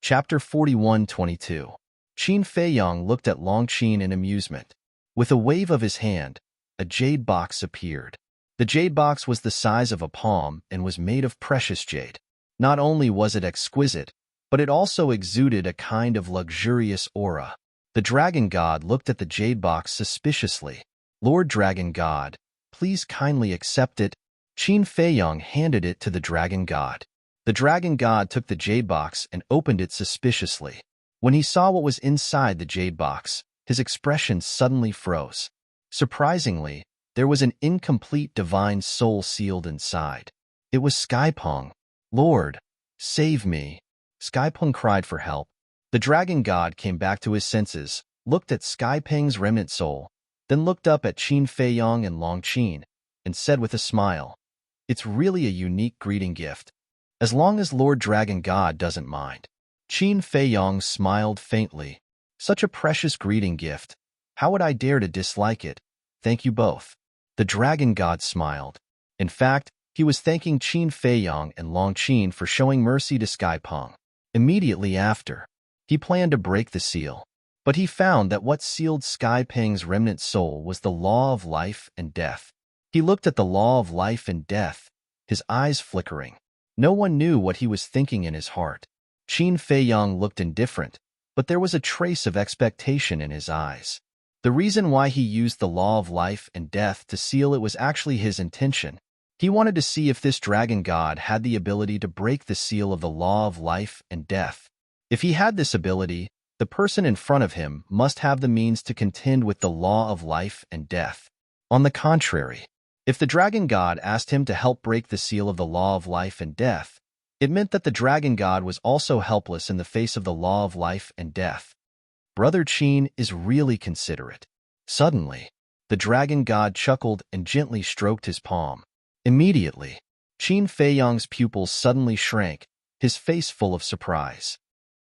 Chapter 41:22. Qin Feiyang looked at Long Qin in amusement. With a wave of his hand, a jade box appeared. The jade box was the size of a palm and was made of precious jade. Not only was it exquisite, but it also exuded a kind of luxurious aura. The dragon god looked at the jade box suspiciously. "Lord Dragon God, please kindly accept it." Qin Feiyang handed it to the dragon god. The dragon god took the jade box and opened it suspiciously. When he saw what was inside the jade box, his expression suddenly froze. Surprisingly, there was an incomplete divine soul sealed inside. It was Skypeng. "Lord, save me!" Skypeng cried for help. The dragon god came back to his senses, looked at Skypeng's remnant soul, then looked up at Qin Feiyang and Long Qin, and said with a smile, "It's really a unique greeting gift. As long as Lord Dragon God doesn't mind." Qin Feiyang smiled faintly. "Such a precious greeting gift. How would I dare to dislike it? Thank you both." The dragon god smiled. In fact, he was thanking Qin Feiyang and Long Qin for showing mercy to Skypeng. Immediately after, he planned to break the seal. But he found that what sealed Skypeng's remnant soul was the law of life and death. He looked at the law of life and death, his eyes flickering. No one knew what he was thinking in his heart. Qin Feiyang looked indifferent, but there was a trace of expectation in his eyes. The reason why he used the law of life and death to seal it was actually his intention. He wanted to see if this dragon god had the ability to break the seal of the law of life and death. If he had this ability, the person in front of him must have the means to contend with the law of life and death. On the contrary, if the dragon god asked him to help break the seal of the law of life and death, it meant that the dragon god was also helpless in the face of the law of life and death. Brother Qin is really considerate. Suddenly, the dragon god chuckled and gently stroked his palm. Immediately, Qin Feiyang's pupils suddenly shrank, his face full of surprise.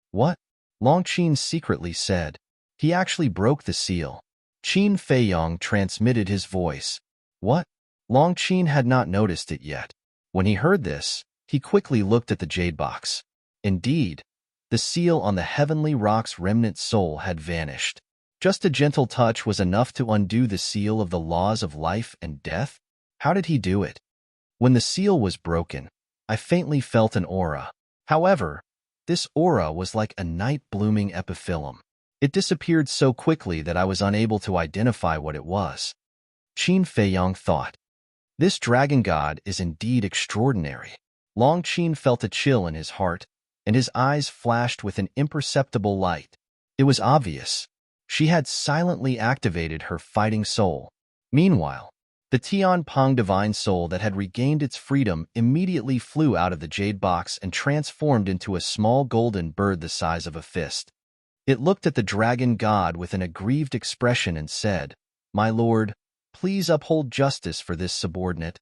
"What?" Long Qin secretly said. "He actually broke the seal." Qin Feiyang transmitted his voice. "What?" Long Qin had not noticed it yet. When he heard this, he quickly looked at the jade box. Indeed, the seal on the heavenly rock's remnant soul had vanished. Just a gentle touch was enough to undo the seal of the laws of life and death. How did he do it? When the seal was broken, I faintly felt an aura. However, this aura was like a night-blooming epiphyllum. It disappeared so quickly that I was unable to identify what it was. Qin Feiyang thought, "This dragon god is indeed extraordinary." Long Qin felt a chill in his heart, and his eyes flashed with an imperceptible light. It was obvious. She had silently activated her fighting soul. Meanwhile, the Tianpeng divine soul that had regained its freedom immediately flew out of the jade box and transformed into a small golden bird the size of a fist. It looked at the dragon god with an aggrieved expression and said, "My lord, please uphold justice for this subordinate.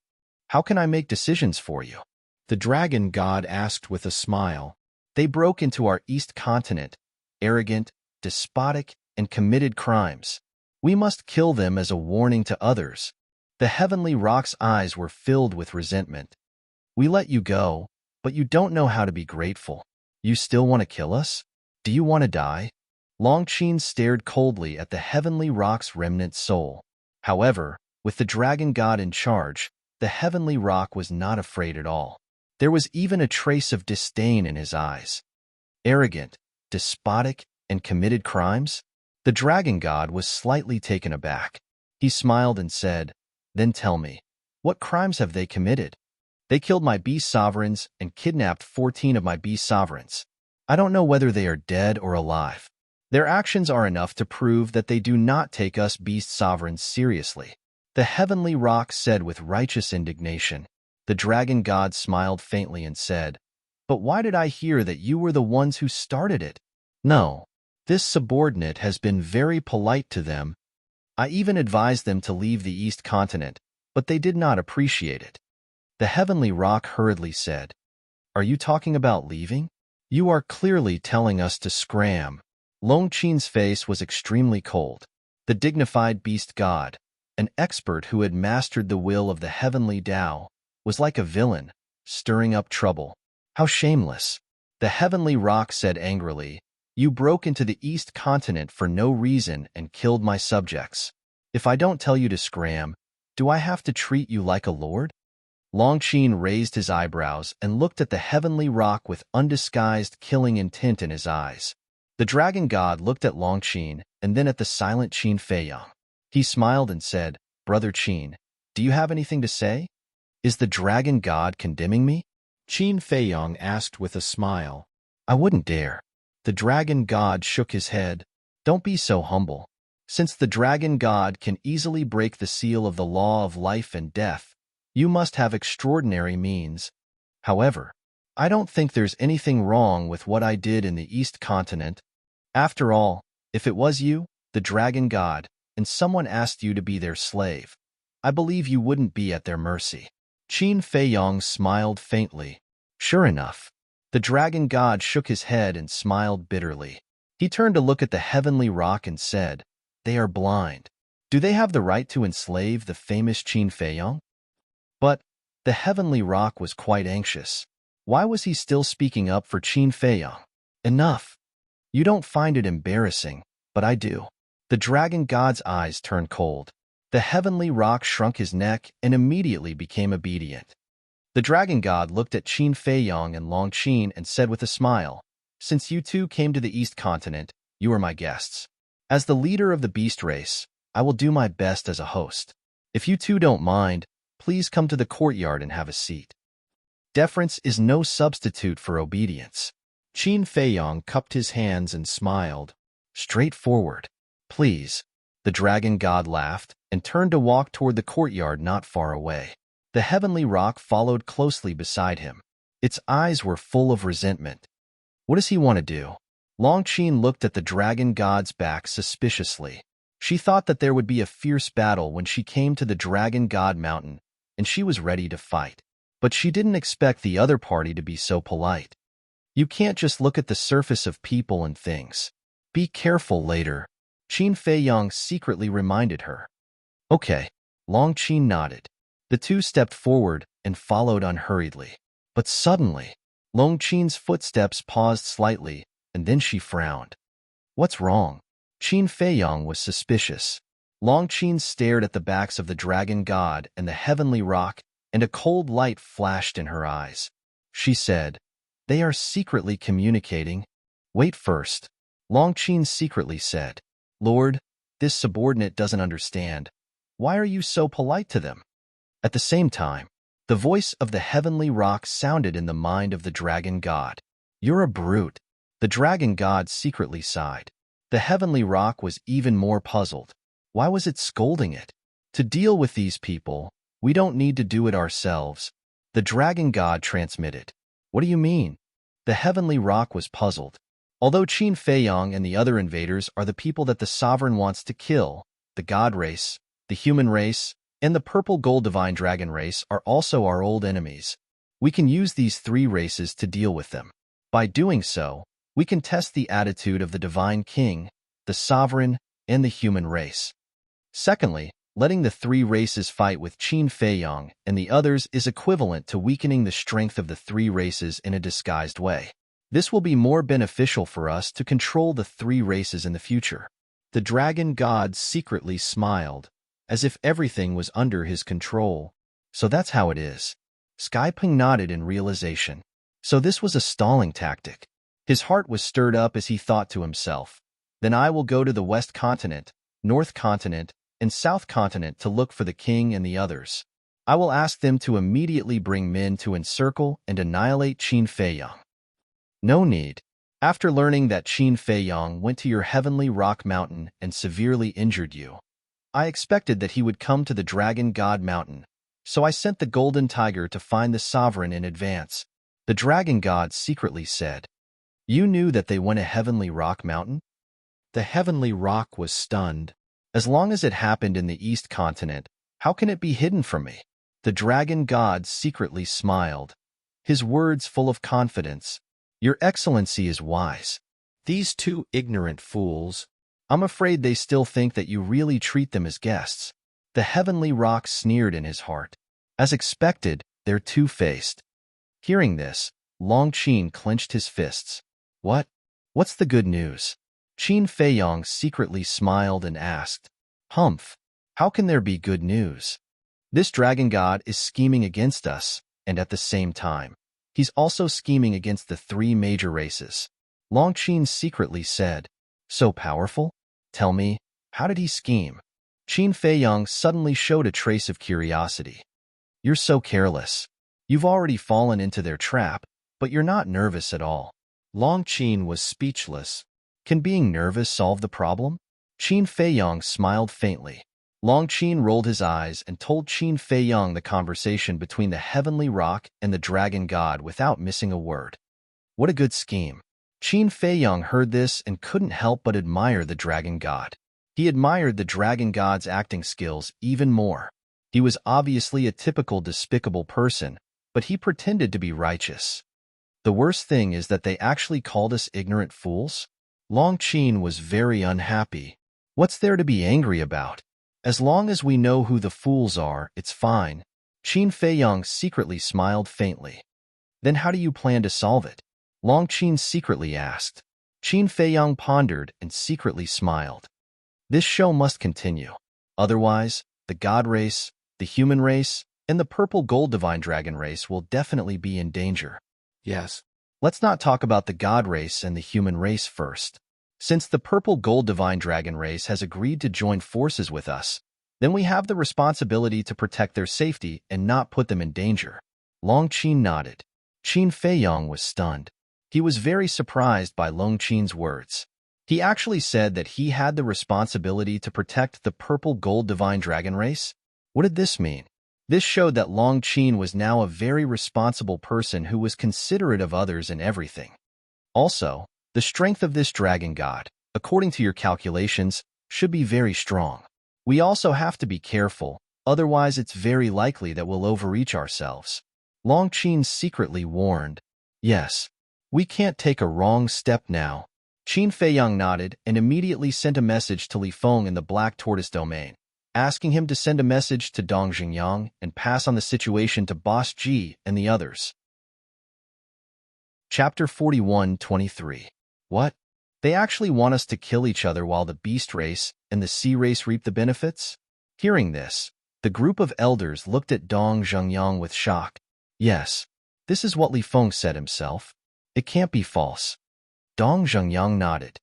How can I make decisions for you?" The dragon god asked with a smile. "They broke into our east continent, arrogant, despotic, and committed crimes. We must kill them as a warning to others." The heavenly rock's eyes were filled with resentment. "We let you go, but you don't know how to be grateful. You still want to kill us? Do you want to die?" Long Qin stared coldly at the heavenly rock's remnant soul. However, with the dragon god in charge, the heavenly rock was not afraid at all. There was even a trace of disdain in his eyes. Arrogant, despotic, and committed crimes? The dragon god was slightly taken aback. He smiled and said, "Then tell me, what crimes have they committed?" "They killed my beast sovereigns and kidnapped 14 of my beast sovereigns. I don't know whether they are dead or alive. Their actions are enough to prove that they do not take us beast sovereigns seriously." The heavenly rock said with righteous indignation. The dragon god smiled faintly and said, "But why did I hear that you were the ones who started it?" "No, this subordinate has been very polite to them. I even advised them to leave the East Continent, but they did not appreciate it." The heavenly rock hurriedly said, "Are you talking about leaving? You are clearly telling us to scram." Long Qin's face was extremely cold. The dignified beast god, an expert who had mastered the will of the heavenly Tao, was like a villain, stirring up trouble. How shameless! The heavenly rock said angrily, "You broke into the East Continent for no reason and killed my subjects. If I don't tell you to scram, do I have to treat you like a lord?" Longchen's raised his eyebrows and looked at the heavenly rock with undisguised killing intent in his eyes. The dragon god looked at Longchen and then at the silent Qin Feiyang. He smiled and said, "Brother Qin, do you have anything to say? Is the dragon god condemning me?" Qin Feiyang asked with a smile. "I wouldn't dare." The dragon god shook his head. "Don't be so humble. Since the dragon god can easily break the seal of the law of life and death, you must have extraordinary means. However, I don't think there's anything wrong with what I did in the East Continent. After all, if it was you, the dragon god, and someone asked you to be their slave, I believe you wouldn't be at their mercy." Qin Feiyang smiled faintly. Sure enough, the dragon god shook his head and smiled bitterly. He turned to look at the heavenly rock and said, "They are blind. Do they have the right to enslave the famous Qin Feiyang?" But the heavenly rock was quite anxious. Why was he still speaking up for Qin Feiyang? "Enough. You don't find it embarrassing, but I do." The dragon god's eyes turned cold. The heavenly rock shrunk his neck and immediately became obedient. The dragon god looked at Qin Feiyang and Longchen and said with a smile, "Since you two came to the East Continent, you are my guests. As the leader of the beast race, I will do my best as a host. If you two don't mind, please come to the courtyard and have a seat." Deference is no substitute for obedience. Qin Feiyang cupped his hands and smiled. "Straightforward. Please." The dragon god laughed and turned to walk toward the courtyard not far away. The heavenly rock followed closely beside him. Its eyes were full of resentment. What does he want to do? Longchen looked at the dragon god's back suspiciously. She thought that there would be a fierce battle when she came to the dragon god mountain, and she was ready to fight. But she didn't expect the other party to be so polite. You can't just look at the surface of people and things. Be careful later, Qin Feiyang secretly reminded her. Okay, Longchen nodded. The two stepped forward and followed unhurriedly. But suddenly, Longchen's footsteps paused slightly, and then she frowned. What's wrong? Qin Feiyang was suspicious. Longchen stared at the backs of the dragon god and the heavenly rock, and a cold light flashed in her eyes. She said, "They are secretly communicating." "Wait first," Longchen secretly said. "Lord, this subordinate doesn't understand. Why are you so polite to them?" At the same time, the voice of the heavenly rock sounded in the mind of the dragon god. "You're a brute." The dragon god secretly sighed. The heavenly rock was even more puzzled. Why was it scolding it? To deal with these people, we don't need to do it ourselves. The dragon god transmitted. What do you mean? The heavenly rock was puzzled. Although Qin Feiyang and the other invaders are the people that the sovereign wants to kill, the god race, the human race, and the purple gold divine dragon race are also our old enemies. We can use these three races to deal with them. By doing so, we can test the attitude of the divine king, the sovereign, and the human race. Secondly, letting the three races fight with Qin Feiyang and the others is equivalent to weakening the strength of the three races in a disguised way. This will be more beneficial for us to control the three races in the future. The dragon god secretly smiled, as if everything was under his control. So that's how it is. Skyping nodded in realization. So this was a stalling tactic. His heart was stirred up as he thought to himself, "Then I will go to the West Continent, North Continent, and South Continent to look for the king and the others. I will ask them to immediately bring men to encircle and annihilate Qin Feiyang." No need. After learning that Qin Feiyang went to your heavenly rock mountain and severely injured you, I expected that he would come to the dragon god mountain, so I sent the golden tiger to find the sovereign in advance. The dragon god secretly said. You knew that they went to heavenly rock mountain? The heavenly rock was stunned. As long as it happened in the East Continent, how can it be hidden from me? The dragon god secretly smiled, his words full of confidence. Your Excellency is wise. These two ignorant fools, I'm afraid they still think that you really treat them as guests. The heavenly rock sneered in his heart. As expected, they're two-faced. Hearing this, Long Qin clenched his fists. What? What's the good news? Qin Feiyong secretly smiled and asked. Humph, how can there be good news? This dragon god is scheming against us, and at the same time, he's also scheming against the three major races. Long Qin secretly said, So powerful? Tell me, how did he scheme? Qin Feiyong suddenly showed a trace of curiosity. You're so careless. You've already fallen into their trap, but you're not nervous at all. Long Qin was speechless. Can being nervous solve the problem? Qin Feiyong smiled faintly. Long Qin rolled his eyes and told Qin Feiyong the conversation between the heavenly rock and the dragon god without missing a word. What a good scheme. Qin Feiyong heard this and couldn't help but admire the dragon god. He admired the dragon god's acting skills even more. He was obviously a typical despicable person, but he pretended to be righteous. The worst thing is that they actually called us ignorant fools? Long Qin was very unhappy. What's there to be angry about? As long as we know who the fools are, it's fine. Qin Feiyong secretly smiled faintly. Then how do you plan to solve it? Long Qin secretly asked. Qin Feiyong pondered and secretly smiled. This show must continue. Otherwise, the god race, the human race, and the purple gold divine dragon race will definitely be in danger. Yes. Let's not talk about the god race and the human race first. Since the purple gold divine dragon race has agreed to join forces with us, then we have the responsibility to protect their safety and not put them in danger. Long Qin nodded. Qin Feiyong was stunned. He was very surprised by Long Qin's words. He actually said that he had the responsibility to protect the purple gold divine dragon race? What did this mean? This showed that Long Qin was now a very responsible person who was considerate of others in everything. Also, the strength of this dragon god, according to your calculations, should be very strong. We also have to be careful, otherwise it's very likely that we'll overreach ourselves. Long Qin secretly warned. Yes, we can't take a wrong step now. Qin Feiyong nodded and immediately sent a message to Li Feng in the Black Tortoise domain, asking him to send a message to Dong Xingyang and pass on the situation to Boss Ji and the others. Chapter 41-23. What? They actually want us to kill each other while the beast race and the sea race reap the benefits? Hearing this, the group of elders looked at Dong Xingyang with shock. Yes, this is what Li Feng said himself. It can't be false. Dong Xingyang nodded.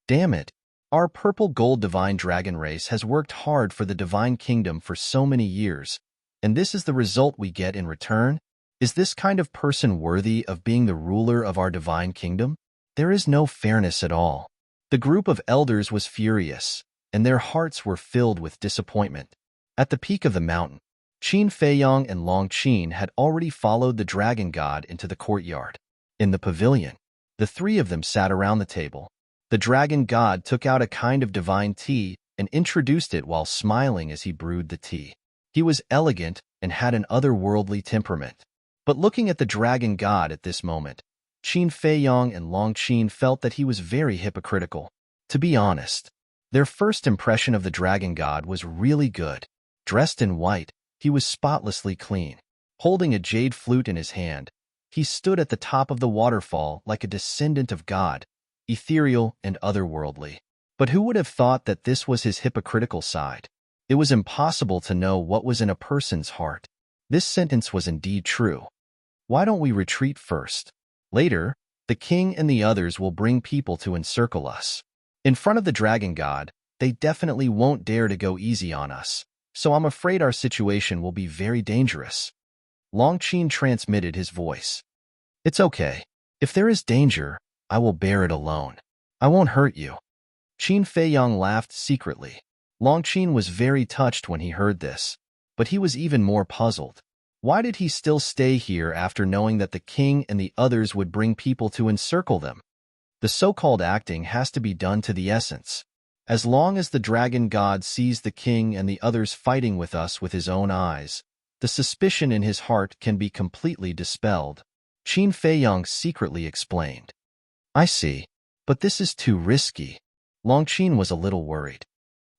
Damn it. Our purple gold divine dragon race has worked hard for the divine kingdom for so many years, and this is the result we get in return? Is this kind of person worthy of being the ruler of our divine kingdom? There is no fairness at all. The group of elders was furious, and their hearts were filled with disappointment. At the peak of the mountain, Qin Feiyong and Long Qin had already followed the dragon god into the courtyard. In the pavilion, the three of them sat around the table. The dragon god took out a kind of divine tea and introduced it while smiling as he brewed the tea. He was elegant and had an otherworldly temperament. But looking at the dragon god at this moment, Qin Feiyong and Long Qin felt that he was very hypocritical. To be honest, their first impression of the dragon god was really good. Dressed in white, he was spotlessly clean. Holding a jade flute in his hand, he stood at the top of the waterfall like a descendant of God, ethereal and otherworldly. But who would have thought that this was his hypocritical side? It was impossible to know what was in a person's heart. This sentence was indeed true. Why don't we retreat first? Later, the king and the others will bring people to encircle us. In front of the dragon god, they definitely won't dare to go easy on us, so I'm afraid our situation will be very dangerous. Long Qin transmitted his voice. It's okay. If there is danger, I will bear it alone. I won't hurt you. Qin Feiyong laughed secretly. Long Qin was very touched when he heard this, but he was even more puzzled. Why did he still stay here after knowing that the king and the others would bring people to encircle them? The so-called acting has to be done to the essence. As long as the dragon god sees the king and the others fighting with us with his own eyes, the suspicion in his heart can be completely dispelled. Qin Feiyong secretly explained. I see, but this is too risky. Long Qin was a little worried.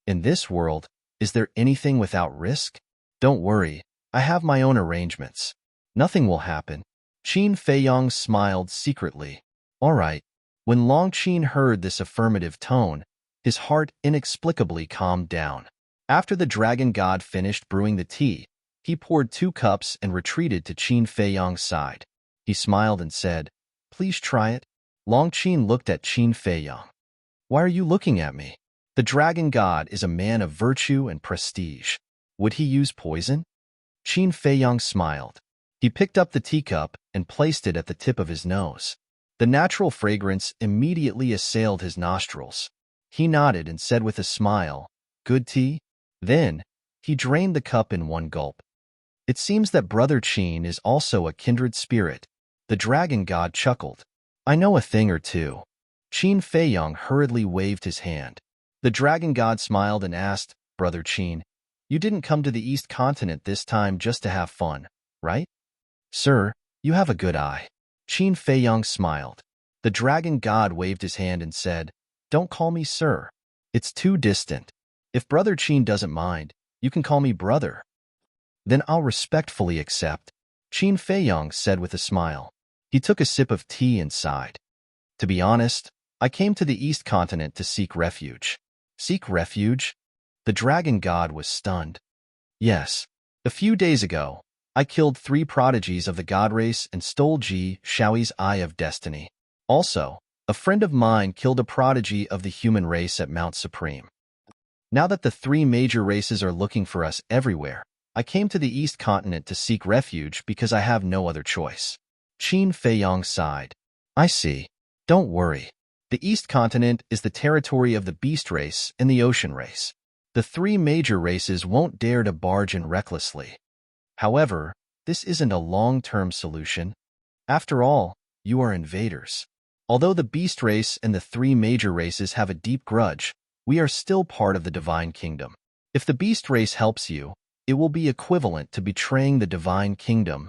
In this world, is there anything without risk? Don't worry, I have my own arrangements. Nothing will happen. Qin Feiyong smiled secretly. All right. When Long Qin heard this affirmative tone, his heart inexplicably calmed down. After the dragon god finished brewing the tea, he poured 2 cups and retreated to Qin Feiyong's side. He smiled and said, "Please try it." Long Qin looked at Qin Feiyong. "Why are you looking at me? The dragon god is a man of virtue and prestige. Would he use poison?" Qin Feiyong smiled. He picked up the teacup and placed it at the tip of his nose. The natural fragrance immediately assailed his nostrils. He nodded and said with a smile, "Good tea?" Then, he drained the cup in one gulp. "It seems that Brother Qin is also a kindred spirit." The dragon god chuckled. "I know a thing or two." Qin Feiyong hurriedly waved his hand. The dragon god smiled and asked, "Brother Qin, you didn't come to the East Continent this time just to have fun, right?" "Sir, you have a good eye." Qin Feiyong smiled. The dragon god waved his hand and said, "Don't call me sir. It's too distant. If Brother Qin doesn't mind, you can call me brother." "Then I'll respectfully accept," Qin Feiyong said with a smile. He took a sip of tea and sighed. "To be honest, I came to the East Continent to seek refuge." "Seek refuge?" The dragon god was stunned. "Yes. A few days ago, I killed 3 prodigies of the god race and stole Ji Shaoi's Eye of Destiny. Also, a friend of mine killed a prodigy of the human race at Mount Supreme. Now that the 3 major races are looking for us everywhere, I came to the East Continent to seek refuge because I have no other choice." Qin Feiyong sighed. "I see. Don't worry. The East Continent is the territory of the beast race and the ocean race. The 3 major races won't dare to barge in recklessly. However, this isn't a long-term solution. After all, you are invaders. Although the beast race and the 3 major races have a deep grudge, we are still part of the divine kingdom. If the beast race helps you, it will be equivalent to betraying the divine kingdom.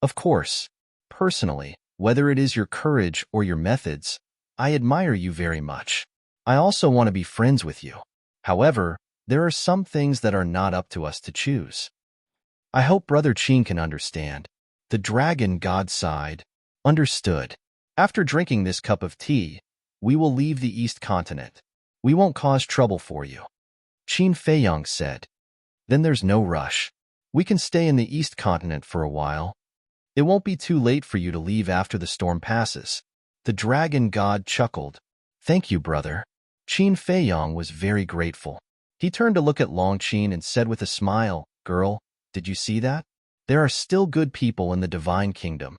Of course, personally, whether it is your courage or your methods, I admire you very much. I also want to be friends with you. However, there are some things that are not up to us to choose. I hope Brother Qin can understand." The dragon god sighed. "Understood. After drinking this cup of tea, we will leave the East Continent. We won't cause trouble for you." Qin Feiyong said. "Then there's no rush. We can stay in the East Continent for a while. It won't be too late for you to leave after the storm passes." The dragon god chuckled. "Thank you, brother." Qin Feiyong was very grateful. He turned to look at Long Qin and said with a smile, "Girl, did you see that? There are still good people in the divine kingdom."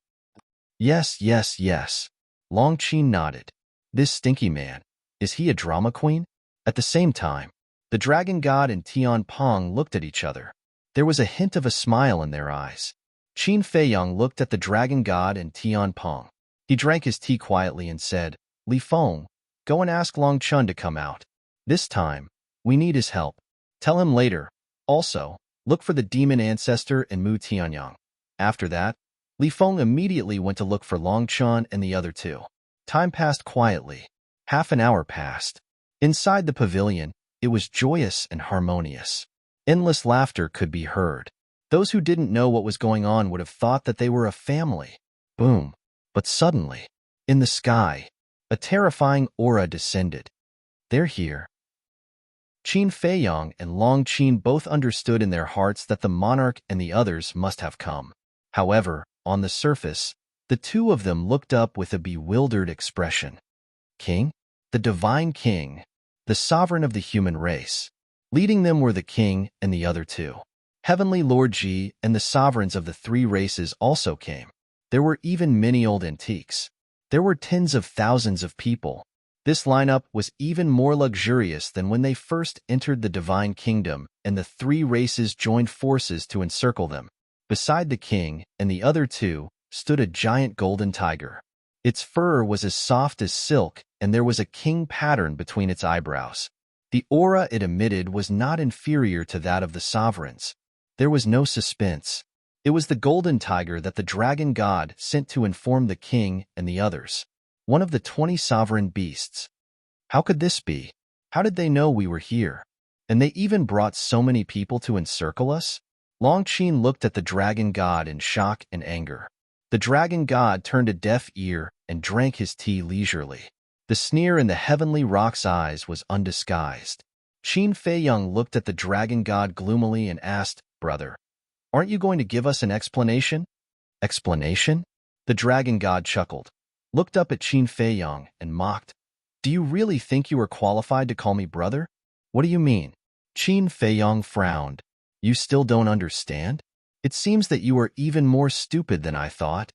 Yes, yes, yes. Long Qin nodded. "This stinky man, is he a drama queen?" At the same time, the dragon god and Tian Peng looked at each other. There was a hint of a smile in their eyes. Qin Feiyong looked at the dragon god and Tian Peng. He drank his tea quietly and said, "Li Feng, go and ask Long Chun to come out. This time, we need his help. Tell him later. Also, look for the demon ancestor and Mu Tianyang." After that, Li Feng immediately went to look for Long Chun and the other 2. Time passed quietly. Half an hour passed. Inside the pavilion, it was joyous and harmonious. Endless laughter could be heard. Those who didn't know what was going on would have thought that they were a family. Boom. But suddenly, in the sky, a terrifying aura descended. "They're here." Qin Feiyong and Long Qin both understood in their hearts that the monarch and the others must have come. However, on the surface, the 2 of them looked up with a bewildered expression. King? The divine king, the sovereign of the human race. Leading them were the king and the other 2. Heavenly Lord Ji and the sovereigns of the 3 races also came. There were even many old antiques. There were tens of thousands of people. This lineup was even more luxurious than when they first entered the divine kingdom and the 3 races joined forces to encircle them. Beside the king and the other 2 stood a giant golden tiger. Its fur was as soft as silk and there was a king pattern between its eyebrows. The aura it emitted was not inferior to that of the sovereigns. There was no suspense. It was the golden tiger that the dragon god sent to inform the king and the others. One of the 20 sovereign beasts. How could this be? How did they know we were here? And they even brought so many people to encircle us? Long Qin looked at the dragon god in shock and anger. The dragon god turned a deaf ear and drank his tea leisurely. The sneer in the heavenly rock's eyes was undisguised. Qin Feiyang looked at the dragon god gloomily and asked, "Brother, aren't you going to give us an explanation?" "Explanation?" The dragon god chuckled, looked up at Qin Feiyang, and mocked. "Do you really think you are qualified to call me brother? What do you mean?" Qin Feiyang frowned. "You still don't understand? It seems that you are even more stupid than I thought.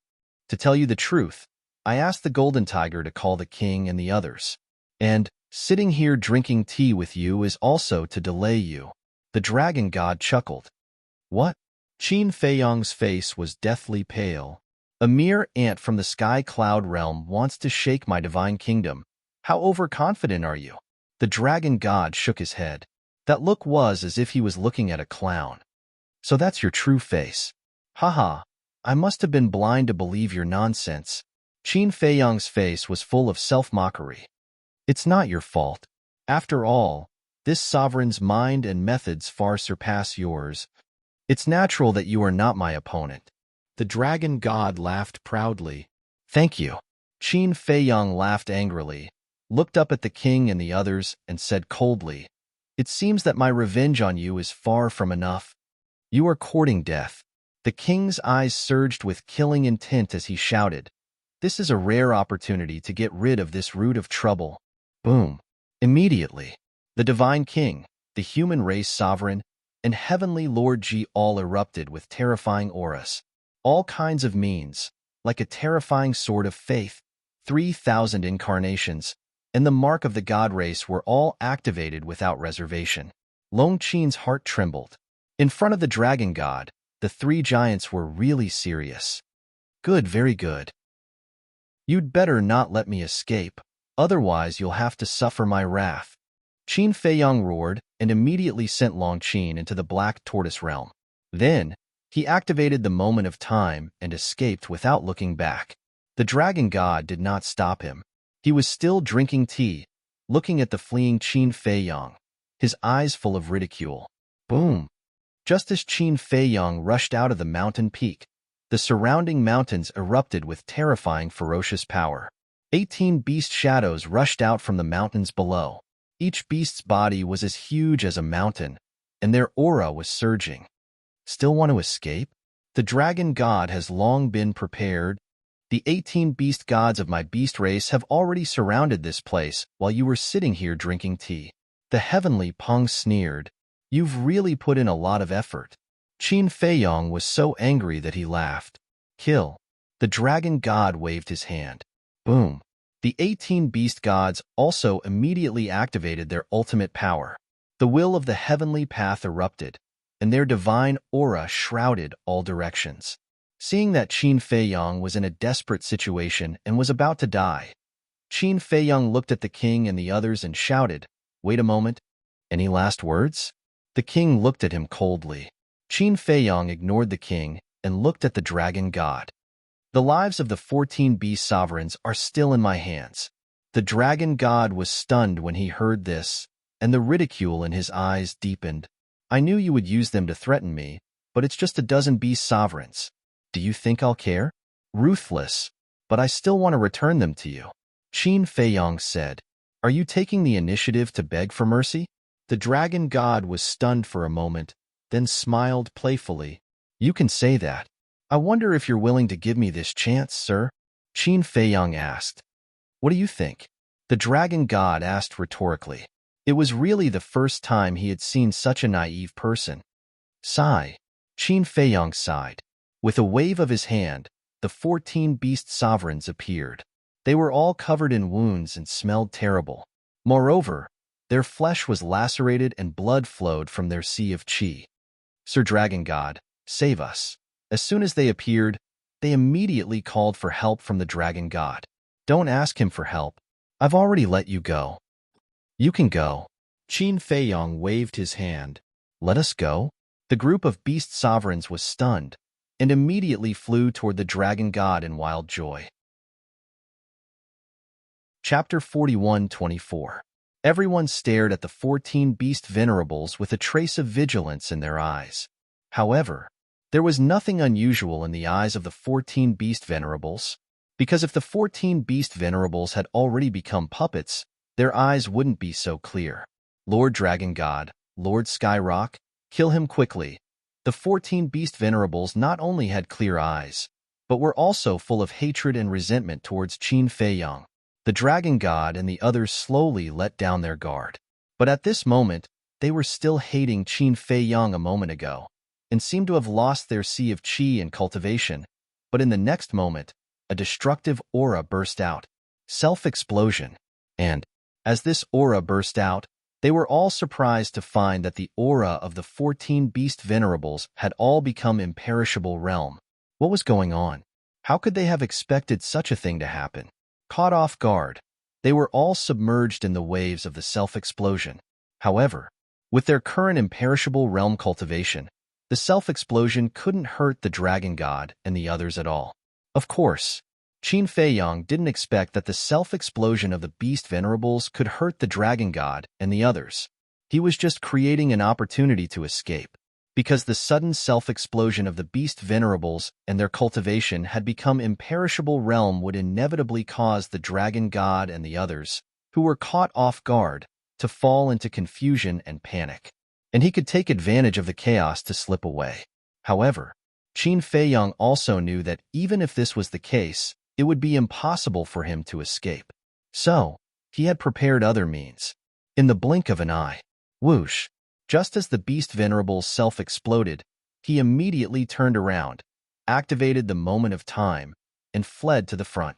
To tell you the truth, I asked the golden tiger to call the king and the others. And sitting here drinking tea with you is also to delay you." The dragon god chuckled. "What?" Qin Feiyang's face was deathly pale. "A mere ant from the sky cloud realm wants to shake my divine kingdom. How overconfident are you?" The dragon god shook his head. That look was as if he was looking at a clown. "So that's your true face. Haha, I must have been blind to believe your nonsense." Qin Feiyang's face was full of self-mockery. "It's not your fault. After all, this sovereign's mind and methods far surpass yours. It's natural that you are not my opponent." The dragon god laughed proudly. "Thank you." Qin Feiyang laughed angrily, looked up at the king and the others, and said coldly, "It seems that my revenge on you is far from enough. You are courting death." The king's eyes surged with killing intent as he shouted, "This is a rare opportunity to get rid of this root of trouble." Boom. Immediately, the divine king, the human race sovereign, and heavenly Lord Ji all erupted with terrifying auras. All kinds of means, like a terrifying sword of faith, 3,000 incarnations, and the mark of the god race were all activated without reservation. Long Qin's heart trembled. In front of the dragon god, the three giants were really serious. "Good, very good. You'd better not let me escape, otherwise you'll have to suffer my wrath." Qin Feiyang roared and immediately sent Long Qin into the Black Tortoise realm. Then, he activated the moment of time and escaped without looking back. The dragon god did not stop him. He was still drinking tea, looking at the fleeing Qin Feiyang, his eyes full of ridicule. Boom! Just as Qin Feiyang rushed out of the mountain peak, the surrounding mountains erupted with terrifying ferocious power. 18 beast shadows rushed out from the mountains below. Each beast's body was as huge as a mountain, and their aura was surging. "Still want to escape? The dragon god has long been prepared. The 18 beast gods of my beast race have already surrounded this place while you were sitting here drinking tea." The heavenly Peng sneered. "You've really put in a lot of effort." Qin Feiyang was so angry that he laughed. "Kill." The dragon god waved his hand. Boom. The 18 beast gods also immediately activated their ultimate power. The will of the heavenly path erupted, and their divine aura shrouded all directions. Seeing that Qin Feiyang was in a desperate situation and was about to die, Qin Feiyang looked at the king and the others and shouted, "Wait a moment. Any last words?" The king looked at him coldly. Qin Feiyang ignored the king and looked at the dragon god. "The lives of the 14 beast sovereigns are still in my hands." The dragon god was stunned when he heard this, and the ridicule in his eyes deepened. "I knew you would use them to threaten me, but it's just a dozen beast sovereigns. Do you think I'll care? Ruthless, but I still want to return them to you." Qin Feiyang said, "Are you taking the initiative to beg for mercy?" The dragon god was stunned for a moment, then smiled playfully. "You can say that. I wonder if you're willing to give me this chance, sir?" Qin Feiyang asked. "What do you think?" The dragon god asked rhetorically. It was really the first time he had seen such a naive person. Sigh. Qin Feiyang sighed. With a wave of his hand, the 14 beast sovereigns appeared. They were all covered in wounds and smelled terrible. Moreover, their flesh was lacerated and blood flowed from their sea of qi. "Sir Dragon God, save us." As soon as they appeared, they immediately called for help from the dragon god. "Don't ask him for help. I've already let you go." "You can go." Qin Feiyang waved his hand. "Let us go?" The group of beast sovereigns was stunned and immediately flew toward the dragon god in wild joy. Chapter 41-24. Everyone stared at the 14 beast venerables with a trace of vigilance in their eyes. However, There was nothing unusual in the eyes of the 14 beast venerables, because if the 14 beast venerables had already become puppets, their eyes wouldn't be so clear. Lord Dragon God, Lord Skyrock, kill him quickly. The 14 beast venerables not only had clear eyes, but were also full of hatred and resentment towards Qin Feiyang. The Dragon God and the others slowly let down their guard. But at this moment, they were still hating Qin Feiyang a moment ago, and seemed to have lost their sea of qi and cultivation. But in the next moment, a destructive aura burst out. Self-explosion. And, as this aura burst out, they were all surprised to find that the aura of the 14 beast venerables had all become imperishable realm. What was going on? How could they have expected such a thing to happen? Caught off guard, they were all submerged in the waves of the self-explosion. However, with their current imperishable realm cultivation, the self-explosion couldn't hurt the Dragon God and the others at all. Of course, Qin Feiyang didn't expect that the self-explosion of the beast venerables could hurt the Dragon God and the others. He was just creating an opportunity to escape, because the sudden self-explosion of the beast venerables and their cultivation had become imperishable realm would inevitably cause the Dragon God and the others, who were caught off guard, to fall into confusion and panic. And he could take advantage of the chaos to slip away. However, Qin Feiyang also knew that even if this was the case, it would be impossible for him to escape. So, he had prepared other means. In the blink of an eye, whoosh, just as the beast venerables self-exploded, he immediately turned around, activated the moment of time, and fled to the front.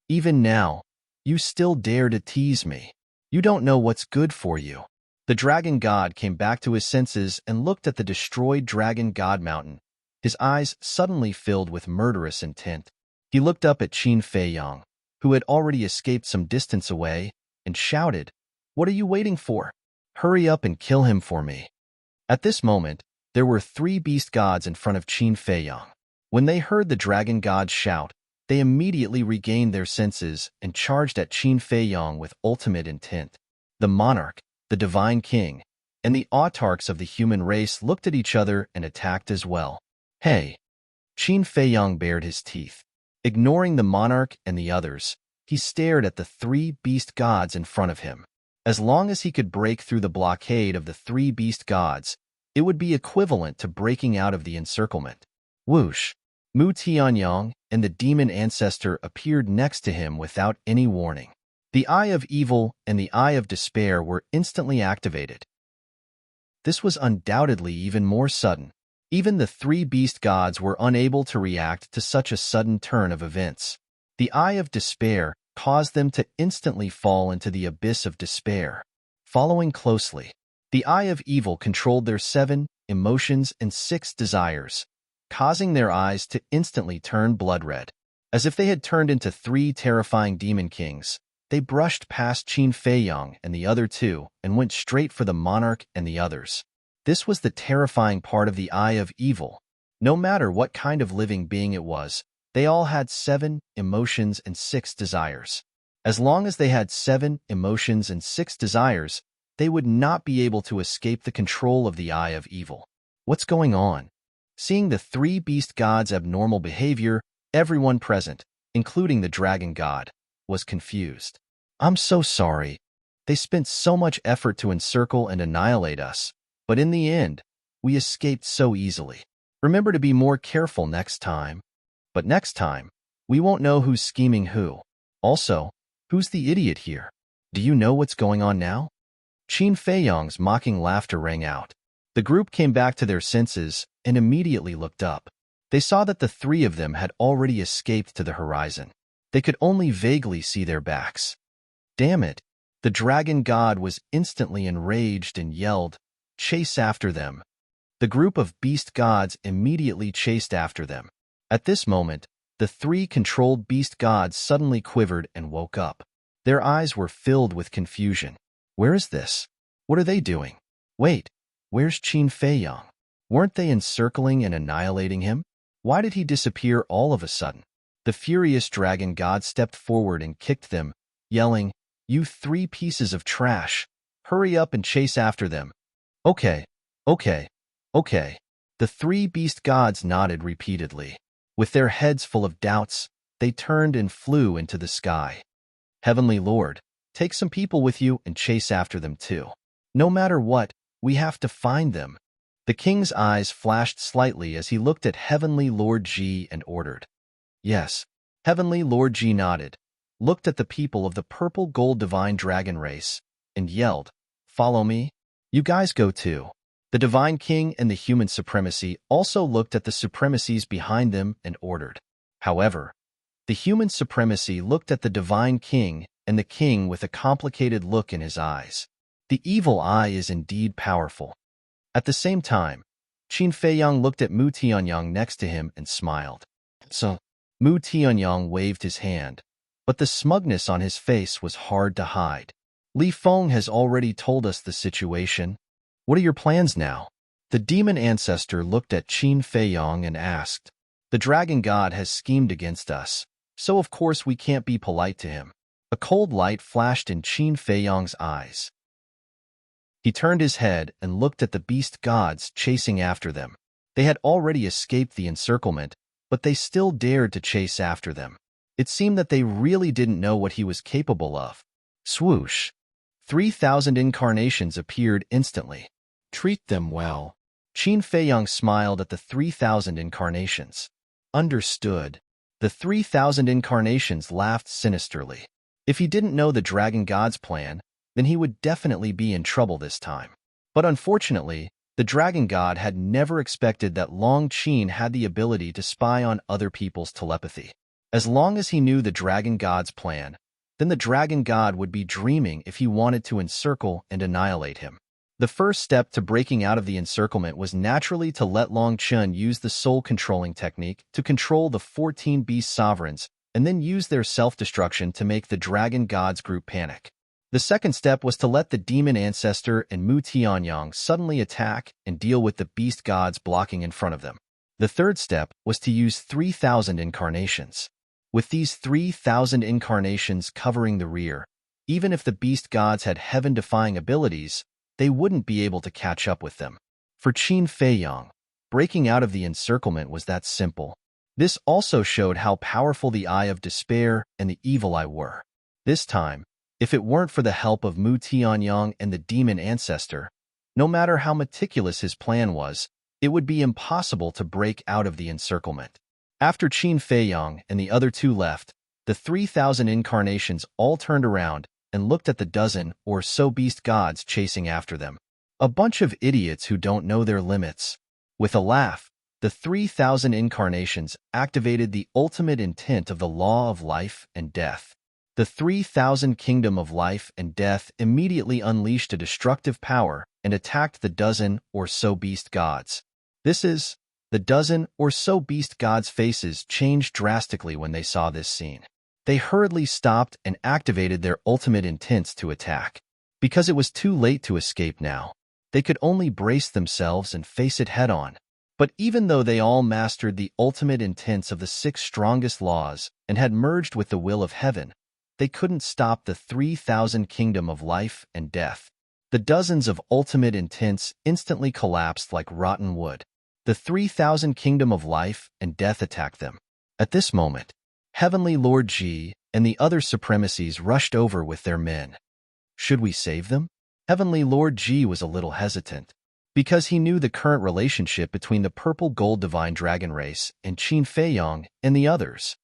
Even now, you still dare to tease me. You don't know what's good for you. The Dragon God came back to his senses and looked at the destroyed Dragon God Mountain, his eyes suddenly filled with murderous intent. He looked up at Qin Feiyang, who had already escaped some distance away, and shouted, "What are you waiting for? Hurry up and kill him for me." At this moment, there were 3 beast gods in front of Qin Feiyang. When they heard the Dragon God shout, they immediately regained their senses and charged at Qin Feiyang with ultimate intent. The monarch, the divine king, and the autarchs of the human race looked at each other and attacked as well. Hey! Qin Feiyang bared his teeth. Ignoring the monarch and the others, he stared at the 3 beast gods in front of him. As long as he could break through the blockade of the 3 beast gods, it would be equivalent to breaking out of the encirclement. Whoosh! Mu Tianyang and the demon ancestor appeared next to him without any warning. The Eye of Evil and the Eye of Despair were instantly activated. This was undoubtedly even more sudden. Even the 3 beast gods were unable to react to such a sudden turn of events. The Eye of Despair caused them to instantly fall into the abyss of despair. Following closely, the Eye of Evil controlled their 7 emotions and 6 desires, causing their eyes to instantly turn blood red. As if they had turned into 3 terrifying demon kings, they brushed past Qin Feiyang and the other 2 and went straight for the monarch and the others. This was the terrifying part of the Eye of Evil. No matter what kind of living being it was, they all had 7 emotions and 6 desires. As long as they had 7 emotions and 6 desires, they would not be able to escape the control of the Eye of Evil. What's going on? Seeing the 3 beast gods' abnormal behavior, everyone present, including the Dragon God, was confused. I'm so sorry. They spent so much effort to encircle and annihilate us. But in the end, we escaped so easily. Remember to be more careful next time. But next time, we won't know who's scheming who. Also, who's the idiot here? Do you know what's going on now? Qin Feiyang's mocking laughter rang out. The group came back to their senses and immediately looked up. They saw that the 3 of them had already escaped to the horizon. They could only vaguely see their backs. Damn it! The Dragon God was instantly enraged and yelled, "Chase after them!" The group of beast gods immediately chased after them. At this moment, the 3 controlled beast gods suddenly quivered and woke up. Their eyes were filled with confusion. Where is this? What are they doing? Wait, where's Qin Feiyang? Weren't they encircling and annihilating him? Why did he disappear all of a sudden? The furious Dragon God stepped forward and kicked them, yelling, "You 3 pieces of trash! Hurry up and chase after them!" Okay. The three beast gods nodded repeatedly. With their heads full of doubts, they turned and flew into the sky. Heavenly Lord, take some people with you and chase after them too. No matter what, we have to find them. The king's eyes flashed slightly as he looked at Heavenly Lord Ji and ordered. Yes. Heavenly Lord Ji nodded, looked at the people of the purple gold divine dragon race, and yelled, "Follow me. You guys go too." The divine king and the human supremacy also looked at the supremacies behind them and ordered. However, the human supremacy looked at the divine king and the king with a complicated look in his eyes. The evil eye is indeed powerful. At the same time, Qin Feiyang looked at Mu Tianyang next to him and smiled. So, Mu Tianyang waved his hand, but the smugness on his face was hard to hide. Li Feng has already told us the situation. What are your plans now? The demon ancestor looked at Qin Feiyang and asked. The dragon god has schemed against us, so of course we can't be polite to him. A cold light flashed in Qin Feiyang's eyes. He turned his head and looked at the beast gods chasing after them. They had already escaped the encirclement, but they still dared to chase after them. It seemed that they really didn't know what he was capable of. Swoosh! 3,000 incarnations appeared instantly. Treat them well. Qin Feiyang smiled at the 3,000 incarnations. Understood. The 3,000 incarnations laughed sinisterly. If he didn't know the dragon god's plan, then he would definitely be in trouble this time. But unfortunately, the dragon god had never expected that Long Qin had the ability to spy on other people's telepathy. As long as he knew the dragon god's plan, then the dragon god would be dreaming if he wanted to encircle and annihilate him. The first step to breaking out of the encirclement was naturally to let Long Qin use the soul-controlling technique to control the 14 beast sovereigns and then use their self-destruction to make the dragon god's group panic. The second step was to let the demon ancestor and Mu Tianyang suddenly attack and deal with the beast gods blocking in front of them. The third step was to use 3,000 incarnations. With these 3,000 incarnations covering the rear, even if the beast gods had heaven-defying abilities, they wouldn't be able to catch up with them. For Qin Feiyang, breaking out of the encirclement was that simple. This also showed how powerful the Eye of Despair and the Evil Eye were. This time, if it weren't for the help of Mu Tianyang and the demon ancestor, no matter how meticulous his plan was, it would be impossible to break out of the encirclement. After Qin Feiyang and the other two left, the 3,000 incarnations all turned around and looked at the dozen or so beast gods chasing after them. A bunch of idiots who don't know their limits. With a laugh, the 3,000 incarnations activated the ultimate intent of the law of life and death. The 3,000 kingdom of life and death immediately unleashed a destructive power and attacked the dozen or so beast gods. The dozen or so beast gods' faces changed drastically when they saw this scene. They hurriedly stopped and activated their ultimate intents to attack. Because it was too late to escape now, they could only brace themselves and face it head-on. But even though they all mastered the ultimate intents of the 6 strongest laws and had merged with the will of heaven, they couldn't stop the 3,000 kingdom of life and death. The dozens of ultimate intents instantly collapsed like rotten wood. The 3,000 kingdom of life and death attacked them. At this moment, Heavenly Lord Ji and the other supremacies rushed over with their men. Should we save them? Heavenly Lord Ji was a little hesitant, because he knew the current relationship between the purple gold divine dragon race and Qin Feiyang and the others.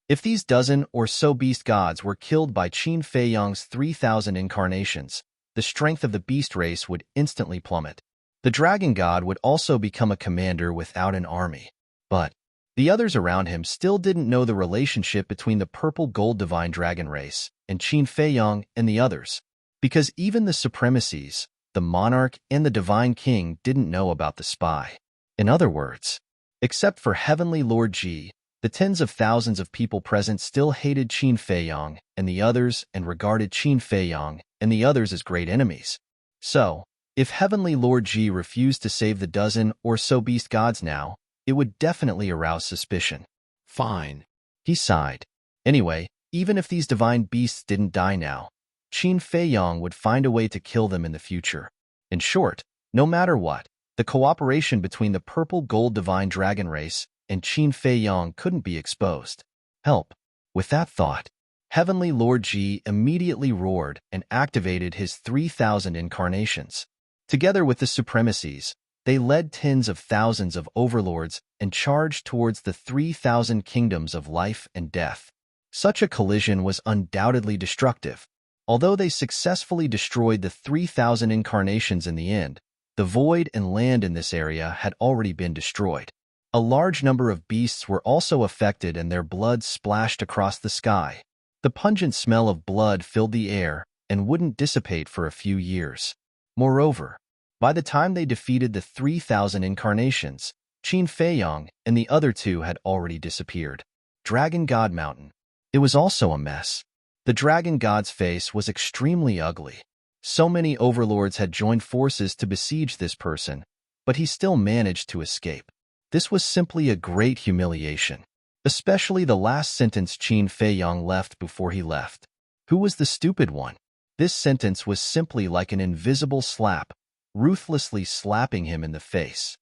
If these dozen or so beast gods were killed by Qin Feiyang's 3,000 incarnations, the strength of the beast race would instantly plummet. The dragon god would also become a commander without an army. But the others around him still didn't know the relationship between the purple gold divine dragon race and Qin Feiyang and the others, because even the supremacies, the monarch and the divine king didn't know about the spy. In other words, except for Heavenly Lord Ji, the tens of thousands of people present still hated Qin Feiyang and the others and regarded Qin Feiyang and the others as great enemies. So, if Heavenly Lord Ji refused to save the dozen or so beast gods now, it would definitely arouse suspicion. Fine. He sighed. Anyway, even if these divine beasts didn't die now, Qin Feiyang would find a way to kill them in the future. In short, no matter what, The cooperation between the purple-gold divine dragon race and Qin Fei Yang couldn't be exposed. Help. With that thought, Heavenly Lord Ji immediately roared and activated his 3,000 incarnations. Together with the supremacies, they led tens of thousands of overlords and charged towards the 3,000 kingdoms of life and death. Such a collision was undoubtedly destructive. Although they successfully destroyed the 3,000 incarnations in the end, the void and land in this area had already been destroyed. A large number of beasts were also affected and their blood splashed across the sky. The pungent smell of blood filled the air and wouldn't dissipate for a few years. Moreover, by the time they defeated the 3,000 incarnations, Qin Fei Yang and the other two had already disappeared. Dragon God Mountain. It was also a mess. The dragon god's face was extremely ugly. So many overlords had joined forces to besiege this person, but he still managed to escape. This was simply a great humiliation. Especially the last sentence Qin Fei Yang left before he left. Who was the stupid one? This sentence was simply like an invisible slap, ruthlessly slapping him in the face.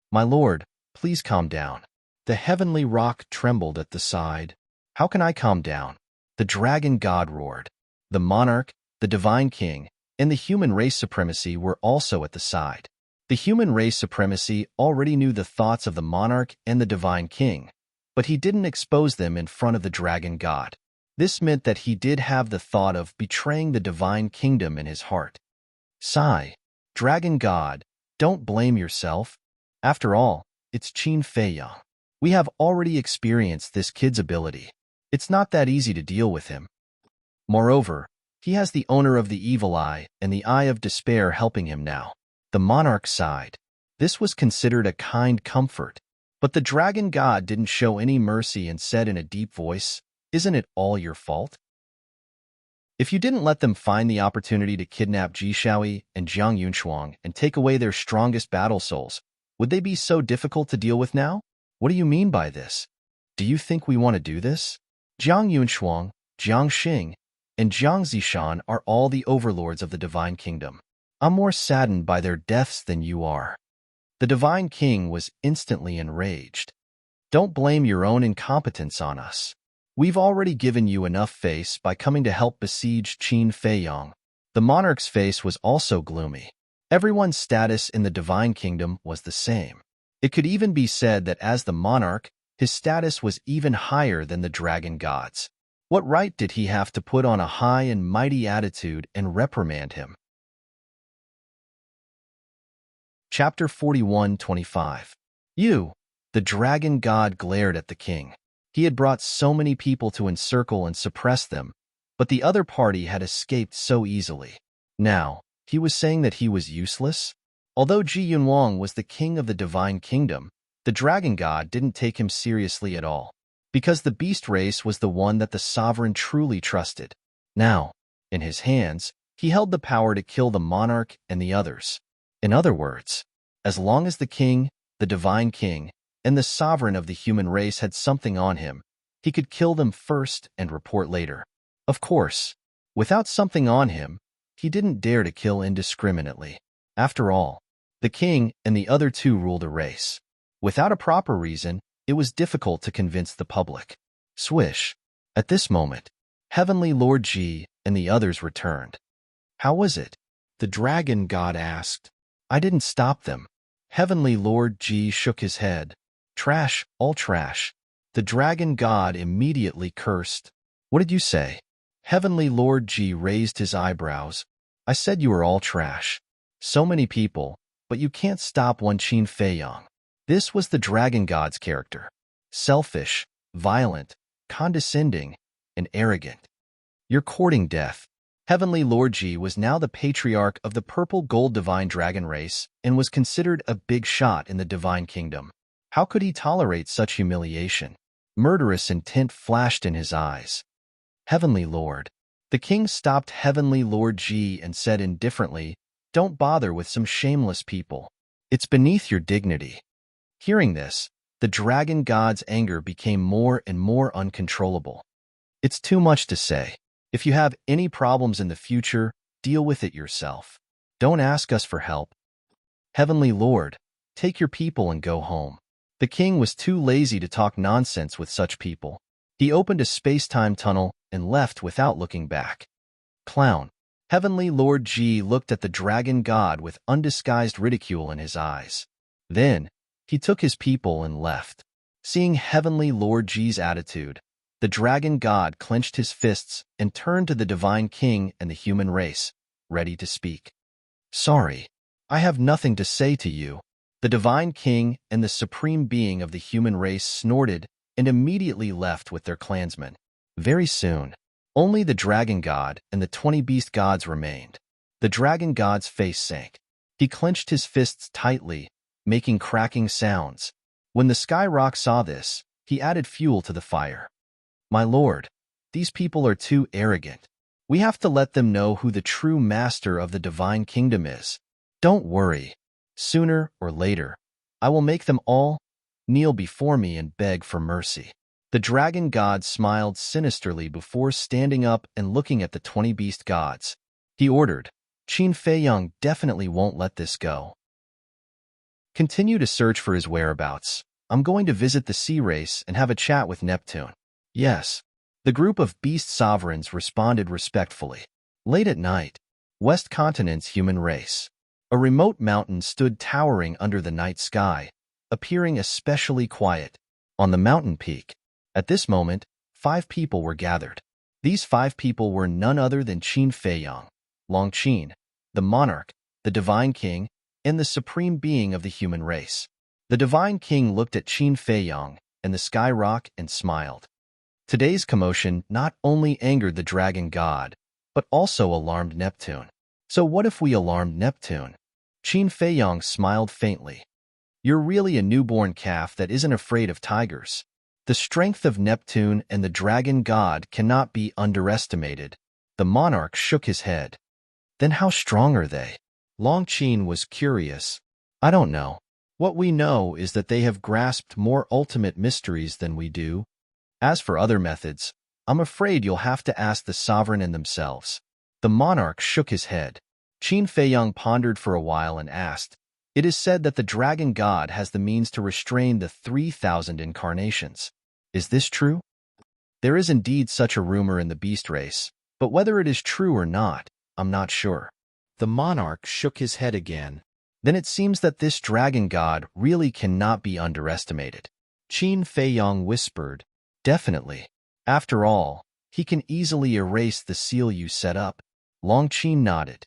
My lord, please calm down. The heavenly rock trembled at the side. How can I calm down? The dragon god roared. The monarch, the divine king, and the human race supremacy were also at the side. The human race supremacy already knew the thoughts of the monarch and the divine king, but he didn't expose them in front of the dragon god. This meant that he did have the thought of betraying the divine kingdom in his heart. Sigh. Dragon god, don't blame yourself. After all, it's Qin Fei Yang. We have already experienced this kid's ability. It's not that easy to deal with him. Moreover, he has the owner of the evil eye and the eye of despair helping him now. The monarch sighed. This was considered a kind comfort. But the dragon god didn't show any mercy and said in a deep voice, "Isn't it all your fault? If you didn't let them find the opportunity to kidnap Ji Shaoyi and Jiang Yunshuang and take away their strongest battle souls, would they be so difficult to deal with now? What do you mean by this? Do you think we want to do this? Jiang Yunshuang, Jiang Xing, and Jiang Zishan are all the overlords of the Divine Kingdom. I'm more saddened by their deaths than you are." The Divine King was instantly enraged. Don't blame your own incompetence on us. We've already given you enough face by coming to help besiege Qin Fei Yang. The monarch's face was also gloomy. Everyone's status in the Divine Kingdom was the same. It could even be said that as the monarch, his status was even higher than the dragon gods. What right did he have to put on a high and mighty attitude and reprimand him? Chapter 41:25. The dragon god glared at the king. He had brought so many people to encircle and suppress them, but the other party had escaped so easily. Now, he was saying that he was useless? Although Ji Yunwang was the king of the Divine Kingdom, the dragon god didn't take him seriously at all, because the beast race was the one that the sovereign truly trusted. Now, in his hands, he held the power to kill the monarch and the others. In other words, as long as the king, the divine king, and the sovereign of the human race had something on him, he could kill them first and report later. Of course, without something on him, he didn't dare to kill indiscriminately. After all, the king and the other two ruled a race. Without a proper reason, it was difficult to convince the public. Swish. At this moment, Heavenly Lord Ji and the others returned. How was it? The dragon god asked. I didn't stop them. Heavenly Lord Ji shook his head. Trash, all trash. The dragon god immediately cursed. What did you say? Heavenly Lord Ji raised his eyebrows. I said you were all trash. So many people, but you can't stop one Qin Fei Yang. This was the dragon god's character. Selfish, violent, condescending, and arrogant. You're courting death. Heavenly Lord Ji was now the patriarch of the purple gold divine dragon race and was considered a big shot in the divine kingdom. How could he tolerate such humiliation? Murderous intent flashed in his eyes. Heavenly Lord. The king stopped Heavenly Lord Ji and said indifferently, Don't bother with some shameless people. It's beneath your dignity. Hearing this, the dragon god's anger became more and more uncontrollable. It's too much to say. If you have any problems in the future, deal with it yourself. Don't ask us for help. "Heavenly Lord, take your people and go home." The king was too lazy to talk nonsense with such people. He opened a space-time tunnel and left without looking back. Clown. Heavenly Lord Ji looked at the dragon god with undisguised ridicule in his eyes. Then, he took his people and left. Seeing Heavenly Lord Ji's attitude, the dragon god clenched his fists and turned to the divine king and the human race, ready to speak. "Sorry, I have nothing to say to you." The divine king and the supreme being of the human race snorted and immediately left with their clansmen. Very soon, only the dragon god and the 20 beast gods remained. The dragon god's face sank. He clenched his fists tightly, making cracking sounds. When the sky rock saw this, he added fuel to the fire. "My lord, these people are too arrogant. We have to let them know who the true master of the divine kingdom is. Don't worry. Sooner or later, I will make them all kneel before me and beg for mercy." The dragon god smiled sinisterly before standing up and looking at the 20 beast gods. He ordered, "Qin Feiyang definitely won't let this go. Continue to search for his whereabouts. I'm going to visit the sea race and have a chat with Neptune." "Yes." The group of beast sovereigns responded respectfully. Late at night, West Continent's human race. A remote mountain stood towering under the night sky, appearing especially quiet. On the mountain peak, at this moment, 5 people were gathered. These 5 people were none other than Qin Feiyang, Long Qin, the monarch, the divine king, and the supreme being of the human race. The divine king looked at Qin Feiyang and the sky rock and smiled. Today's commotion not only angered the dragon god, but also alarmed Neptune. "So what if we alarmed Neptune?" Qin Feiyang smiled faintly. "You're really a newborn calf that isn't afraid of tigers." The strength of Neptune and the dragon god cannot be underestimated. The monarch shook his head. "Then how strong are they?" Long Qin was curious. "I don't know. What we know is that they have grasped more ultimate mysteries than we do. As for other methods, I'm afraid you'll have to ask the sovereign and themselves." The monarch shook his head. Qin Feiyang pondered for a while and asked, "It is said that the dragon god has the means to restrain the 3,000 incarnations. Is this true?" "There is indeed such a rumor in the beast race, but whether it is true or not, I'm not sure." The monarch shook his head again. "Then it seems that this dragon god really cannot be underestimated." Qin Feiyang whispered, "Definitely. After all, he can easily erase the seal you set up." Long Qin nodded.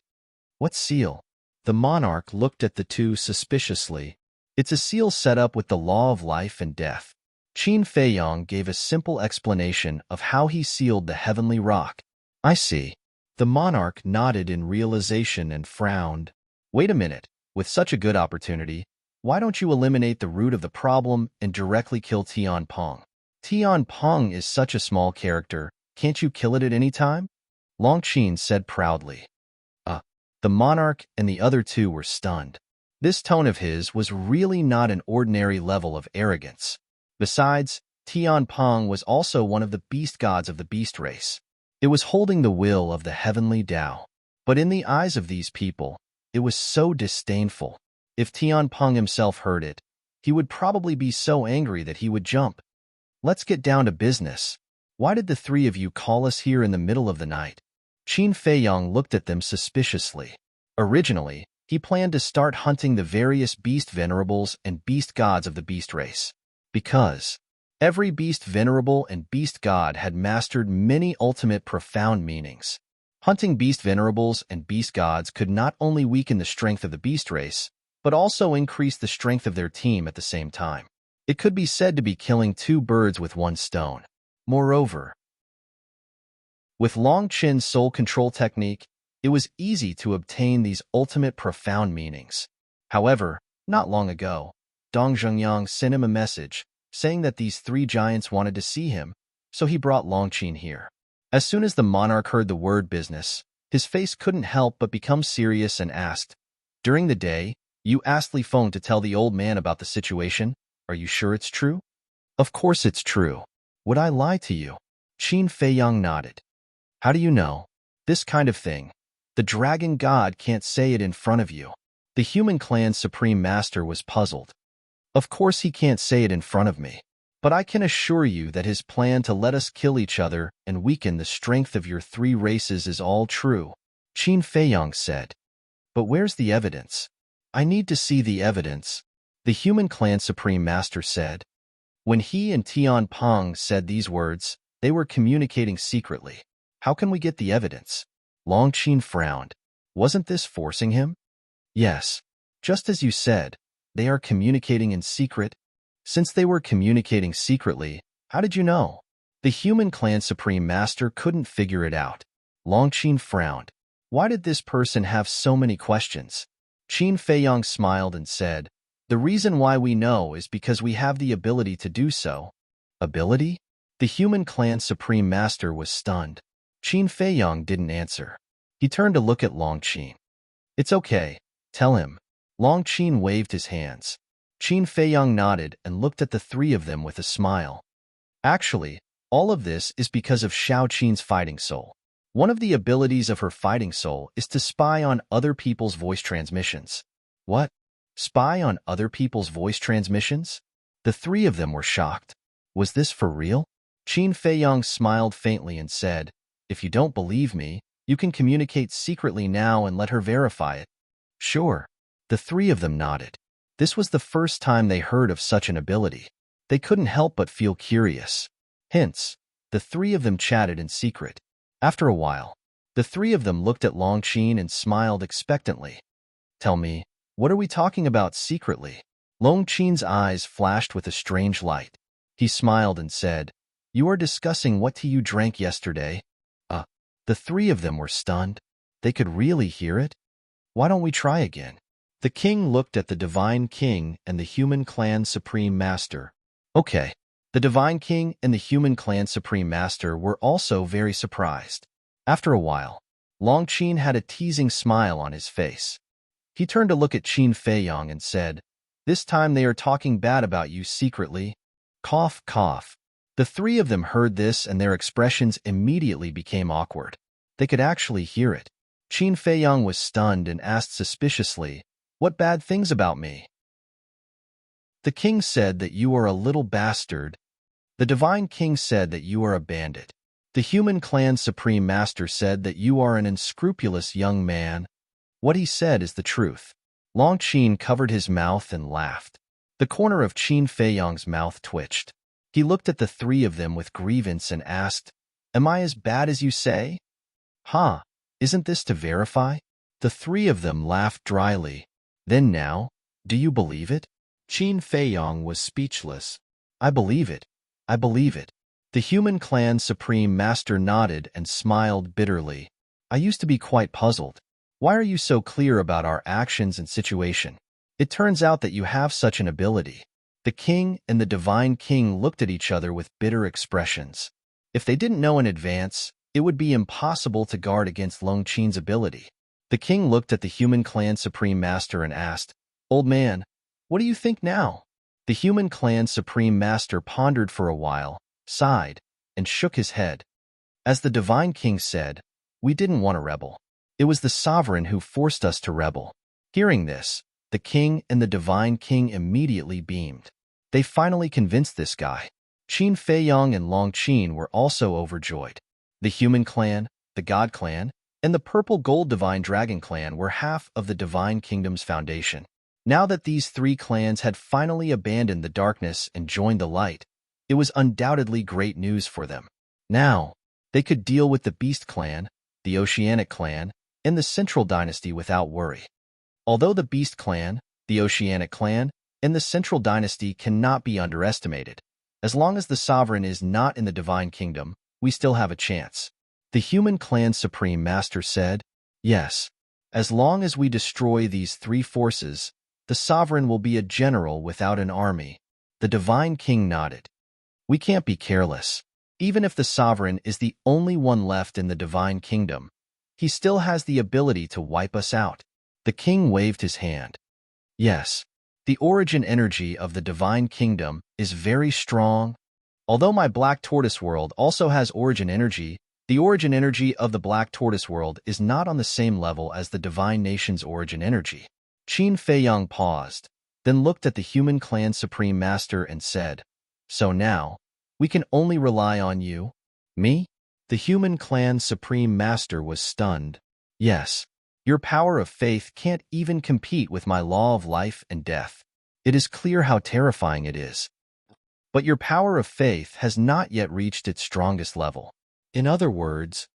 "What seal?" The monarch looked at the two suspiciously. "It's a seal set up with the law of life and death." Qin Feiyang gave a simple explanation of how he sealed the heavenly rock. "I see." The monarch nodded in realization and frowned. "Wait a minute. With such a good opportunity, why don't you eliminate the root of the problem and directly kill Tian Peng? Tian Peng is such a small character. Can't you kill it at any time?" Long Qin said proudly. The monarch and the other two were stunned. This tone of his was really not an ordinary level of arrogance. Besides, Tian Peng was also one of the beast gods of the beast race. It was holding the will of the heavenly Tao. But in the eyes of these people, it was so disdainful. If Tian Peng himself heard it, he would probably be so angry that he would jump. "Let's get down to business. Why did the 3 of you call us here in the middle of the night?" Qin Feiyang looked at them suspiciously. Originally, he planned to start hunting the various beast venerables and beast gods of the beast race. Because every beast venerable and beast god had mastered many ultimate profound meanings. Hunting beast venerables and beast gods could not only weaken the strength of the beast race, but also increase the strength of their team at the same time. It could be said to be killing 2 birds with 1 stone. Moreover, with Long Qin's soul control technique, it was easy to obtain these ultimate profound meanings. However, not long ago, Dong Zhengyang sent him a message saying that these 3 giants wanted to see him, so he brought Long Qin here. As soon as the monarch heard the word business, his face couldn't help but become serious and asked, "During the day, you asked Li Feng to tell the old man about the situation. Are you sure it's true?" "Of course it's true. Would I lie to you?" Qin Feiyang nodded. "How do you know?" "This kind of thing. The dragon god can't say it in front of you." The human clan's supreme master was puzzled. Of course he can't say it in front of me, but I can assure you that his plan to let us kill each other and weaken the strength of your three races is all true, Qin Feiyang said. But where's the evidence? I need to see the evidence, the human clan supreme master said. When he and Tian Peng said these words, they were communicating secretly. How can we get the evidence? Long Qin frowned. Wasn't this forcing him? Yes. Just as you said, they are communicating in secret. Since they were communicating secretly, how did you know? The human clan supreme master couldn't figure it out. Long Qin frowned. Why did this person have so many questions? Qin Feiyang smiled and said, the reason why we know is because we have the ability to do so. Ability? The human clan supreme master was stunned. Qin Feiyang didn't answer. He turned to look at Long Qin. It's okay. Tell him. Long Qin waved his hands. Qin Feiyang nodded and looked at the three of them with a smile. Actually, all of this is because of Xiao Qin's fighting soul. One of the abilities of her fighting soul is to spy on other people's voice transmissions. What? Spy on other people's voice transmissions? The three of them were shocked. Was this for real? Qin Feiyang smiled faintly and said, if you don't believe me, you can communicate secretly now and let her verify it. Sure. The three of them nodded. This was the first time they heard of such an ability. They couldn't help but feel curious. Hence, the three of them chatted in secret. After a while, the three of them looked at Long Qin and smiled expectantly. Tell me, what are we talking about secretly? Long Qin's eyes flashed with a strange light. He smiled and said, you are discussing what tea you drank yesterday. The three of them were stunned. They could really hear it? Why don't we try again? The king looked at the divine king and the human clan supreme master. Okay. The divine king and the human clan supreme master were also very surprised. After a while, Long Qin had a teasing smile on his face. He turned to look at Qin Feiyang and said, this time they are talking bad about you secretly. Cough, cough. The three of them heard this and their expressions immediately became awkward. They could actually hear it. Qin Feiyang was stunned and asked suspiciously, what bad things about me? The king said that you are a little bastard. The divine king said that you are a bandit. The human clan supreme master said that you are an unscrupulous young man. What he said is the truth. Long Qin covered his mouth and laughed. The corner of Qin Feiyang's mouth twitched. He looked at the three of them with grievance and asked, am I as bad as you say? Huh, isn't this to verify? The three of them laughed dryly. Then now, do you believe it? Qin Feiyang was speechless. I believe it. I believe it. The human clan supreme master nodded and smiled bitterly. I used to be quite puzzled. Why are you so clear about our actions and situation? It turns out that you have such an ability. The king and the divine king looked at each other with bitter expressions. If they didn't know in advance, it would be impossible to guard against Long Qin's ability. The king looked at the human clan supreme master and asked, old man, what do you think now? The human clan supreme master pondered for a while, sighed, and shook his head. As the divine king said, we didn't want to rebel. It was the sovereign who forced us to rebel. Hearing this, the king and the divine king immediately beamed. They finally convinced this guy. Qin Feiyang and Long Qin were also overjoyed. The human clan, the god clan, and the purple gold divine dragon clan were half of the divine kingdom's foundation. Now that these three clans had finally abandoned the darkness and joined the light, it was undoubtedly great news for them. Now, they could deal with the Beast clan, the Oceanic clan, and the Central dynasty without worry. Although the Beast clan, the Oceanic clan, and the Central dynasty cannot be underestimated, as long as the sovereign is not in the divine kingdom, we still have a chance. The human clan supreme master said, yes, as long as we destroy these three forces, the sovereign will be a general without an army. The divine king nodded. We can't be careless. Even if the sovereign is the only one left in the divine kingdom, he still has the ability to wipe us out. The king waved his hand. Yes, the origin energy of the divine kingdom is very strong. Although my black tortoise world also has origin energy, the origin energy of the black tortoise world is not on the same level as the divine nation's origin energy. Qin Feiyang paused, then looked at the human clan supreme master and said, "So now, we can only rely on you?" "Me?" The human clan supreme master was stunned. "Yes. Your power of faith can't even compete with my law of life and death. It is clear how terrifying it is. But your power of faith has not yet reached its strongest level. In other words,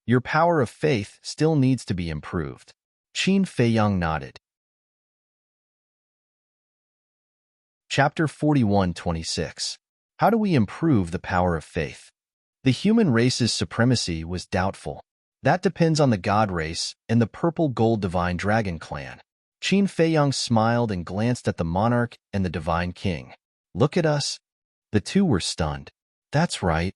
your power of faith still needs to be improved." Qin Feiyang nodded. Chapter 41:26. How do we improve the power of faith? The human race's supremacy was doubtful. That depends on the god race and the purple gold divine dragon clan. Qin Feiyang smiled and glanced at the monarch and the divine king. "Look at us." The two were stunned. "That's right.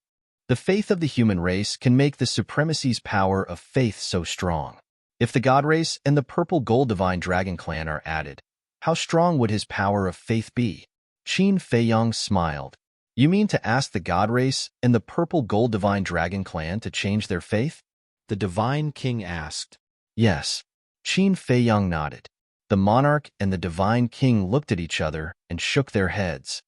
The faith of the human race can make the supremacy's power of faith so strong. If the god race and the purple gold divine dragon clan are added, how strong would his power of faith be?" Qin Feiyang smiled. "You mean to ask the god race and the purple gold divine dragon clan to change their faith?" the divine king asked. "Yes." Qin Feiyang nodded. The monarch and the divine king looked at each other and shook their heads.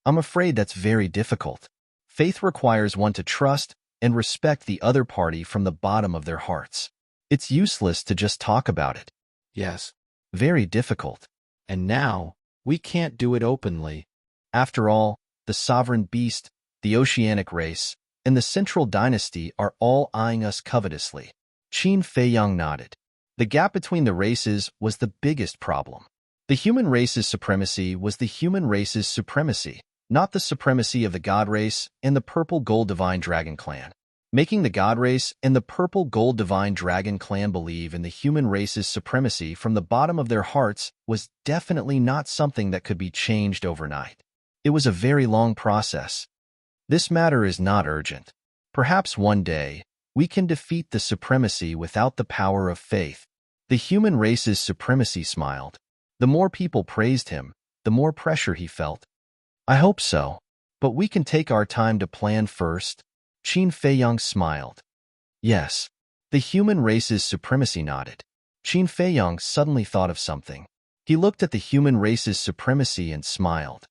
"I'm afraid that's very difficult. Faith requires one to trust and respect the other party from the bottom of their hearts. It's useless to just talk about it." "Yes. Very difficult. And now, we can't do it openly. After all, the sovereign beast, the oceanic race, and the central dynasty are all eyeing us covetously." Qin Feiyang nodded. The gap between the races was the biggest problem. The human race's supremacy was the human race's supremacy, not the supremacy of the god race and the purple gold divine dragon clan. Making the god race and the purple gold divine dragon clan believe in the human race's supremacy from the bottom of their hearts was definitely not something that could be changed overnight. It was a very long process. This matter is not urgent. Perhaps one day, we can defeat the supremacy without the power of faith. The human race's supremacy smiled. The more people praised him, the more pressure he felt. "I hope so. But we can take our time to plan first." Qin Feiyang smiled. "Yes." The human race's supremacy nodded. Qin Feiyang suddenly thought of something. He looked at the human race's supremacy and smiled.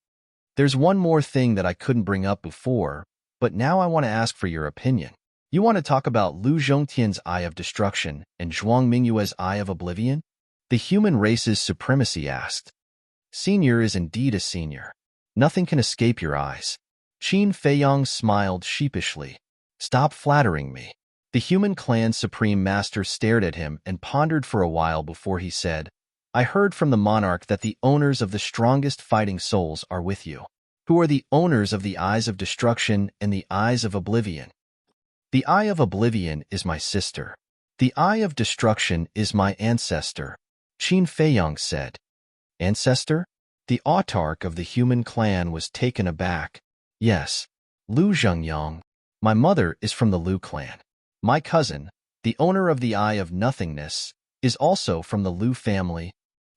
"There's one more thing that I couldn't bring up before, but now I want to ask for your opinion. You want to talk about Lu Zhongtian's Eye of Destruction and Zhuang Mingyue's Eye of Oblivion?" the human race's supremacy asked. "Senior is indeed a senior. Nothing can escape your eyes." Qin Feiyang smiled sheepishly. "Stop flattering me." The human clan supreme master stared at him and pondered for a while before he said, "I heard from the monarch that the owners of the strongest fighting souls are with you. Who are the owners of the Eyes of Destruction and the Eyes of Oblivion?" "The Eye of Oblivion is my sister. The Eye of Destruction is my ancestor," Qin Feiyang said. "Ancestor?" The autarch of the human clan was taken aback. "Yes, Lu Zhengyang. My mother is from the Lu clan. My cousin, the owner of the Eye of Nothingness, is also from the Lu family.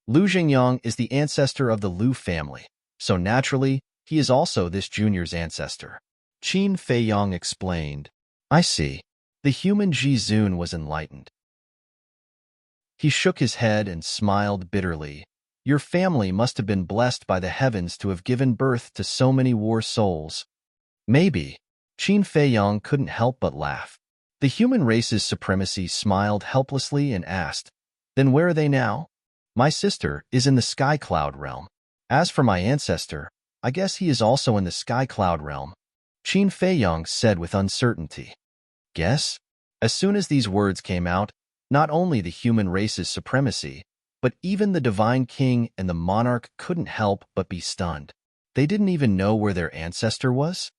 Lu Zhengyang is the ancestor of the Lu family, so naturally, he is also this junior's ancestor." Qin Feiyang explained. "I see." The human Ji Zun was enlightened. He shook his head and smiled bitterly. "Your family must have been blessed by the heavens to have given birth to so many war souls." "Maybe." Qin Feiyang couldn't help but laugh. The human race's supremacy smiled helplessly and asked, "Then where are they now?" "My sister is in the Sky Cloud realm. As for my ancestor, I guess he is also in the Sky Cloud realm," Qin Feiyang said with uncertainty. "Guess?" As soon as these words came out, not only the human race's supremacy, but even the divine king and the monarch couldn't help but be stunned. They didn't even know where their ancestor was?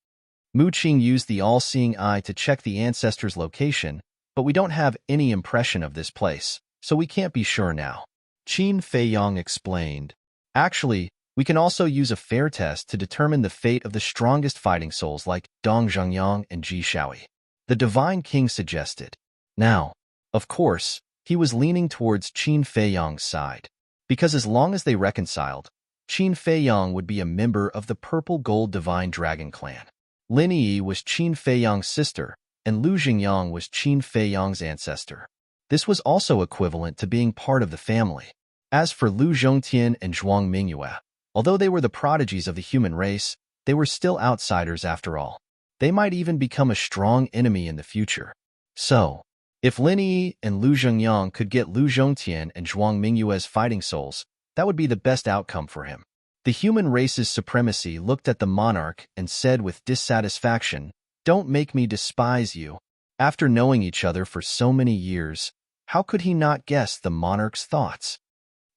Mu Qing used the all-seeing eye to check the ancestor's location, but we don't have any impression of this place, so we can't be sure now. Qin Feiyang explained. Actually, we can also use a fair test to determine the fate of the strongest fighting souls like Dong Zhengyang and Ji Shaoyi. The divine king suggested. Now, of course, he was leaning towards Qin Feiyang's side, because as long as they reconciled, Qin Feiyang would be a member of the Purple Gold Divine Dragon Clan. Lin Yi was Qin Feiyang's sister, and Lu Zhengyang was Qin Feiyang's ancestor. This was also equivalent to being part of the family. As for Lu Zhongtian and Zhuang Mingyue, although they were the prodigies of the human race, they were still outsiders after all. They might even become a strong enemy in the future. So, if Lin Yi and Lu Zhengyang could get Lu Zhongtian and Zhuang Mingyue's fighting souls, that would be the best outcome for him. The human race's supremacy looked at the monarch and said with dissatisfaction, "Don't make me despise you." After knowing each other for so many years, how could he not guess the monarch's thoughts?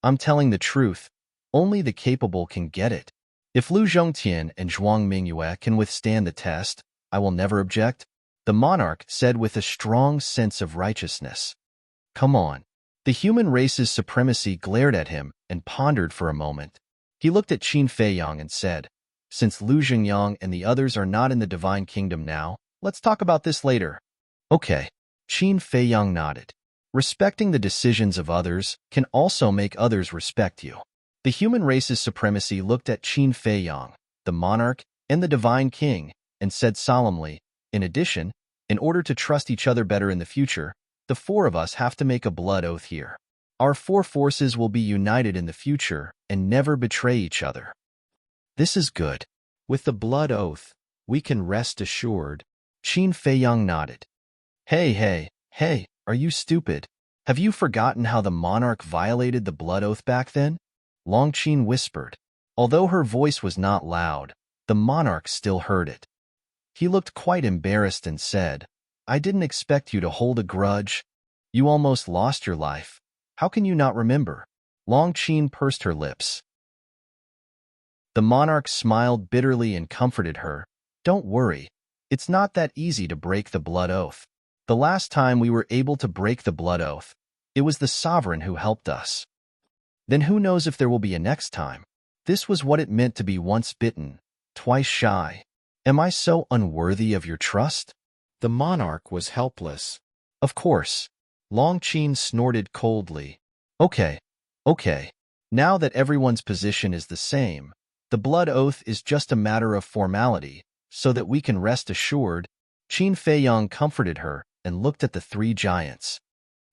"I'm telling the truth. Only the capable can get it. If Lu Zhongtian and Zhuang Mingyue can withstand the test, I will never object," the monarch said with a strong sense of righteousness. "Come on." The human race's supremacy glared at him and pondered for a moment. He looked at Qin Feiyang and said, "Since Lu Zhengyang and the others are not in the Divine Kingdom now, let's talk about this later." "Okay." Qin Feiyang nodded. Respecting the decisions of others can also make others respect you. The human race's supremacy looked at Qin Feiyang, the monarch, and the Divine King, and said solemnly, "In addition, in order to trust each other better in the future, the four of us have to make a blood oath here. Our four forces will be united in the future and never betray each other." "This is good. With the blood oath, we can rest assured." Qin Feiyang nodded. Hey, are you stupid? Have you forgotten how the monarch violated the blood oath back then?" Long Qin whispered. Although her voice was not loud, the monarch still heard it. He looked quite embarrassed and said, "I didn't expect you to hold a grudge. You almost lost your life. How can you not remember?" Long Qin pursed her lips. The monarch smiled bitterly and comforted her. "Don't worry. It's not that easy to break the blood oath. The last time we were able to break the blood oath, it was the sovereign who helped us. Then who knows if there will be a next time?" This was what it meant to be once bitten, twice shy. "Am I so unworthy of your trust?" The monarch was helpless. "Of course." Long Qin snorted coldly. Okay. Now that everyone's position is the same, the blood oath is just a matter of formality, so that we can rest assured." Qin Feiyang comforted her and looked at the three giants.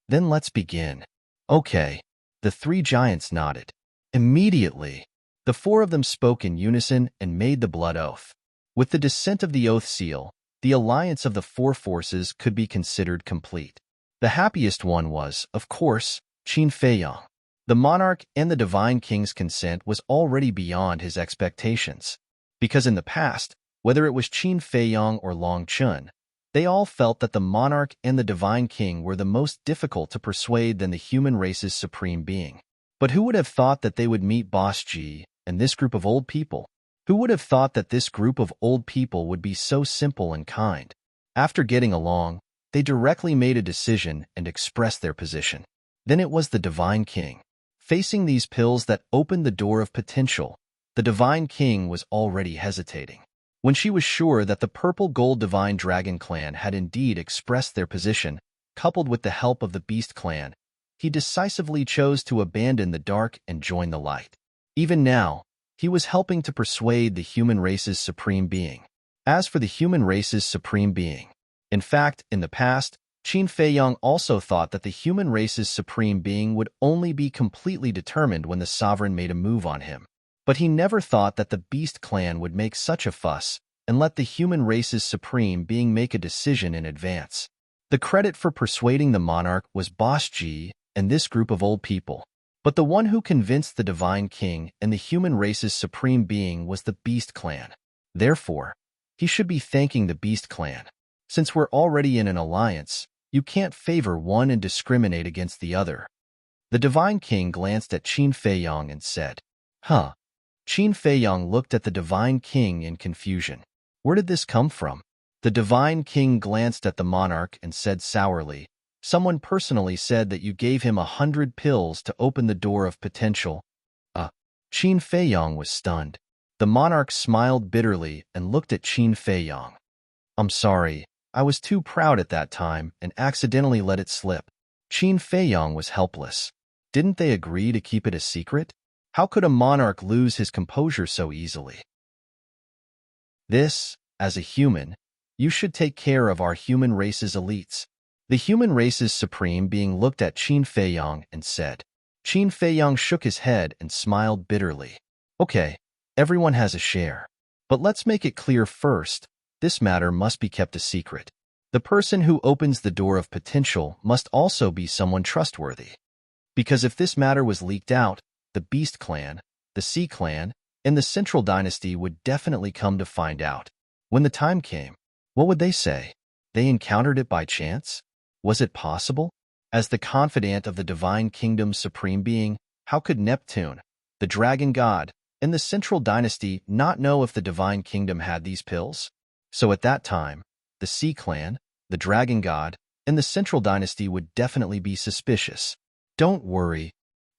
"Then let's begin." "Okay." The three giants nodded. Immediately, the four of them spoke in unison and made the blood oath. With the descent of the oath seal, the alliance of the four forces could be considered complete. The happiest one was, of course, Qin Feiyang. The monarch and the Divine King's consent was already beyond his expectations. Because in the past, whether it was Qin Feiyang or Long Chun, they all felt that the monarch and the Divine King were the most difficult to persuade than the human race's supreme being. But who would have thought that they would meet Boss Ji and this group of old people? Who would have thought that this group of old people would be so simple and kind? After getting along, they directly made a decision and expressed their position. Then it was the Divine King. Facing these pills that opened the door of potential, the Divine King was already hesitating. When she was sure that the Purple Gold Divine Dragon Clan had indeed expressed their position, coupled with the help of the Beast Clan, he decisively chose to abandon the dark and join the light. Even now, he was helping to persuade the human race's supreme being. As for the human race's supreme being, in fact, in the past, Qin Feiyang also thought that the human race's supreme being would only be completely determined when the sovereign made a move on him. But he never thought that the Beast Clan would make such a fuss and let the human race's supreme being make a decision in advance. The credit for persuading the monarch was Boss Ji and this group of old people. But the one who convinced the Divine King and the human race's supreme being was the Beast Clan. Therefore, he should be thanking the Beast Clan. Since we're already in an alliance, you can't favor one and discriminate against the other. The Divine King glanced at Qin Feiyang and said, "Huh." Qin Feiyang looked at the Divine King in confusion. Where did this come from? The Divine King glanced at the monarch and said sourly, "Someone personally said that you gave him 100 pills to open the door of potential." Qin Feiyang was stunned. The monarch smiled bitterly and looked at Qin Feiyang. "I'm sorry, I was too proud at that time and accidentally let it slip." Qin Feiyang was helpless. Didn't they agree to keep it a secret? How could a monarch lose his composure so easily? This, as a human, you should take care of our human race's elites. The human race's supreme being looked at Qin Feiyang and said, Qin Feiyang shook his head and smiled bitterly. Okay, everyone has a share. But let's make it clear first, this matter must be kept a secret. The person who opens the door of potential must also be someone trustworthy. Because if this matter was leaked out, the Beast Clan, the Sea Clan, and the Central Dynasty would definitely come to find out. When the time came, what would they say? They encountered it by chance? Was it possible? As the confidant of the Divine Kingdom's supreme being, how could Neptune, the Dragon God, and the Central Dynasty not know if the Divine Kingdom had these pills? So at that time, the Sea Clan, the Dragon God, and the Central Dynasty would definitely be suspicious. Don't worry,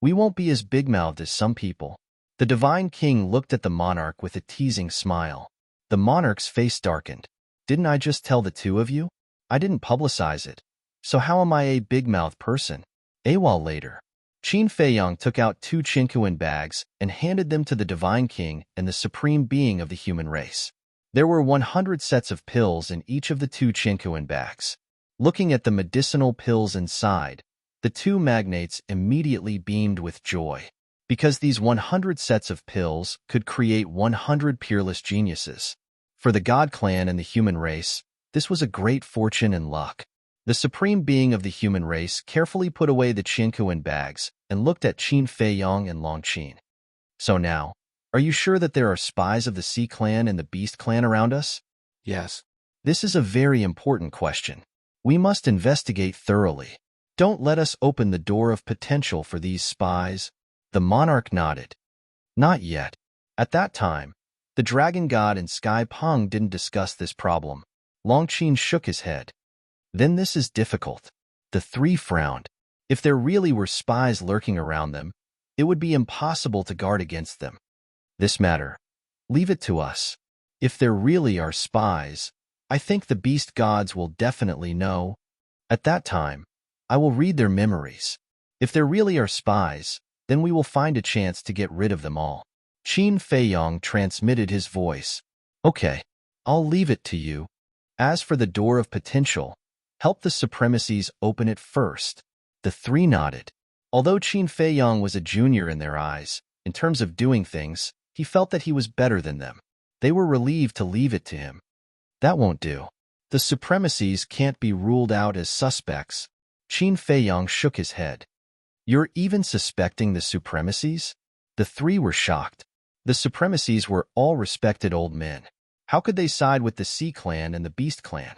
we won't be as big-mouthed as some people. The Divine King looked at the monarch with a teasing smile. The monarch's face darkened. Didn't I just tell the two of you? I didn't publicize it. So how am I a big-mouthed person? A while later, Qin Feiyang took out 2 Chinquin bags and handed them to the Divine King and the supreme being of the human race. There were 100 sets of pills in each of the 2 Chinquin bags. Looking at the medicinal pills inside, the 2 magnates immediately beamed with joy, because these 100 sets of pills could create 100 peerless geniuses. For the God Clan and the human race, this was a great fortune and luck. The supreme being of the human race carefully put away the Chinquin bags and looked at Qin Feiyang and Long Qin. So now, are you sure that there are spies of the Sea Clan and the Beast Clan around us? Yes. This is a very important question. We must investigate thoroughly. Don't let us open the door of potential for these spies. The monarch nodded. Not yet. At that time, the Dragon God and Sky Peng didn't discuss this problem. Long Qin shook his head. Then this is difficult. The 3 frowned. If there really were spies lurking around them, it would be impossible to guard against them. This matter, leave it to us. If there really are spies, I think the beast gods will definitely know. At that time, I will read their memories. If there really are spies, then we will find a chance to get rid of them all. Qin Feiyang transmitted his voice. Okay, I'll leave it to you. As for the door of potential, help the supremacies open it first. The 3 nodded. Although Qin Feiyang was a junior in their eyes, in terms of doing things, he felt that he was better than them. They were relieved to leave it to him. That won't do. The supremacies can't be ruled out as suspects. Qin Feiyang shook his head. You're even suspecting the supremacies? The 3 were shocked. The supremacies were all respected old men. How could they side with the Sea Clan and the Beast Clan?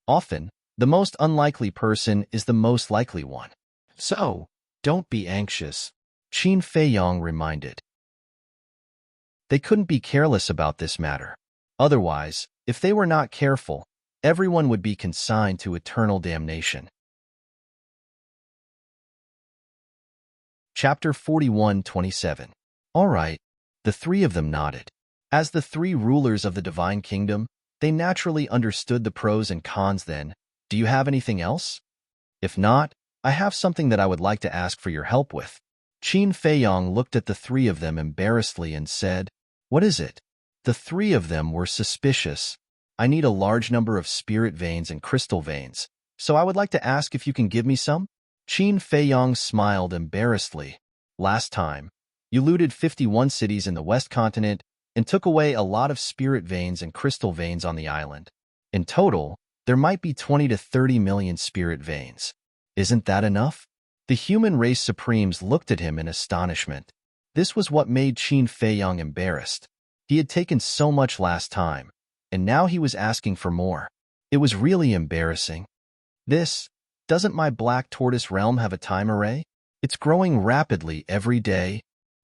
Often, the most unlikely person is the most likely one. So, don't be anxious, Qin Feiyang reminded. They couldn't be careless about this matter. Otherwise, if they were not careful, everyone would be consigned to eternal damnation. Chapter 41:27. All right, the 3 of them nodded. As the 3 rulers of the Divine Kingdom, they naturally understood the pros and cons then. Do you have anything else? If not, I have something that I would like to ask for your help with. Qin Feiyang looked at the 3 of them embarrassedly and said, What is it? The 3 of them were suspicious. I need a large number of spirit veins and crystal veins, so I would like to ask if you can give me some? Qin Feiyang smiled embarrassedly. Last time, you looted 51 cities in the West Continent and took away a lot of spirit veins and crystal veins on the island. In total, there might be 20 to 30 million spirit veins. Isn't that enough? The human race supremes looked at him in astonishment. This was what made Qin Feiyang embarrassed. He had taken so much last time, and now he was asking for more. It was really embarrassing. Doesn't my black tortoise realm have a time array? It's growing rapidly every day.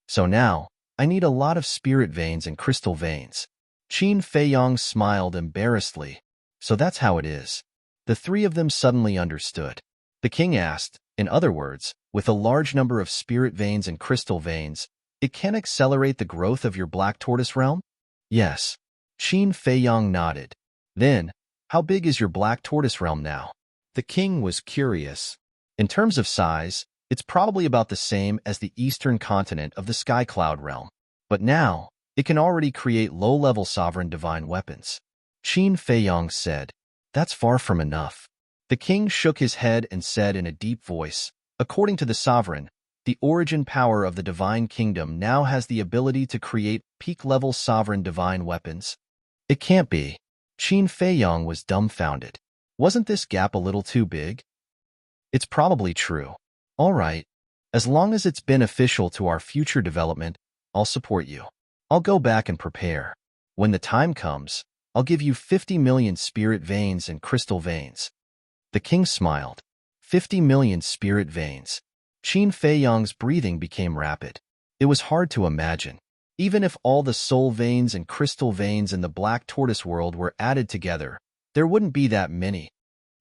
So now, I need a lot of spirit veins and crystal veins. Qin Feiyang smiled embarrassedly. So that's how it is. The 3 of them suddenly understood. The king asked, in other words, with a large number of spirit veins and crystal veins, it can accelerate the growth of your black tortoise realm? Yes. Qin Feiyang nodded. Then, how big is your black tortoise realm now? The king was curious. In terms of size, it's probably about the same as the eastern continent of the Sky Cloud realm. But now, it can already create low-level sovereign divine weapons. Qin Feiyang said, That's far from enough. The king shook his head and said in a deep voice, According to the sovereign, The origin power of the divine kingdom now has the ability to create peak-level sovereign divine weapons. It can't be. Qin Feiyong was dumbfounded. Wasn't this gap a little too big? It's probably true. All right. As long as it's beneficial to our future development, I'll support you. I'll go back and prepare. When the time comes, I'll give you 50 million spirit veins and crystal veins. The king smiled. 50 million spirit veins. Qin Feiyong's breathing became rapid. It was hard to imagine. Even if all the soul veins and crystal veins in the Black Tortoise world were added together, there wouldn't be that many.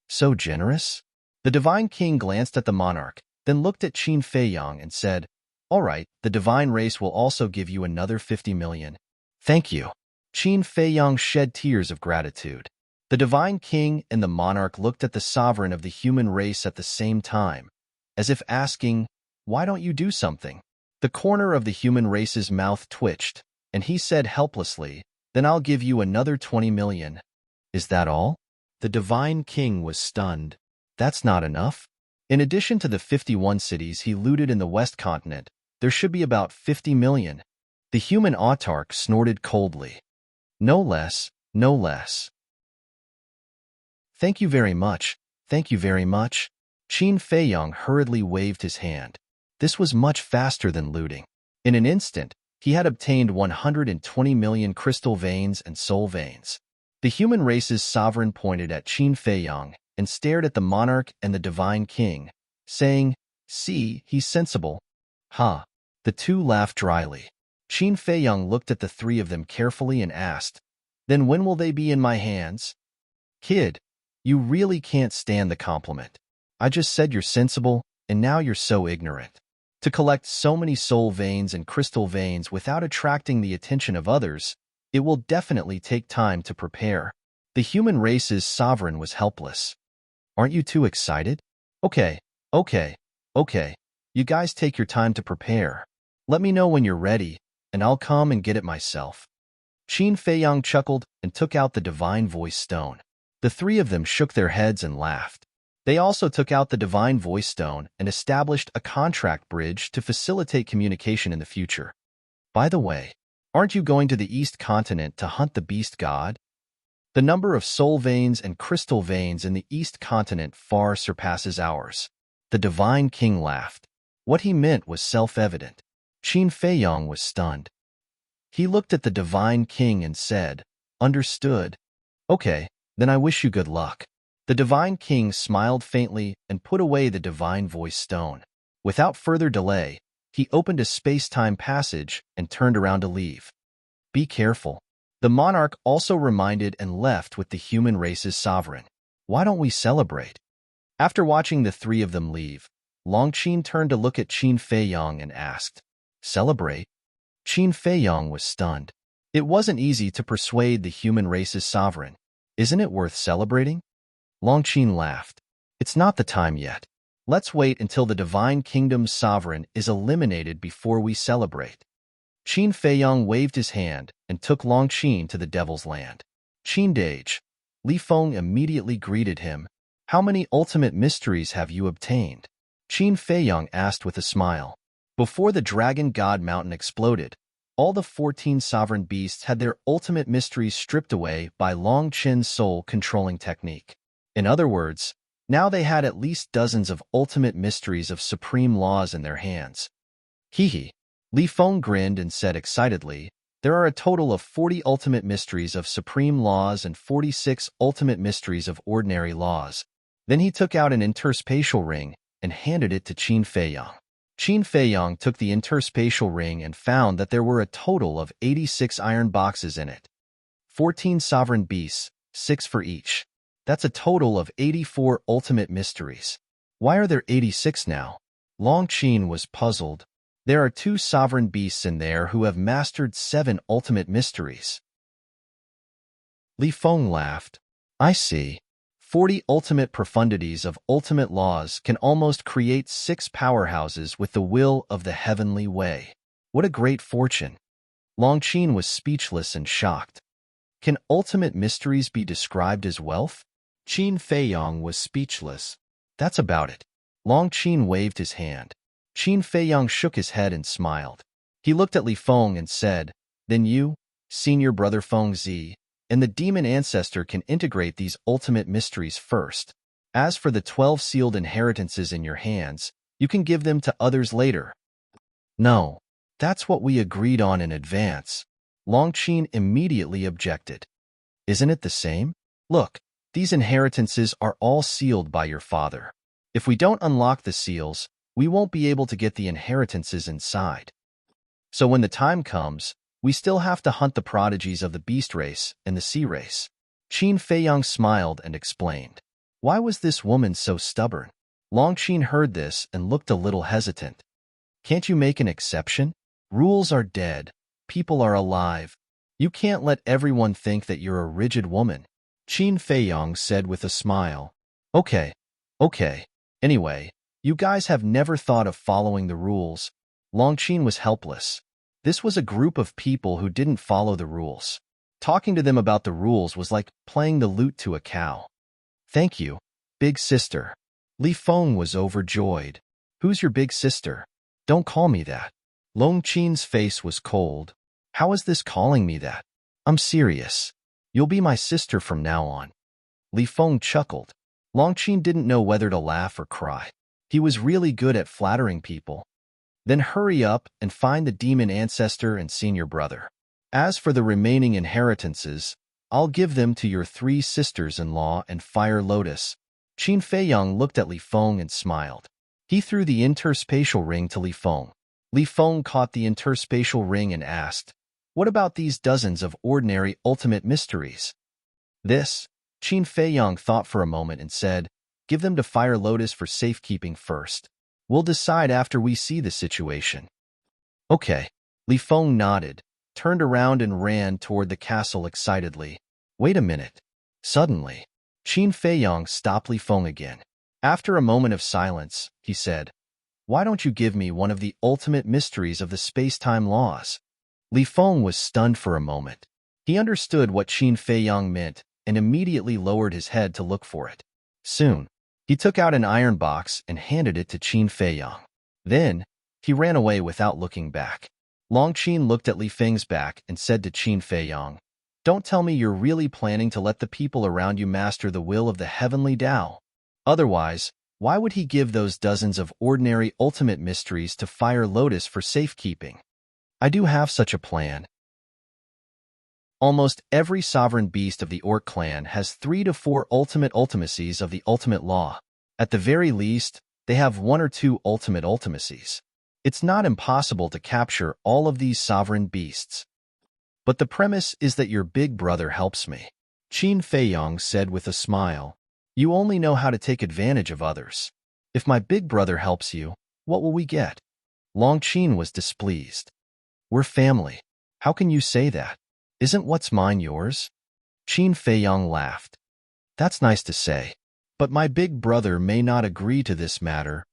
So generous? The divine king glanced at the monarch, then looked at Qin Feiyong and said, "All right, the divine race will also give you another 50 million. Thank you." Qin Feiyong shed tears of gratitude. The divine king and the monarch looked at the sovereign of the human race at the same time, as if asking, "Why don't you do something?" The corner of the human race's mouth twitched, and he said helplessly, "Then I'll give you another 20 million. Is that all?" The divine king was stunned. That's not enough? In addition to the 51 cities he looted in the West Continent, there should be about 50 million. The human autarch snorted coldly. No less, no less. Thank you very much, thank you very much. Qin Feiyong hurriedly waved his hand. This was much faster than looting. In an instant, he had obtained 120 million crystal veins and soul veins. The human race's sovereign pointed at Qin Feiyong and stared at the monarch and the divine king, saying, "See, he's sensible." Ha! The two laughed dryly. Qin Feiyong looked at the three of them carefully and asked, "Then when will they be in my hands?" "Kid, you really can't stand the compliment. I just said you're sensible, and now you're so ignorant. To collect so many soul veins and crystal veins without attracting the attention of others, it will definitely take time to prepare." The human race's sovereign was helpless. "Aren't you too excited? Okay. You guys take your time to prepare. Let me know when you're ready, and I'll come and get it myself." Qin Feiyong chuckled and took out the divine voice stone. The three of them shook their heads and laughed. They also took out the divine voice stone and established a contract bridge to facilitate communication in the future. "By the way, aren't you going to the East Continent to hunt the beast god? The number of soul veins and crystal veins in the East Continent far surpasses ours." The divine king laughed. What he meant was self-evident. Qin Feiyong was stunned. He looked at the divine king and said, "Understood. Okay, then I wish you good luck." The divine king smiled faintly and put away the divine voice stone. Without further delay, he opened a space-time passage and turned around to leave. "Be careful." The monarch also reminded and left with the human race's sovereign. "Why don't we celebrate?" After watching the three of them leave, Longqin turned to look at Qin Feiyong and asked, "Celebrate?" Qin Feiyong was stunned. It wasn't easy to persuade the human race's sovereign. "Isn't it worth celebrating?" Longqin laughed. "It's not the time yet. Let's wait until the divine kingdom's sovereign is eliminated before we celebrate." Qin Feiyong waved his hand and took Longqin to the Devil's Land. "Qin Dage." Li Feng immediately greeted him. "How many ultimate mysteries have you obtained?" Qin Feiyong asked with a smile. Before the Dragon God Mountain exploded, all the 14 sovereign beasts had their ultimate mysteries stripped away by Longqin's soul-controlling technique. In other words, now they had at least dozens of ultimate mysteries of supreme laws in their hands. Hee. Li Feng grinned and said excitedly, "There are a total of 40 ultimate mysteries of supreme laws and 46 ultimate mysteries of ordinary laws." Then he took out an interspatial ring and handed it to Qin Feiyong. Qin Feiyong took the interspatial ring and found that there were a total of 86 iron boxes in it. 14 sovereign beasts, 6 for each. That's a total of 84 ultimate mysteries. Why are there 86 now? Longqin was puzzled. There are 2 sovereign beasts in there who have mastered 7 ultimate mysteries. Li Feng laughed. "I see. 40 ultimate profundities of ultimate laws can almost create 6 powerhouses with the will of the heavenly way. What a great fortune." Longqin was speechless and shocked. Can ultimate mysteries be described as wealth? Qin Feiyong was speechless. That's about it. Longqin waved his hand. Qin Feiyang shook his head and smiled. He looked at Li Feng and said, "Then you, senior brother Feng Zi, and the demon ancestor can integrate these ultimate mysteries first. As for the 12 sealed inheritances in your hands, you can give them to others later." "No, that's what we agreed on in advance." Longqin immediately objected. "Isn't it the same? Look, these inheritances are all sealed by your father. If we don't unlock the seals, we won't be able to get the inheritances inside. So when the time comes, we still have to hunt the prodigies of the beast race and the sea race." Qin Feiyang smiled and explained. Why was this woman so stubborn? Longqin heard this and looked a little hesitant. "Can't you make an exception? Rules are dead. People are alive. You can't let everyone think that you're a rigid woman," Qin Feiyang said with a smile. Okay. Anyway, you guys have never thought of following the rules." Longqin was helpless. This was a group of people who didn't follow the rules. Talking to them about the rules was like playing the lute to a cow. "Thank you, big sister." Li Feng was overjoyed. "Who's your big sister? Don't call me that." Longqin's face was cold. "How is this calling me that? I'm serious. You'll be my sister from now on." Li Feng chuckled. Longqin didn't know whether to laugh or cry. He was really good at flattering people. "Then hurry up and find the demon ancestor and senior brother. As for the remaining inheritances, I'll give them to your 3 sisters-in-law and Fire Lotus." Qin Feiyang looked at Li Feng and smiled. He threw the interspatial ring to Li Feng. Li Feng caught the interspatial ring and asked, "What about these dozens of ordinary ultimate mysteries?" "This," Qin Feiyang thought for a moment and said, "Give them to Fire Lotus for safekeeping first. We'll decide after we see the situation." "Okay." Li Feng nodded, turned around and ran toward the castle excitedly. "Wait a minute." Suddenly, Qin Feiyang stopped Li Feng again. After a moment of silence, he said, "Why don't you give me one of the ultimate mysteries of the space-time laws?" Li Feng was stunned for a moment. He understood what Qin Feiyang meant and immediately lowered his head to look for it. Soon, he took out an iron box and handed it to Qin Feiyang. Then, he ran away without looking back. Longqin looked at Li Feng's back and said to Qin Feiyang, "Don't tell me you're really planning to let the people around you master the will of the heavenly Tao. Otherwise, why would he give those dozens of ordinary ultimate mysteries to Fire Lotus for safekeeping?" "I do have such a plan." Almost every sovereign beast of the Orc clan has 3 to 4 ultimate ultimacies of the ultimate law. At the very least, they have 1 or 2 ultimate ultimacies. It's not impossible to capture all of these sovereign beasts. But the premise is that your big brother helps me, Qin Feiyang said with a smile. "You only know how to take advantage of others. If my big brother helps you, what will we get?" Longqin was displeased. "We're family. How can you say that? Isn't what's mine yours?" Qin Feiyang laughed. "That's nice to say, but my big brother may not agree to this matter.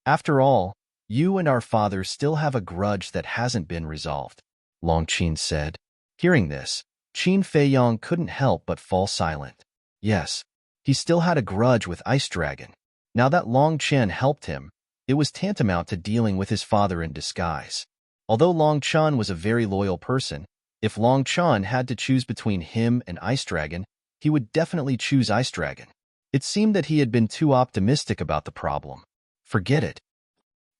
After all, you and our father still have a grudge that hasn't been resolved," Longqin said. Hearing this, Qin Feiyang couldn't help but fall silent. Yes, he still had a grudge with Ice Dragon. Now that Long Chen helped him, it was tantamount to dealing with his father in disguise. Although Long Chen was a very loyal person, if Long Chen had to choose between him and Ice Dragon, he would definitely choose Ice Dragon. It seemed that he had been too optimistic about the problem. Forget it.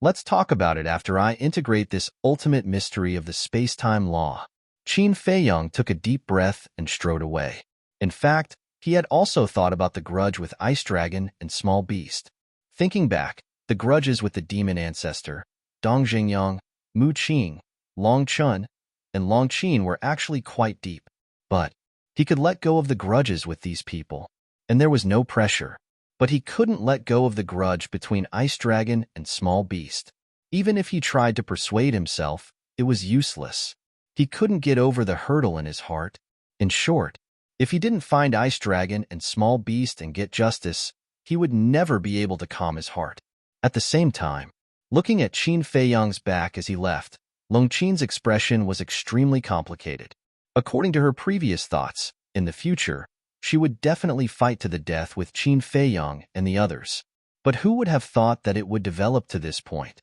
Let's talk about it after I integrate this ultimate mystery of the space-time law. Qin Feiyang took a deep breath and strode away. In fact, he had also thought about the grudge with Ice Dragon and Small Beast. Thinking back, the grudges with the demon ancestor, Dong Jingyang, Mu Qing, Long Chun, and Long Qin were actually quite deep. But he could let go of the grudges with these people, and there was no pressure. But he couldn't let go of the grudge between Ice Dragon and Small Beast. Even if he tried to persuade himself, it was useless. He couldn't get over the hurdle in his heart. In short, if he didn't find Ice Dragon and Small Beast and get justice, he would never be able to calm his heart. At the same time, looking at Qin Feiyang's back as he left, Longqin's expression was extremely complicated. According to her previous thoughts, in the future, she would definitely fight to the death with Qin Feiyang and the others. But who would have thought that it would develop to this point?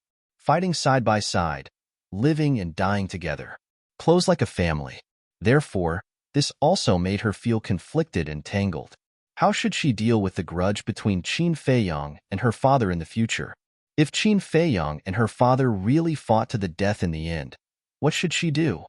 fighting side by side, living and dying together, close like a family. Therefore, this also made her feel conflicted and tangled. How should she deal with the grudge between Qin Feiyang and her father in the future? If Qin Feiyang and her father really fought to the death in the end, what should she do?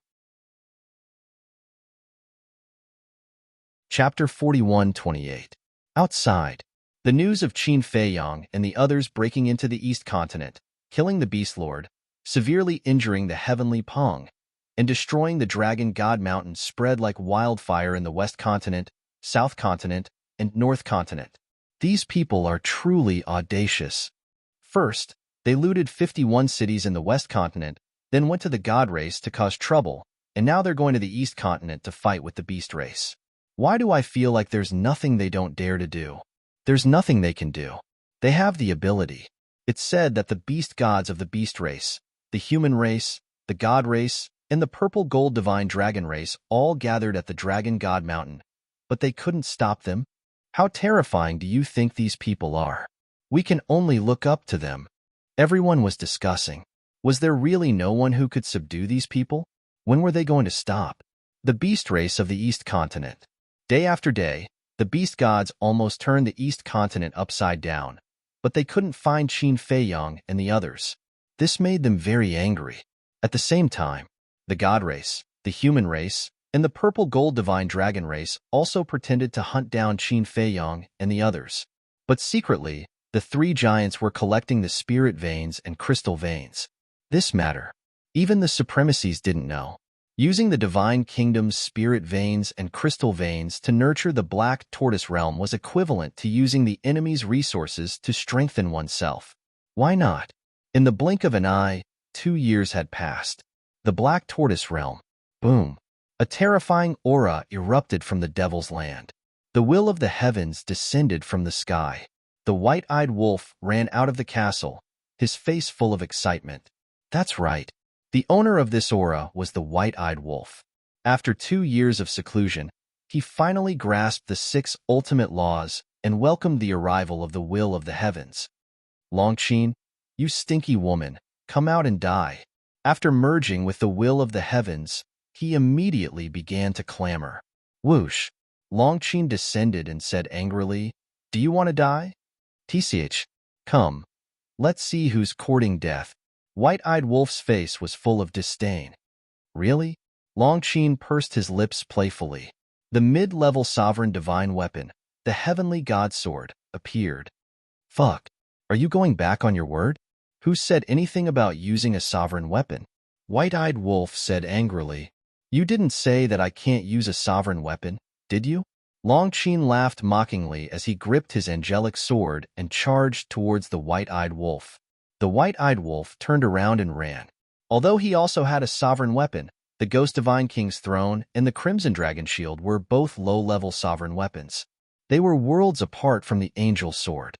Chapter 41:28. Outside. The news of Qin Feiyang and the others breaking into the East Continent, killing the Beast Lord, severely injuring the Heavenly Pong, and destroying the Dragon God Mountain spread like wildfire in the West Continent, South Continent, and North Continent. These people are truly audacious. First, they looted 51 cities in the West Continent, then went to the God Race to cause trouble, and now they're going to the East Continent to fight with the Beast Race. Why do I feel like there's nothing they don't dare to do? There's nothing they can do. They have the ability. It's said that the beast gods of the Beast Race, the human race, the God Race, and the purple gold divine dragon race all gathered at the Dragon God Mountain, but they couldn't stop them. How terrifying do you think these people are? We can only look up to them. Everyone was discussing. Was there really no one who could subdue these people? When were they going to stop? The Beast Race of the East Continent. Day after day, the beast gods almost turned the East Continent upside down, but they couldn't find Qin Feiyang and the others. This made them very angry. At the same time, the God Race, the human race, and the purple gold divine dragon race also pretended to hunt down Qin Feiyang and the others. But secretly, the three giants were collecting the spirit veins and crystal veins. This matter, even the supremacies didn't know. Using the divine kingdom's spirit veins and crystal veins to nurture the black tortoise realm was equivalent to using the enemy's resources to strengthen oneself. Why not? In the blink of an eye, 2 years had passed. The black tortoise realm. Boom. A terrifying aura erupted from the devil's land. The will of the heavens descended from the sky. The white-eyed wolf ran out of the castle, his face full of excitement. That's right. The owner of this aura was the white-eyed wolf. After 2 years of seclusion, he finally grasped the 6 ultimate laws and welcomed the arrival of the will of the heavens. Longqin, you stinky woman, come out and die. After merging with the will of the heavens, he immediately began to clamor. Whoosh! Longqin descended and said angrily, Do you want to die? TCH, come. Let's see who's courting death. White-eyed wolf's face was full of disdain. Really? Longqin pursed his lips playfully. The mid-level sovereign divine weapon, the heavenly god sword, appeared. Fuck. Are you going back on your word? Who said anything about using a sovereign weapon? White-eyed wolf said angrily. You didn't say that I can't use a sovereign weapon, did you? Longqin laughed mockingly as he gripped his angelic sword and charged towards the white-eyed wolf. The white-eyed wolf turned around and ran. Although he also had a sovereign weapon, the Ghost Divine King's throne and the Crimson Dragon Shield were both low-level sovereign weapons. They were worlds apart from the Angel Sword.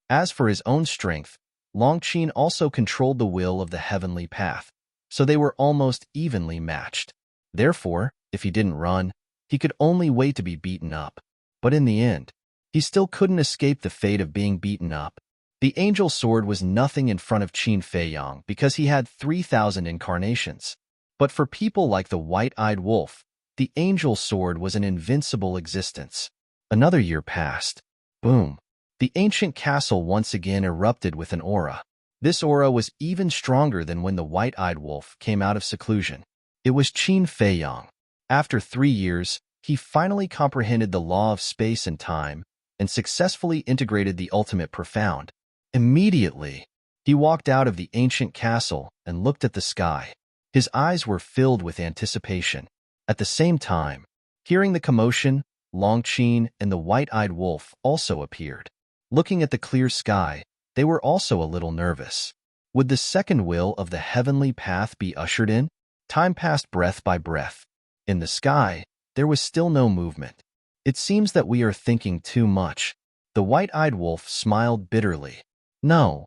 As for his own strength, Longqin also controlled the will of the heavenly path, so they were almost evenly matched. Therefore, if he didn't run, he could only wait to be beaten up. But in the end, he still couldn't escape the fate of being beaten up. The Angel Sword was nothing in front of Qin Feiyang because he had 3,000 incarnations. But for people like the White-Eyed Wolf, the Angel Sword was an invincible existence. Another year passed. Boom. The ancient castle once again erupted with an aura. This aura was even stronger than when the White-Eyed Wolf came out of seclusion. It was Qin Feiyang. After 3 years, he finally comprehended the law of space and time and successfully integrated the ultimate profound. Immediately, he walked out of the ancient castle and looked at the sky. His eyes were filled with anticipation. At the same time, hearing the commotion, Longqin and the White-Eyed Wolf also appeared. Looking at the clear sky, they were also a little nervous. Would the second will of the heavenly path be ushered in? Time passed breath by breath. In the sky, there was still no movement. It seems that we are thinking too much. The White-Eyed Wolf smiled bitterly. No.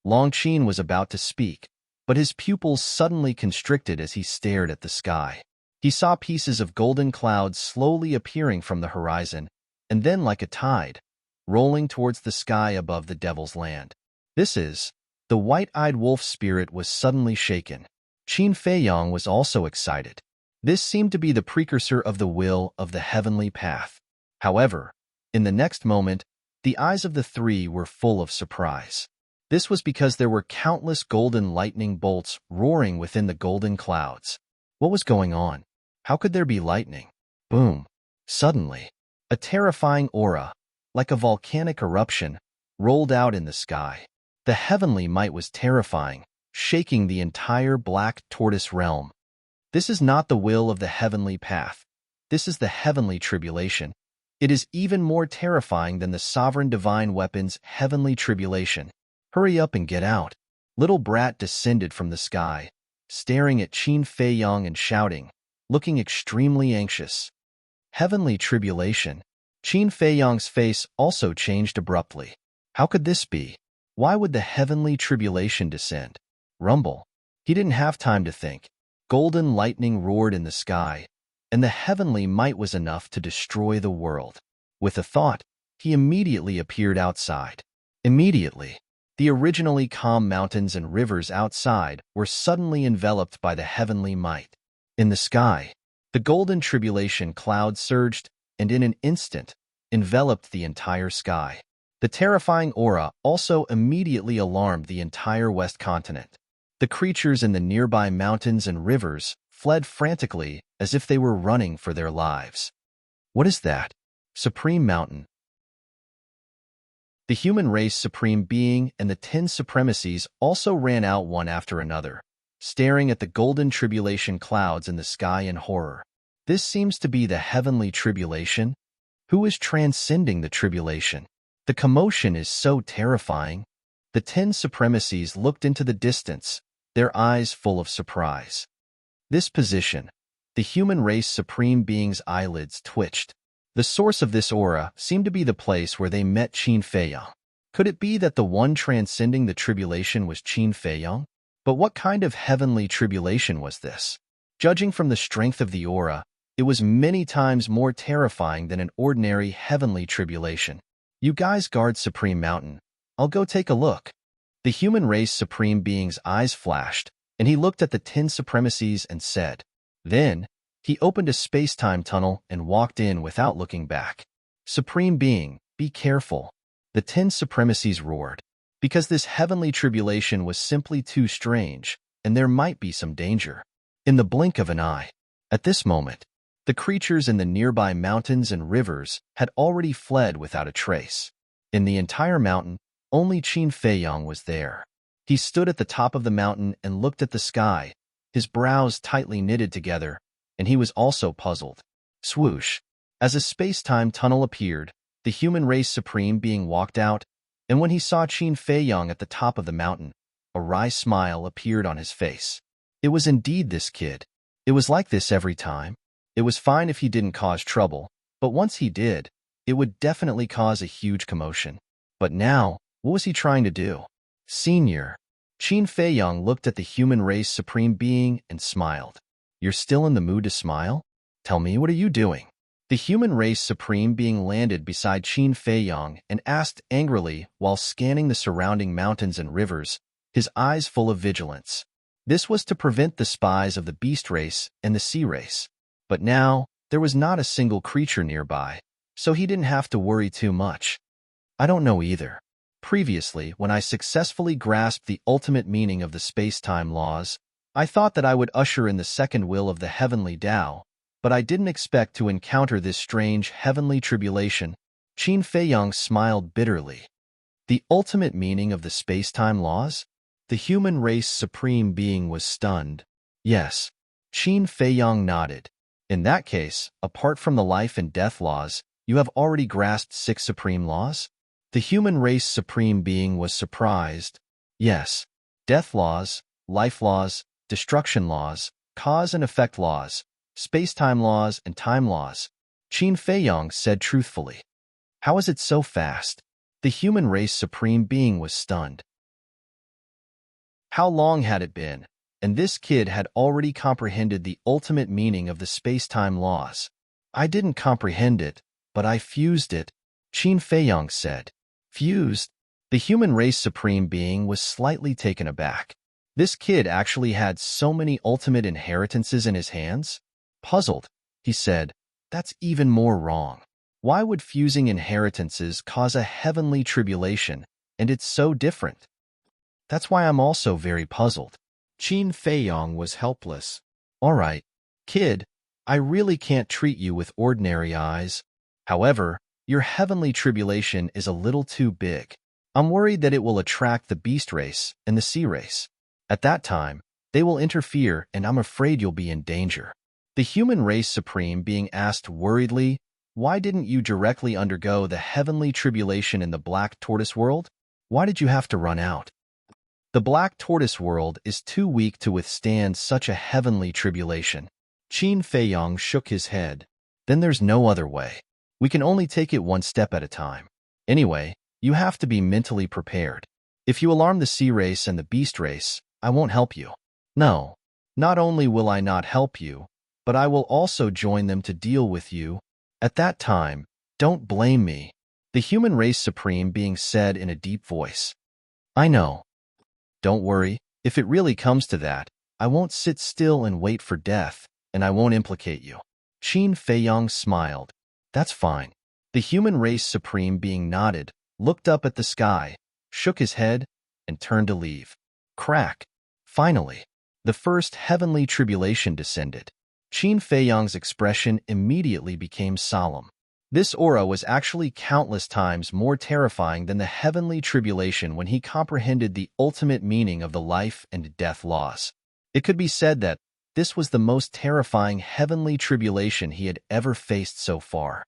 Longqin was about to speak, but his pupils suddenly constricted as he stared at the sky. He saw pieces of golden clouds slowly appearing from the horizon, and then like a tide, rolling towards the sky above the Devil's Land. This is The white-eyed wolf spirit was suddenly shaken. Qin Feiyang was also excited. This seemed to be the precursor of the will of the heavenly path. However, in the next moment, the eyes of the three were full of surprise. This was because there were countless golden lightning bolts roaring within the golden clouds. What was going on? How could there be lightning? Boom! Suddenly, a terrifying aura, like a volcanic eruption, rolled out in the sky. The heavenly might was terrifying, shaking the entire black tortoise realm. This is not the will of the heavenly path. This is the heavenly tribulation. It is even more terrifying than the sovereign divine weapon's heavenly tribulation. Hurry up and get out. Little Brat descended from the sky, staring at Qin Feiyang and shouting, looking extremely anxious. Heavenly tribulation. Qin Feiyang's face also changed abruptly. How could this be? Why would the heavenly tribulation descend? Rumble. He didn't have time to think. Golden lightning roared in the sky, and the heavenly might was enough to destroy the world. With a thought, he immediately appeared outside. Immediately, the originally calm mountains and rivers outside were suddenly enveloped by the heavenly might. In the sky, the golden tribulation cloud surged and in an instant enveloped the entire sky. The terrifying aura also immediately alarmed the entire West continent. The creatures in the nearby mountains and rivers fled frantically as if they were running for their lives. What is that? Supreme Mountain. The human race supreme being and the 10 supremacies also ran out one after another, staring at the golden tribulation clouds in the sky in horror. This seems to be the heavenly tribulation. Who is transcending the tribulation? The commotion is so terrifying. The 10 supremacies looked into the distance, their eyes full of surprise. This position, the human race supreme being's eyelids twitched. The source of this aura seemed to be the place where they met Qin Feiyang. Could it be that the one transcending the tribulation was Qin Feiyang? But what kind of heavenly tribulation was this? Judging from the strength of the aura, it was many times more terrifying than an ordinary heavenly tribulation. You guys guard Supreme Mountain. I'll go take a look. The human race supreme being's eyes flashed, and he looked at the 10 supremacies and said. Then, he opened a space-time tunnel and walked in without looking back. Supreme Being, be careful. The 10 supremacies roared, because this heavenly tribulation was simply too strange, and there might be some danger. In the blink of an eye, at this moment, the creatures in the nearby mountains and rivers had already fled without a trace. In the entire mountain, only Qin Feiyang was there. He stood at the top of the mountain and looked at the sky, his brows tightly knitted together, and he was also puzzled. Swoosh! As a space-time tunnel appeared, the human race supreme being walked out, and when he saw Qin Feiyang at the top of the mountain, a wry smile appeared on his face. It was indeed this kid. It was like this every time. It was fine if he didn't cause trouble, but once he did, it would definitely cause a huge commotion. But now, what was he trying to do? Senior. Qin Feiyang looked at the human race supreme being and smiled. You're still in the mood to smile? Tell me, what are you doing? The human race supreme being landed beside Qin Feiyang and asked angrily while scanning the surrounding mountains and rivers, his eyes full of vigilance. This was to prevent the spies of the beast race and the sea race. But now, there was not a single creature nearby, so he didn't have to worry too much. I don't know either. Previously, when I successfully grasped the ultimate meaning of the space-time laws, I thought that I would usher in the second will of the heavenly Tao, but I didn't expect to encounter this strange heavenly tribulation. Qin Feiyang smiled bitterly. The ultimate meaning of the space-time laws? The human race supreme being was stunned. Yes. Qin Feiyang nodded. In that case, apart from the life and death laws, you have already grasped 6 supreme laws? The human race supreme being was surprised. Yes. Death laws, life laws, destruction laws, cause and effect laws, space-time laws, and time laws. Qin Feiyang said truthfully. How is it so fast? The human race supreme being was stunned. How long had it been? And this kid had already comprehended the ultimate meaning of the space-time laws. I didn't comprehend it, but I fused it, Qin Feiyang said. Fused? The human race supreme being was slightly taken aback. This kid actually had so many ultimate inheritances in his hands? Puzzled, he said, "That's even more wrong. Why would fusing inheritances cause a heavenly tribulation, and it's so different?" "That's why I'm also very puzzled." Qin Feiyong was helpless. "All right, kid, I really can't treat you with ordinary eyes. However, your heavenly tribulation is a little too big. I'm worried that it will attract the beast race and the sea race. At that time, they will interfere and I'm afraid you'll be in danger." The human race supreme being asked worriedly, "Why didn't you directly undergo the heavenly tribulation in the black tortoise world? Why did you have to run out?" "The black tortoise world is too weak to withstand such a heavenly tribulation." Qin Feiyong shook his head. "Then there's no other way. We can only take it one step at a time. Anyway, you have to be mentally prepared. If you alarm the sea race and the beast race, I won't help you. No, not only will I not help you, but I will also join them to deal with you. At that time, don't blame me." The human race supreme being said in a deep voice. "I know. Don't worry, if it really comes to that, I won't sit still and wait for death, and I won't implicate you." Qin Feiyong smiled. "That's fine." The human race supreme being nodded, looked up at the sky, shook his head, and turned to leave. Crack. Finally, the first heavenly tribulation descended. Qin Feiyong's expression immediately became solemn. This aura was actually countless times more terrifying than the heavenly tribulation when he comprehended the ultimate meaning of the life and death laws. It could be said that this was the most terrifying heavenly tribulation he had ever faced so far.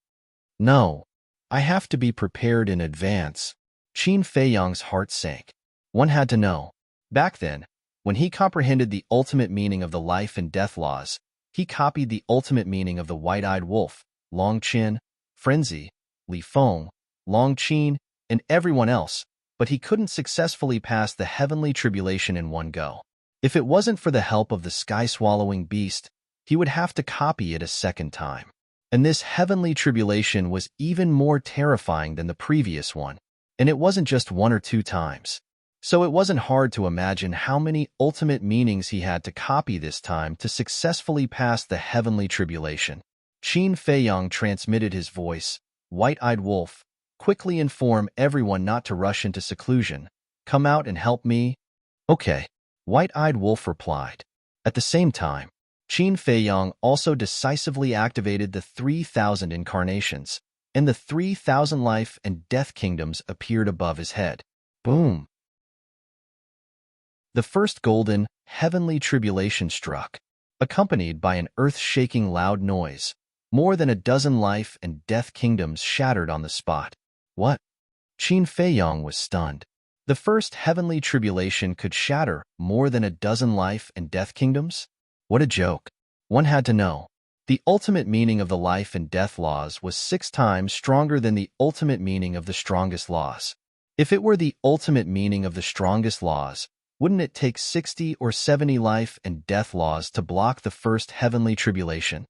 "No, I have to be prepared in advance." Qin Feiyong's heart sank. One had to know. Back then, when he comprehended the ultimate meaning of the life and death laws, he copied the ultimate meaning of the white-eyed wolf, Long Qin, Frenzy, Li Feng, Long Qin, and everyone else, but he couldn't successfully pass the heavenly tribulation in one go. If it wasn't for the help of the sky-swallowing beast, he would have to copy it a second time. And this heavenly tribulation was even more terrifying than the previous one, and it wasn't just one or two times. So it wasn't hard to imagine how many ultimate meanings he had to copy this time to successfully pass the heavenly tribulation. Qin Feiyong transmitted his voice. "White-eyed wolf, quickly inform everyone not to rush into seclusion. Come out and help me." "Okay," White-eyed wolf replied. At the same time, Qin Feiyong also decisively activated the 3,000 incarnations, and the 3,000 life and death kingdoms appeared above his head. Boom! The first golden, heavenly tribulation struck, accompanied by an earth-shaking loud noise. More than a dozen life and death kingdoms shattered on the spot. What? Qin Feiyong was stunned. The first heavenly tribulation could shatter more than a dozen life and death kingdoms? What a joke. One had to know. The ultimate meaning of the life and death laws was 6 times stronger than the ultimate meaning of the strongest laws. If it were the ultimate meaning of the strongest laws, wouldn't it take 60 or 70 life and death laws to block the first heavenly tribulation?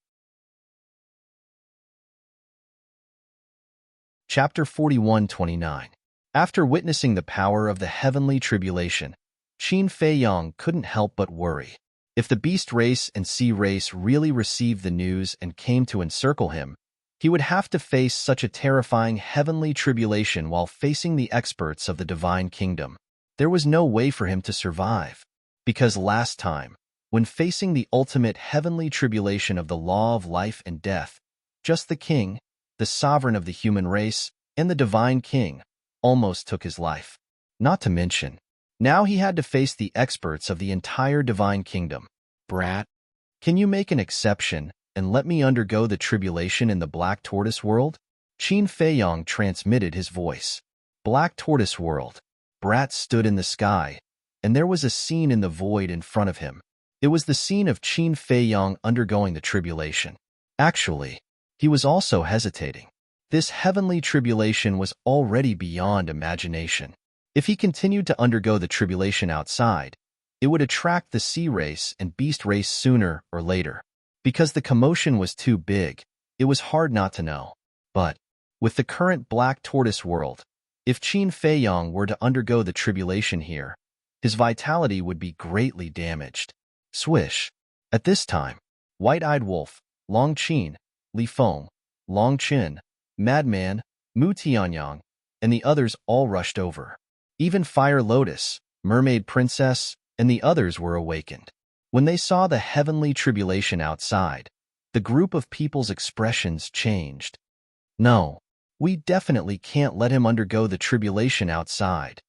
Chapter 41:29. After witnessing the power of the heavenly tribulation, Qin Feiyong couldn't help but worry. If the beast race and sea race really received the news and came to encircle him, he would have to face such a terrifying heavenly tribulation while facing the experts of the divine kingdom. There was no way for him to survive, because last time, when facing the ultimate heavenly tribulation of the law of life and death, just the king, the sovereign of the human race, and the divine king almost took his life. Not to mention, now he had to face the experts of the entire divine kingdom. Brat, can you make an exception and let me undergo the tribulation in the Black Tortoise world? Qin Feiyong transmitted his voice. Black Tortoise world. Brat stood in the sky, and there was a scene in the void in front of him. It was the scene of Qin Feiyong undergoing the tribulation. Actually, he was also hesitating. This heavenly tribulation was already beyond imagination. If he continued to undergo the tribulation outside, it would attract the sea race and beast race sooner or later. Because the commotion was too big, it was hard not to know. But, with the current Black Tortoise world, If Qin Feiyong were to undergo the tribulation here, his vitality would be greatly damaged. Swish. At this time, White-Eyed Wolf, Long Qin, Li Feng, Long Qin, Madman, Mu Tianyang, and the others all rushed over. Even Fire Lotus, Mermaid Princess, and the others were awakened. When they saw the heavenly tribulation outside, the group of people's expressions changed. No, we definitely can't let him undergo the tribulation outside.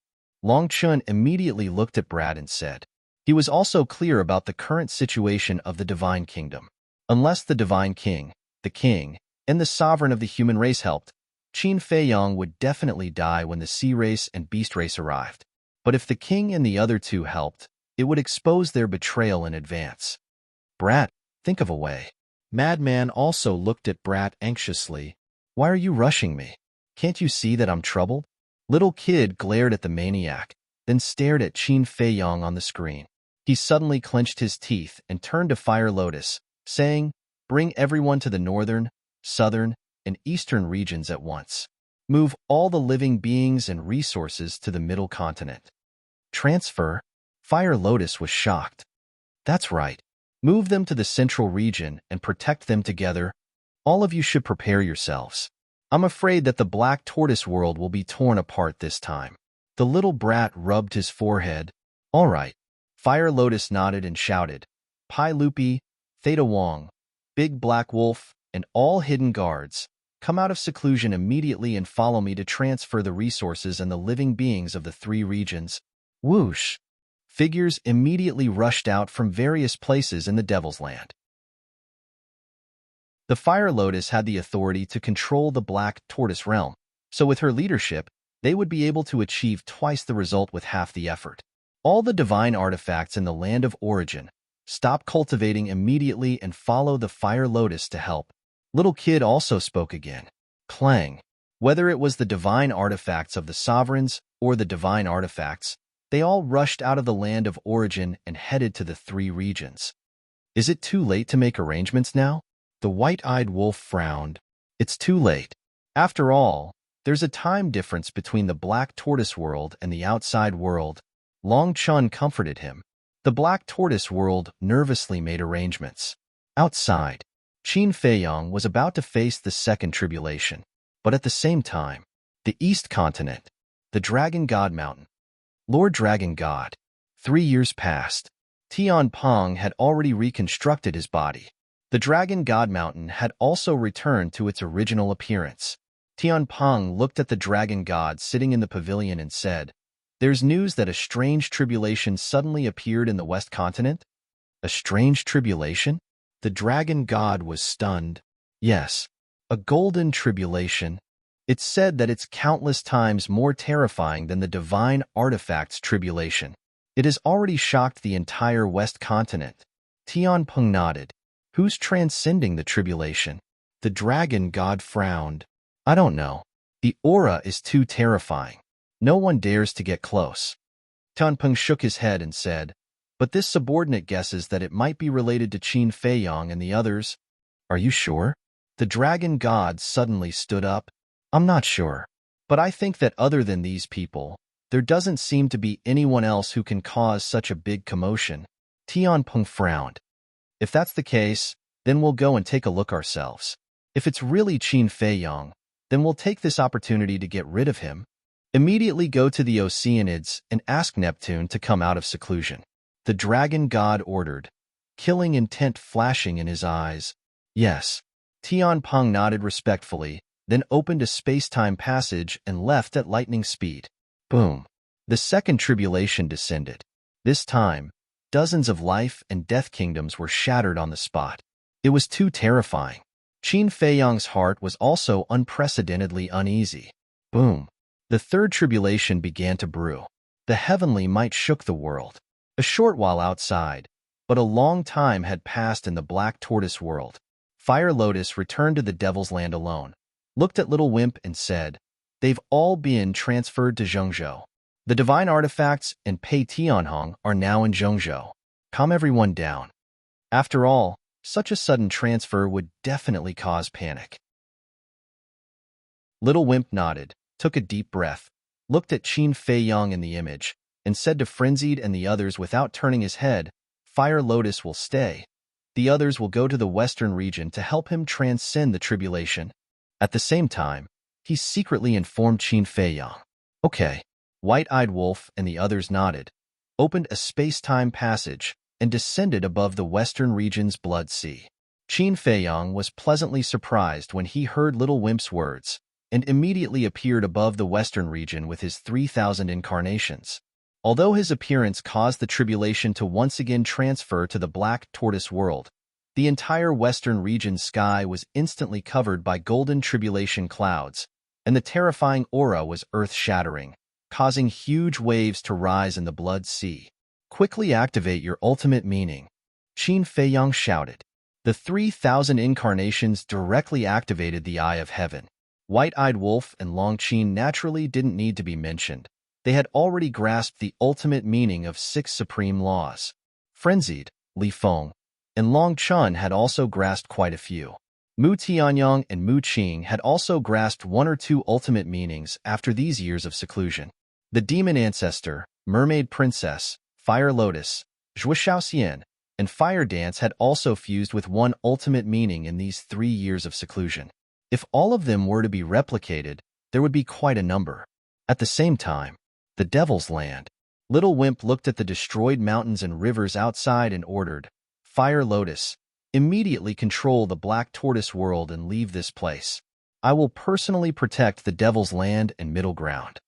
Long Chun immediately looked at Brad and said. He was also clear about the current situation of the Divine Kingdom. Unless the Divine King, the King, and the Sovereign of the human race helped, Qin Feiyong would definitely die when the Sea Race and Beast Race arrived. But if the King and the other two helped, it would expose their betrayal in advance. Brat, think of a way. Madman also looked at Brat anxiously. Why are you rushing me? Can't you see that I'm troubled? Little Kid glared at the maniac, then stared at Qin Feiyong on the screen. He suddenly clenched his teeth and turned to Fire Lotus, saying, "Bring everyone to the northern, southern, and eastern regions at once. Move all the living beings and resources to the middle continent." Transfer? Fire Lotus was shocked. That's right. Move them to the central region and protect them together. All of you should prepare yourselves. I'm afraid that the Black Tortoise world will be torn apart this time. The little brat rubbed his forehead. All right. Fire Lotus nodded and shouted, "Pai Lupi, Theta Wong, Big Black Wolf, and all hidden guards, come out of seclusion immediately and follow me to transfer the resources and the living beings of the three regions." Whoosh! Figures immediately rushed out from various places in the Devil's Land. The Fire Lotus had the authority to control the Black Tortoise realm, so with her leadership, they would be able to achieve twice the result with half the effort. All the divine artifacts in the land of origin, stop cultivating immediately and follow the Fire Lotus to help. Little Kid also spoke again. Clang. Whether it was the divine artifacts of the sovereigns or the divine artifacts, they all rushed out of the land of origin and headed to the three regions. Is it too late to make arrangements now? The White-Eyed Wolf frowned. It's too late. After all, there's a time difference between the Black Tortoise world and the outside world. Long Chun comforted him. The Black Tortoise world nervously made arrangements. Outside, Qin Feiyong was about to face the second tribulation. But at the same time, the East Continent, the Dragon God Mountain. Lord Dragon God. 3 years passed. Tian Peng had already reconstructed his body. The Dragon God Mountain had also returned to its original appearance. Tian Peng looked at the Dragon God sitting in the pavilion and said, "There's news that a strange tribulation suddenly appeared in the West Continent." A strange tribulation? The Dragon God was stunned. Yes, a golden tribulation. It's said that it's countless times more terrifying than the divine artifacts tribulation. It has already shocked the entire West Continent. Tian Peng nodded. Who's transcending the tribulation? The Dragon God frowned. I don't know. The aura is too terrifying. No one dares to get close. Tian Peng shook his head and said, "But this subordinate guesses that it might be related to Qin Feiyong and the others." Are you sure? The Dragon God suddenly stood up. I'm not sure. But I think that other than these people, there doesn't seem to be anyone else who can cause such a big commotion. Tian Peng frowned. If that's the case, then we'll go and take a look ourselves. If it's really Qin Feiyong, then we'll take this opportunity to get rid of him. Immediately go to the Oceanids and ask Neptune to come out of seclusion. The Dragon God ordered, killing intent flashing in his eyes. Yes. Tian Peng nodded respectfully, then opened a space-time passage and left at lightning speed. Boom. The second tribulation descended. This time, dozens of life and death kingdoms were shattered on the spot. It was too terrifying. Qin Feiyong's heart was also unprecedentedly uneasy. Boom. The third tribulation began to brew. The heavenly might shook the world. A short while outside, but a long time had passed in the Black Tortoise world. Fire Lotus returned to the Devil's Land alone, looked at Little Wimp and said, "They've all been transferred to Zhengzhou. The divine artifacts and Pei Tianhong are now in Zhengzhou. Calm everyone down. After all, such a sudden transfer would definitely cause panic." Little Wimp nodded, took a deep breath, looked at Qin Fei Yang in the image, and said to Frenzied and the others without turning his head, Fire Lotus will stay. The others will go to the western region to help him transcend the tribulation. At the same time, he secretly informed Qin Fei Yang. Okay. White-Eyed Wolf and the others nodded, opened a space-time passage, and descended above the western region's blood sea. Qin Fei Yang was pleasantly surprised when he heard Little Wimp's words, and immediately appeared above the western region with his 3,000 incarnations. Although his appearance caused the tribulation to once again transfer to the Black Tortoise world, the entire western region's sky was instantly covered by golden tribulation clouds, and the terrifying aura was earth-shattering, causing huge waves to rise in the blood sea. Quickly activate your ultimate meaning, Qin Fei Yang shouted. The 3,000 incarnations directly activated the Eye of Heaven. White-Eyed Wolf and Long Qin naturally didn't need to be mentioned. They had already grasped the ultimate meaning of 6 supreme laws. Frenzied, Li Feng, and Long Chun had also grasped quite a few. Mu Tianyang and Mu Qing had also grasped 1 or 2 ultimate meanings after these years of seclusion. The Demon Ancestor, Mermaid Princess, Fire Lotus, Zhui Xiaoxian, and Fire Dance had also fused with 1 ultimate meaning in these 3 years of seclusion. If all of them were to be replicated, there would be quite a number. At the same time, the Devil's Land. Little Wimp looked at the destroyed mountains and rivers outside and ordered, Fire Lotus, immediately control the Black Tortoise world and leave this place. I will personally protect the Devil's Land and Middle Ground.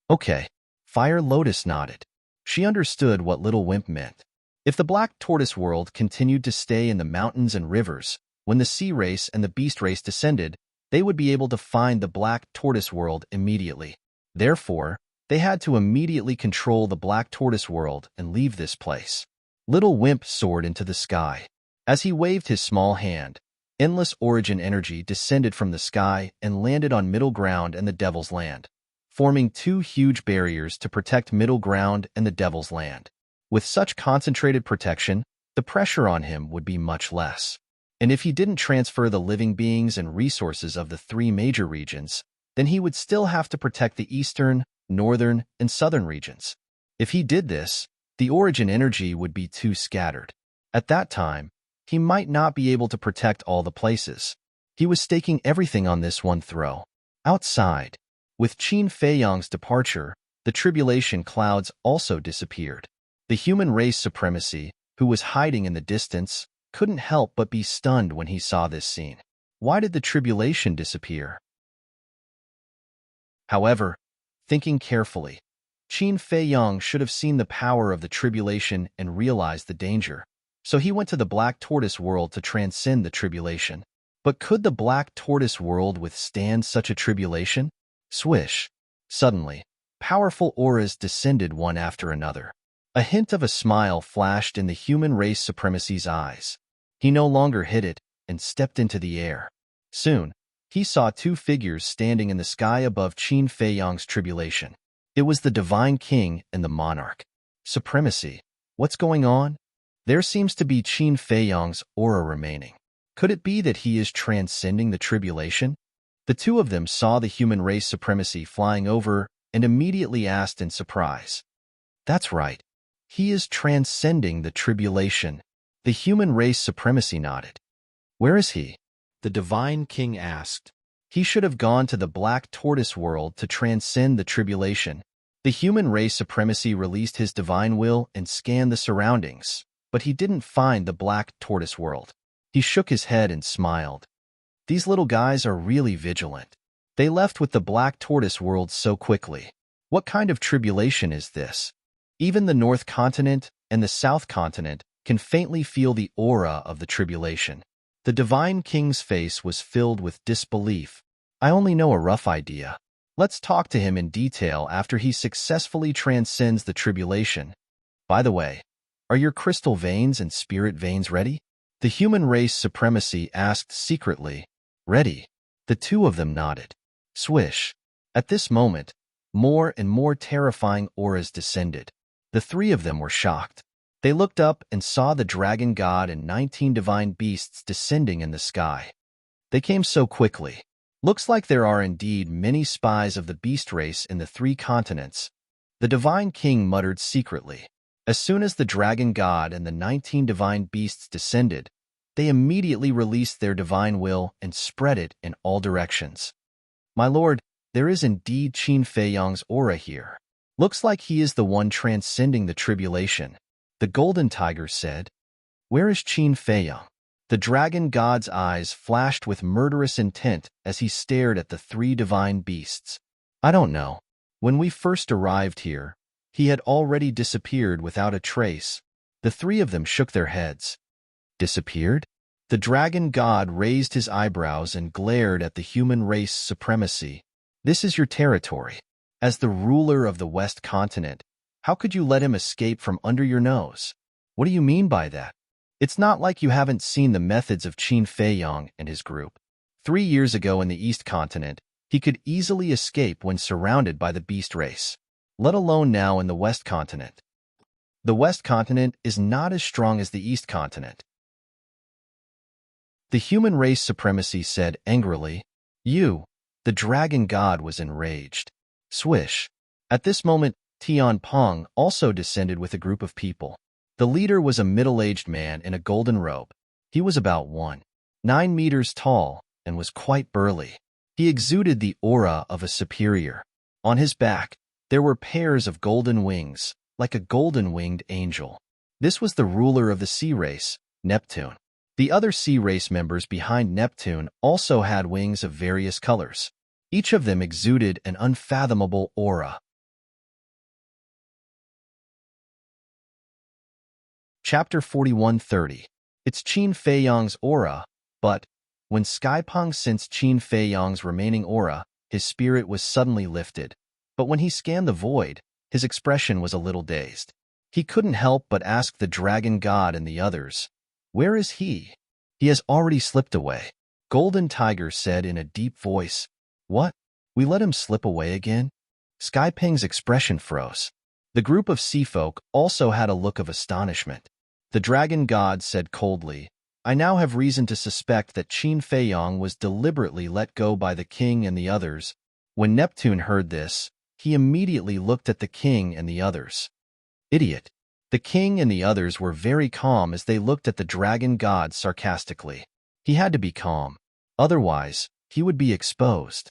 Okay. Fire Lotus nodded. She understood what Little Wimp meant. If the Black Tortoise world continued to stay in the mountains and rivers, when the Sea Race and the Beast Race descended, they would be able to find the Black Tortoise world immediately. Therefore, they had to immediately control the Black Tortoise world and leave this place. Little Wimp soared into the sky. As he waved his small hand, endless origin energy descended from the sky and landed on Middle Ground and the Devil's Land, forming 2 huge barriers to protect Middle Ground and the Devil's Land. With such concentrated protection, the pressure on him would be much less. And if he didn't transfer the living beings and resources of the 3 major regions, then he would still have to protect the eastern, northern, and southern regions. If he did this, the origin energy would be too scattered. At that time, he might not be able to protect all the places. He was staking everything on this one throw. Outside, with Qin Fei Yang's departure, the tribulation clouds also disappeared. The human race supremacy, who was hiding in the distance, couldn't help but be stunned when he saw this scene. Why did the tribulation disappear? However, thinking carefully, Qin Fei Yang should have seen the power of the tribulation and realized the danger, so he went to the Black Tortoise world to transcend the tribulation. But could the Black Tortoise world withstand such a tribulation? Swish! Suddenly, powerful auras descended one after another. A hint of a smile flashed in the human race supremacy's eyes. He no longer hid it and stepped into the air. Soon, he saw 2 figures standing in the sky above Qin Fei Yang's tribulation. It was the Divine King and the Monarch. Supremacy. What's going on? There seems to be Qin Fei Yang's aura remaining. Could it be that he is transcending the tribulation? The 2 of them saw the human race supremacy flying over and immediately asked in surprise. That's right. He is transcending the tribulation. The human race supremacy nodded. Where is he? The Divine King asked. He should have gone to the Black Tortoise world to transcend the tribulation. The human race supremacy released his divine will and scanned the surroundings, but he didn't find the Black Tortoise world. He shook his head and smiled. These little guys are really vigilant. They left with the Black Tortoise world so quickly. What kind of tribulation is this? Even the North Continent and the South Continent can faintly feel the aura of the tribulation. The Divine King's face was filled with disbelief. I only know a rough idea. Let's talk to him in detail after he successfully transcends the tribulation. By the way, are your crystal veins and spirit veins ready? The human race supremacy asked secretly. Ready. The 2 of them nodded. Swish. At this moment, more and more terrifying auras descended. The 3 of them were shocked. They looked up and saw the dragon god and 19 divine beasts descending in the sky. They came so quickly. Looks like there are indeed many spies of the beast race in the 3 continents, the divine king muttered secretly. As soon as the dragon god and the 19 divine beasts descended, they immediately released their divine will and spread it in all directions. My lord, there is indeed Qin Fei Yang's aura here. Looks like he is the one transcending the tribulation, the golden tiger said. Where is Qin Fei Yang? The dragon god's eyes flashed with murderous intent as he stared at the 3 divine beasts. I don't know. When we first arrived here, he had already disappeared without a trace. The 3 of them shook their heads. Disappeared? The dragon god raised his eyebrows and glared at the human race supremacy. This is your territory. As the ruler of the West continent, how could you let him escape from under your nose? What do you mean by that? It's not like you haven't seen the methods of Qin Fei Yang and his group. 3 years ago in the East continent, he could easily escape when surrounded by the beast race, let alone now in the West continent. The West continent is not as strong as the East continent. The human race supremacy said angrily. The dragon god was enraged. Swish. At this moment, Tian Peng also descended with a group of people. The leader was a middle-aged man in a golden robe. He was about 1.9 meters tall and was quite burly. He exuded the aura of a superior. On his back, there were pairs of golden wings, like a golden-winged angel. This was the ruler of the sea race, Neptune. The other sea race members behind Neptune also had wings of various colors. Each of them exuded an unfathomable aura. Chapter 41:30. It's Qin Fei Yang's aura, but when Skypeng sensed Qin Fei Yang's remaining aura, his spirit was suddenly lifted. But when he scanned the void, his expression was a little dazed. He couldn't help but ask the dragon god and the others, where is he? He has already slipped away. Golden Tiger said in a deep voice. What? We let him slip away again? Skypeng's expression froze. The group of sea folk also had a look of astonishment. The dragon god said coldly, I now have reason to suspect that Qin Fei Yang was deliberately let go by the king and the others. When Neptune heard this, he immediately looked at the king and the others. Idiot. The king and the others were very calm as they looked at the dragon god sarcastically. He had to be calm. Otherwise, he would be exposed.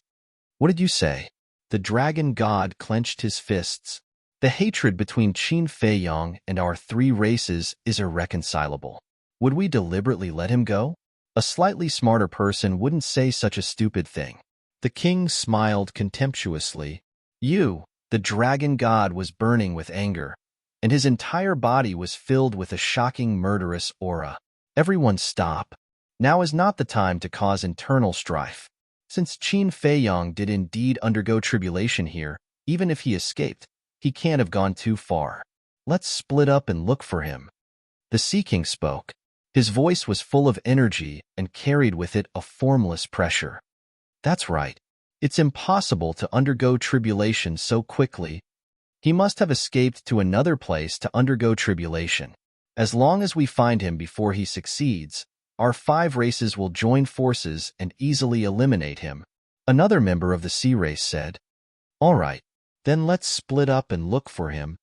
What did you say? The dragon god clenched his fists. The hatred between Qin Fei Yang and our 3 races is irreconcilable. Would we deliberately let him go? A slightly smarter person wouldn't say such a stupid thing. The king smiled contemptuously. The dragon god was burning with anger, and his entire body was filled with a shocking murderous aura. Everyone stop. Now is not the time to cause internal strife. Since Qin Fei Yang did indeed undergo tribulation here, even if he escaped, he can't have gone too far. Let's split up and look for him. The Sea King spoke. His voice was full of energy and carried with it a formless pressure. That's right. It's impossible to undergo tribulation so quickly. He must have escaped to another place to undergo tribulation. As long as we find him before he succeeds, our 5 races will join forces and easily eliminate him. Another member of the sea race said. All right, then let's split up and look for him.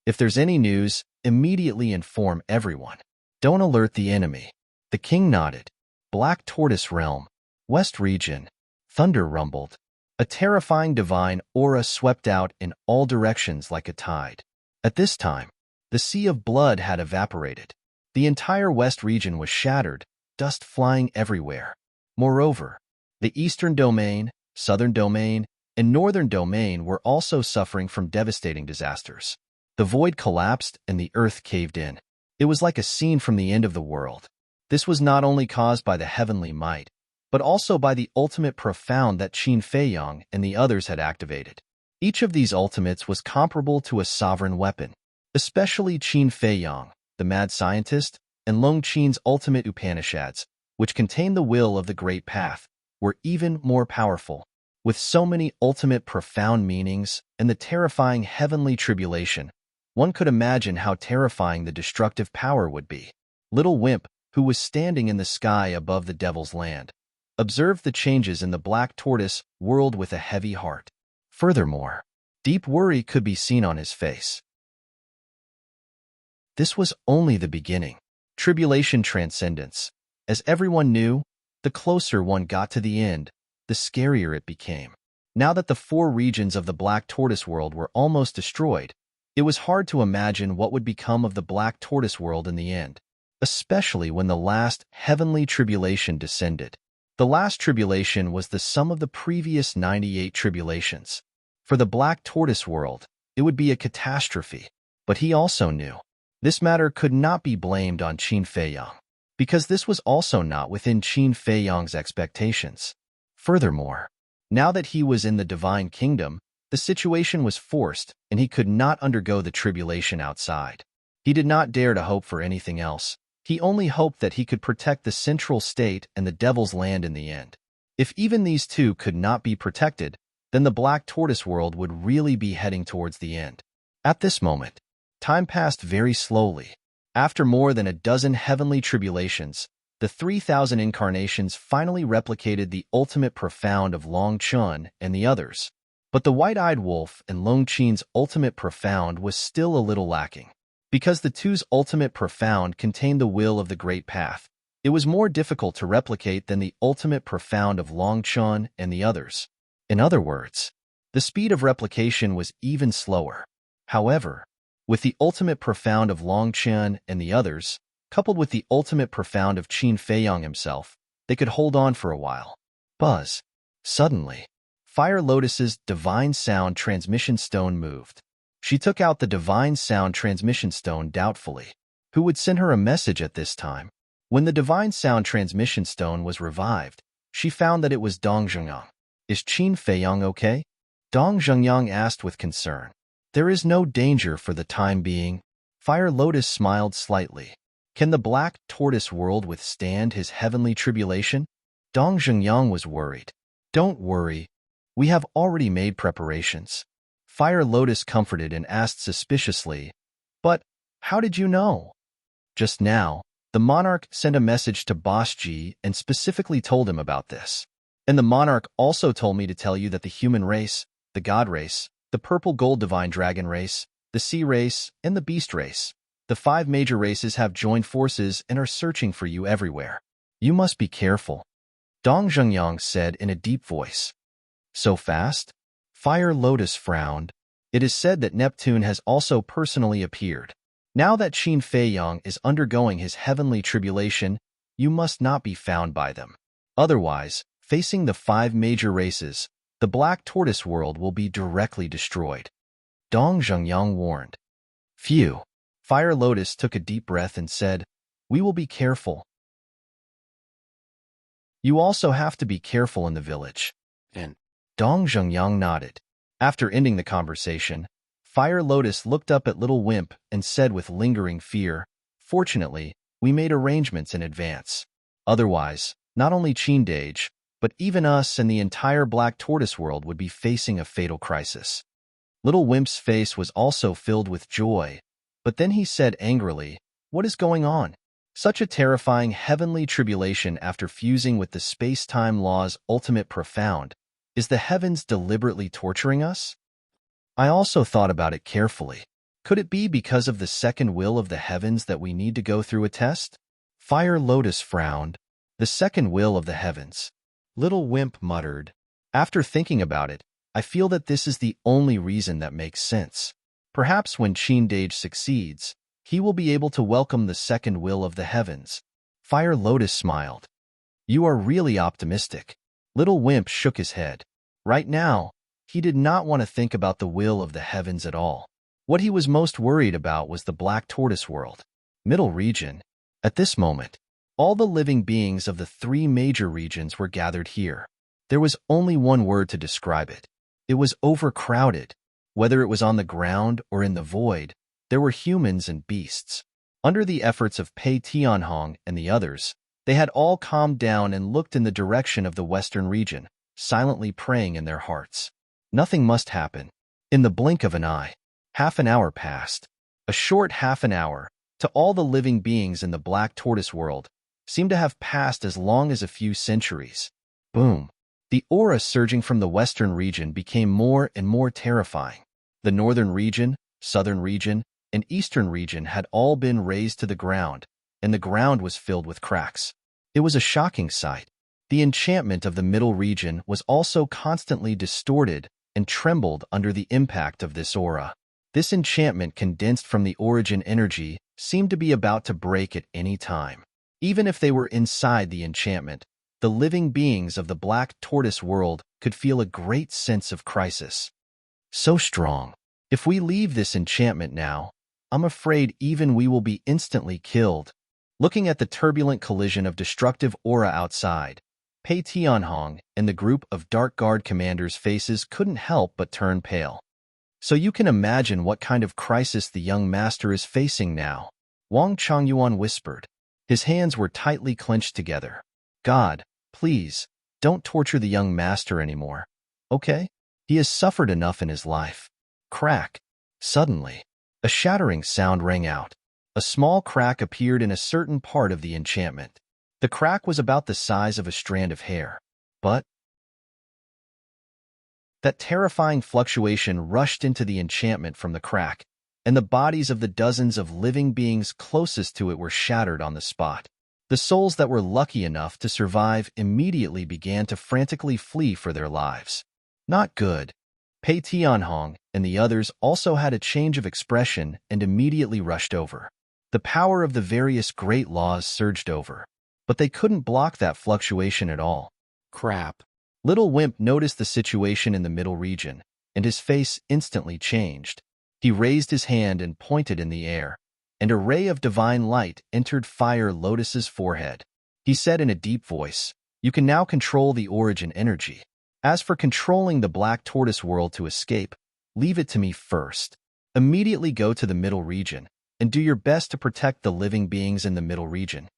If there's any news, immediately inform everyone. Don't alert the enemy. The king nodded. Black Tortoise Realm, West Region. Thunder rumbled. A terrifying divine aura swept out in all directions like a tide. At this time, the sea of blood had evaporated. The entire West region was shattered, dust flying everywhere. Moreover, the Eastern Domain, Southern Domain, and Northern Domain were also suffering from devastating disasters. The void collapsed and the earth caved in. It was like a scene from the end of the world. This was not only caused by the heavenly might, but also by the ultimate profound that Qin Fei Yang and the others had activated. Each of these ultimates was comparable to a sovereign weapon, especially Qin Fei Yang, the mad scientist, and Long Qin's ultimate Upanishads, which contained the will of the Great Path, were even more powerful. With so many ultimate profound meanings and the terrifying heavenly tribulation, one could imagine how terrifying the destructive power would be. Little Wimp, who was standing in the sky above the Devil's Land, observed the changes in the black tortoise world with a heavy heart. Furthermore, deep worry could be seen on his face. This was only the beginning. Tribulation transcendence. As everyone knew, the closer one got to the end, the scarier it became. Now that the 4 regions of the Black Tortoise world were almost destroyed, it was hard to imagine what would become of the Black Tortoise world in the end, especially when the last heavenly tribulation descended. The last tribulation was the sum of the previous 98 tribulations. For the Black Tortoise world, it would be a catastrophe, but he also knew this matter could not be blamed on Qin Feiyang, because this was also not within Qin Feiyang's expectations. Furthermore, now that he was in the Divine Kingdom, the situation was forced and he could not undergo the tribulation outside. He did not dare to hope for anything else. He only hoped that he could protect the Central State and the Devil's Land in the end. If even these two could not be protected, then the Black Tortoise world would really be heading towards the end. At this moment, time passed very slowly. After more than a dozen heavenly tribulations, the 3,000 incarnations finally replicated the ultimate profound of Long Chun and the others. But the white-eyed wolf and Long Qin's ultimate profound was still a little lacking. Because the two's ultimate profound contained the will of the Great Path, it was more difficult to replicate than the ultimate profound of Long Chun and the others. In other words, the speed of replication was even slower. However, with the ultimate profound of Long Chun and the others, coupled with the ultimate profound of Qin Feiyang himself, they could hold on for a while. Buzz. Suddenly, Fire Lotus's Divine Sound Transmission Stone moved. She took out the Divine Sound Transmission Stone doubtfully. Who would send her a message at this time? When the Divine Sound Transmission Stone was revived, she found that it was Dong Zhengyang. Is Qin Feiyang okay? Dong Zhengyang asked with concern. There is no danger for the time being. Fire Lotus smiled slightly. Can the Black Tortoise world withstand his heavenly tribulation? Dong Zhengyang was worried. Don't worry. We have already made preparations. Fire Lotus comforted and asked suspiciously, but how did you know? Just now, the monarch sent a message to Boss Ji and specifically told him about this. And the monarch also told me to tell you that the human race, the god race, the purple gold divine dragon race, the sea race, and the beast race, the 5 major races have joined forces and are searching for you everywhere. You must be careful. Dong Zhengyang said in a deep voice. So fast? Fire Lotus frowned. It is said that Neptune has also personally appeared. Now that Qin Feiyang is undergoing his heavenly tribulation, you must not be found by them. Otherwise, facing the 5 major races, the Black Tortoise world will be directly destroyed. Dong Zhengyang warned. Phew. Fire Lotus took a deep breath and said, we will be careful. You also have to be careful in the village. And Dong Zhengyang nodded. After ending the conversation, Fire Lotus looked up at Little Wimp and said with lingering fear, fortunately, we made arrangements in advance. Otherwise, not only Qin, but even us and the entire Black Tortoise world would be facing a fatal crisis. Little Wimp's face was also filled with joy, but then he said angrily, what is going on? Such a terrifying heavenly tribulation after fusing with the space-time law's ultimate profound. Is the heavens deliberately torturing us? I also thought about it carefully. Could it be because of the second will of the heavens that we need to go through a test? Fire Lotus frowned. The second will of the heavens. Little Wimp muttered. After thinking about it, I feel that this is the only reason that makes sense. Perhaps when Qin succeeds, he will be able to welcome the second will of the heavens. Fire Lotus smiled. You are really optimistic. Little Wimp shook his head. Right now, he did not want to think about the will of the heavens at all. What he was most worried about was the Black Tortoise world. Middle region. At this moment, all the living beings of the 3 major regions were gathered here. There was only one word to describe it. It was overcrowded. Whether it was on the ground or in the void, there were humans and beasts. Under the efforts of Pei Tianhong and the others, they had all calmed down and looked in the direction of the western region, silently praying in their hearts. Nothing must happen. In the blink of an eye, half an hour passed. A short half an hour, to all the living beings in the Black Tortoise world, seemed to have passed as long as a few centuries. Boom. The aura surging from the western region became more and more terrifying. The northern region, southern region, and eastern region had all been razed to the ground, and the ground was filled with cracks. It was a shocking sight. The enchantment of the middle region was also constantly distorted and trembled under the impact of this aura. This enchantment, condensed from the origin energy, seemed to be about to break at any time. Even if they were inside the enchantment, the living beings of the Black Tortoise world could feel a great sense of crisis. So strong. If we leave this enchantment now, I'm afraid even we will be instantly killed. Looking at the turbulent collision of destructive aura outside, Pei Tianhong and the group of Dark Guard commanders' faces couldn't help but turn pale. So you can imagine what kind of crisis the young master is facing now, Wang Changyuan whispered. His hands were tightly clenched together. God, please, don't torture the young master anymore, okay? He has suffered enough in his life. Crack. Suddenly, a shattering sound rang out. A small crack appeared in a certain part of the enchantment. The crack was about the size of a strand of hair. But that terrifying fluctuation rushed into the enchantment from the crack, and the bodies of the dozens of living beings closest to it were shattered on the spot. The souls that were lucky enough to survive immediately began to frantically flee for their lives. Not good. Pei Tianhong and the others also had a change of expression and immediately rushed over. The power of the various great laws surged over, but they couldn't block that fluctuation at all. Crap. Little Wimp noticed the situation in the middle region, and his face instantly changed. He raised his hand and pointed in the air, and a ray of divine light entered Fire Lotus's forehead. He said in a deep voice, "You can now control the origin energy. As for controlling the Black Tortoise world to escape, leave it to me first. Immediately go to the middle region, and do your best to protect the living beings in the middle region."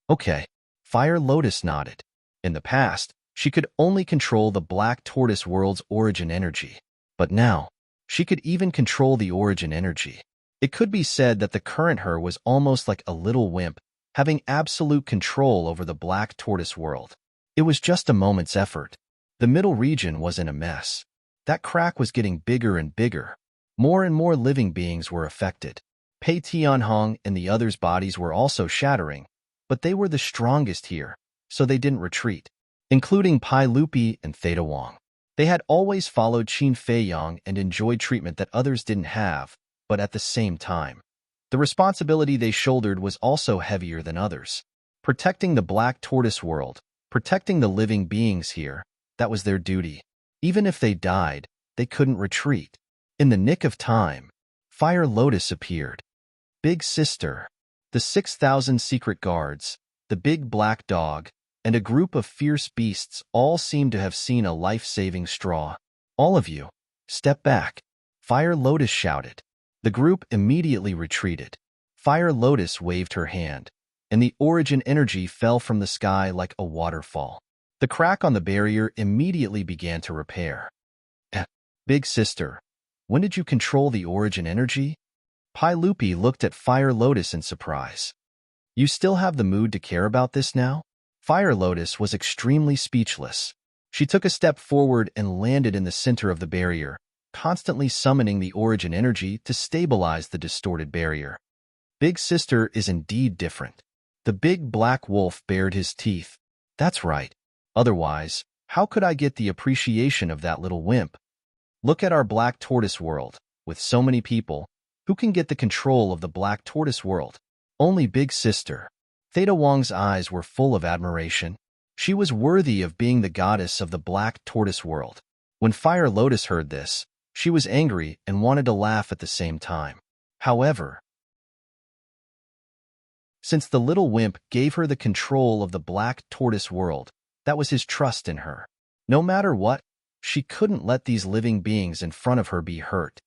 Okay, Fire Lotus nodded. In the past, she could only control the Black Tortoise world's origin energy, but now, she could even control the origin energy. It could be said that the current her was almost like a little wimp, having absolute control over the Black Tortoise world. It was just a moment's effort. The middle region was in a mess. That crack was getting bigger and bigger. More and more living beings were affected. Pei Tianhong and the others' bodies were also shattering, but they were the strongest here, so they didn't retreat, including Pai Lupi and Theta Wang. They had always followed Qin Feiyang and enjoyed treatment that others didn't have, but at the same time, the responsibility they shouldered was also heavier than others. Protecting the Black Tortoise world, protecting the living beings here, that was their duty. Even if they died, they couldn't retreat. In the nick of time, Fire Lotus appeared. Big Sister, the 6,000 secret guards, the big black dog, and a group of fierce beasts all seemed to have seen a life-saving straw. "All of you, step back," Fire Lotus shouted. The group immediately retreated. Fire Lotus waved her hand, and the origin energy fell from the sky like a waterfall. The crack on the barrier immediately began to repair. Big Sister, when did you control the origin energy? Pai Lupi looked at Fire Lotus in surprise. You still have the mood to care about this now? Fire Lotus was extremely speechless. She took a step forward and landed in the center of the barrier, constantly summoning the origin energy to stabilize the distorted barrier. Big Sister is indeed different. The big black wolf bared his teeth. That's right. Otherwise, how could I get the appreciation of that little wimp? Look at our Black Tortoise world. With so many people, who can get the control of the Black Tortoise world? Only Big Sister. Theta Wang's eyes were full of admiration. She was worthy of being the goddess of the Black Tortoise world. When Fire Lotus heard this, she was angry and wanted to laugh at the same time. However, since the little wimp gave her the control of the Black Tortoise world, that was his trust in her. No matter what, she couldn't let these living beings in front of her be hurt.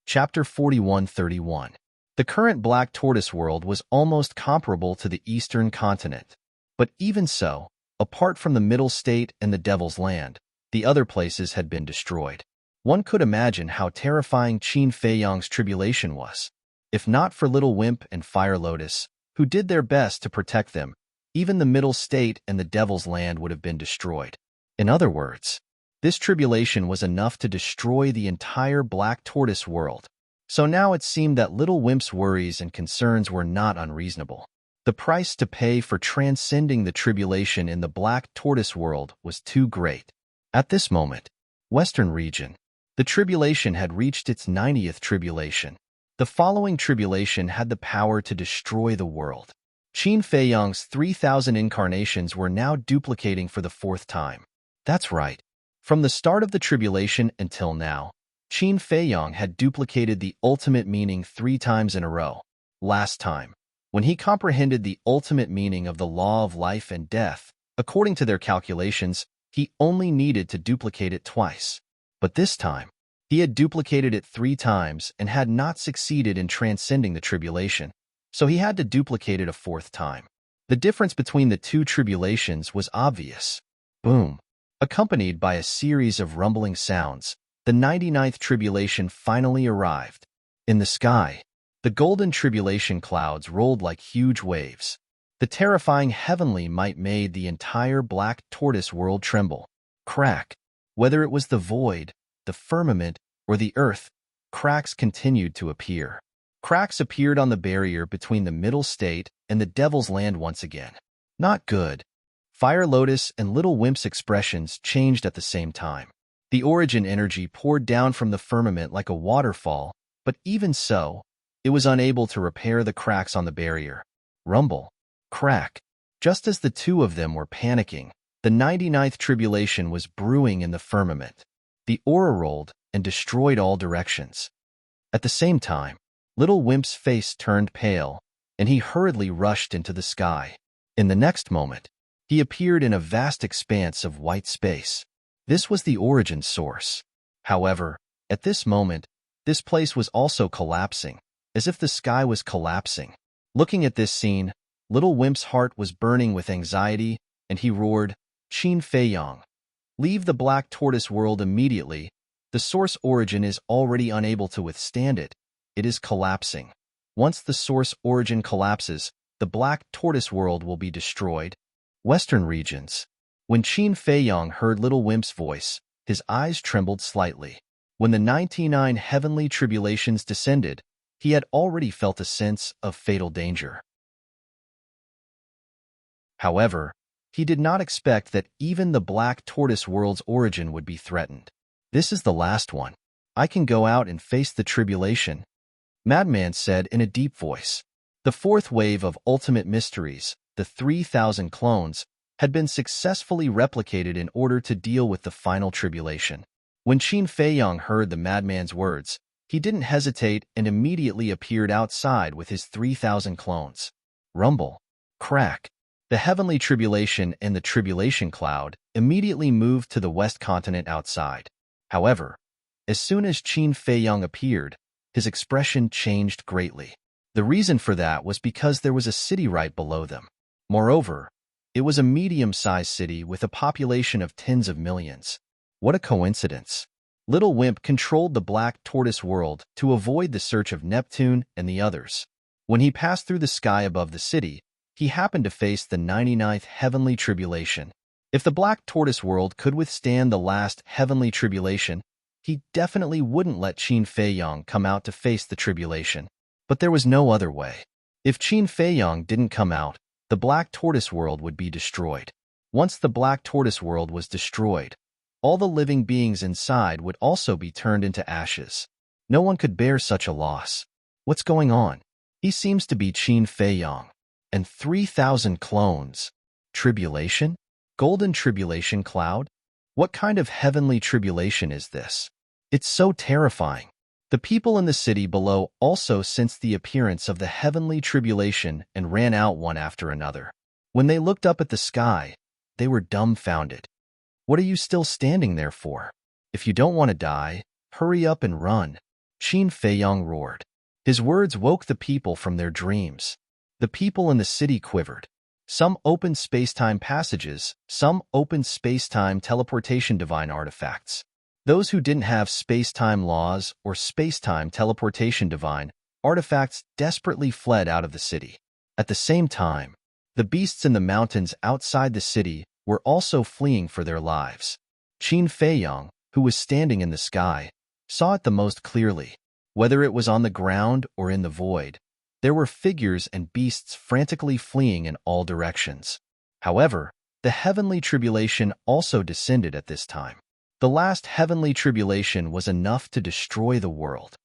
Chapter 4131. The current Black Tortoise world was almost comparable to the Eastern continent. But even so, apart from the Middle State and the Devil's Land, the other places had been destroyed. One could imagine how terrifying Qin Feiyang's tribulation was. If not for Little Wimp and Fire Lotus, who did their best to protect them. Even the middle state and the devil's land would have been destroyed. In other words, this tribulation was enough to destroy the entire Black Tortoise world. So now it seemed that Little Wimp's worries and concerns were not unreasonable. The price to pay for transcending the tribulation in the Black Tortoise world was too great. At this moment, Western region, the tribulation had reached its 90th tribulation. The following tribulation had the power to destroy the world. Qin Fei Yang's 3,000 incarnations were now duplicating for the 4th time. That's right. From the start of the tribulation until now, Qin Fei Yang had duplicated the ultimate meaning 3 times in a row. Last time, when he comprehended the ultimate meaning of the law of life and death, according to their calculations, he only needed to duplicate it twice. But this time, he had duplicated it 3 times and had not succeeded in transcending the tribulation, so he had to duplicate it a 4th time. The difference between the 2 tribulations was obvious. Boom! Accompanied by a series of rumbling sounds, the 99th tribulation finally arrived. In the sky, the golden tribulation clouds rolled like huge waves. The terrifying heavenly might made the entire Black Tortoise world tremble. Crack! Whether it was the void, the firmament, or the earth, cracks continued to appear. Cracks appeared on the barrier between the middle state and the devil's land once again. Not good. Fire Lotus and Little Wimp's expressions changed at the same time. The origin energy poured down from the firmament like a waterfall, but even so, it was unable to repair the cracks on the barrier. Rumble. Crack. Just as the 2 of them were panicking, the 99th tribulation was brewing in the firmament. The aura rolled and destroyed all directions. At the same time, Little Wimp's face turned pale, and he hurriedly rushed into the sky. In the next moment, he appeared in a vast expanse of white space. This was the origin source. However, at this moment, this place was also collapsing, as if the sky was collapsing. Looking at this scene, Little Wimp's heart was burning with anxiety, and he roared, "Qin Fei Yang, leave the Black Tortoise world immediately. The source origin is already unable to withstand it. It is collapsing. Once the source origin collapses, the Black Tortoise world will be destroyed." Western regions. When Qin Fei Yang heard Little Wimp's voice, his eyes trembled slightly. When the 99 heavenly tribulations descended, he had already felt a sense of fatal danger. However, he did not expect that even the Black Tortoise world's origin would be threatened. "This is the last one. I can go out and face the tribulation," Madman said in a deep voice. The 4th wave of ultimate mysteries, the 3,000 clones, had been successfully replicated in order to deal with the final tribulation. When Qin Fei Yang heard the madman's words, he didn't hesitate and immediately appeared outside with his 3,000 clones. Rumble. Crack. The heavenly tribulation and the tribulation cloud immediately moved to the west continent outside. However, as soon as Qin Fei Yang appeared, his expression changed greatly. The reason for that was because there was a city right below them. Moreover, it was a medium-sized city with a population of tens of millions. What a coincidence! Little Wimp controlled the Black Tortoise world to avoid the search of Neptune and the others. When he passed through the sky above the city, he happened to face the 99th heavenly tribulation. If the Black Tortoise world could withstand the last heavenly tribulation, he definitely wouldn't let Qin Fei Yang come out to face the tribulation. But there was no other way. If Qin Fei Yang didn't come out, the Black Tortoise world would be destroyed. Once the Black Tortoise world was destroyed, all the living beings inside would also be turned into ashes. No one could bear such a loss. What's going on? He seems to be Qin Fei Yang. And 3,000 clones. Tribulation? Golden tribulation cloud? What kind of heavenly tribulation is this? It's so terrifying. The people in the city below also sensed the appearance of the heavenly tribulation and ran out one after another. When they looked up at the sky, they were dumbfounded. What are you still standing there for? If you don't want to die, hurry up and run, Qin Fei Yang roared. His words woke the people from their dreams. The people in the city quivered. Some opened space-time passages, some opened space-time teleportation divine artifacts. Those who didn't have space-time laws or space-time teleportation divine artifacts desperately fled out of the city. At the same time, the beasts in the mountains outside the city were also fleeing for their lives. Qin Feiyang, who was standing in the sky, saw it the most clearly. Whether it was on the ground or in the void, there were figures and beasts frantically fleeing in all directions. However, the heavenly tribulation also descended at this time. The last heavenly tribulation was enough to destroy the world.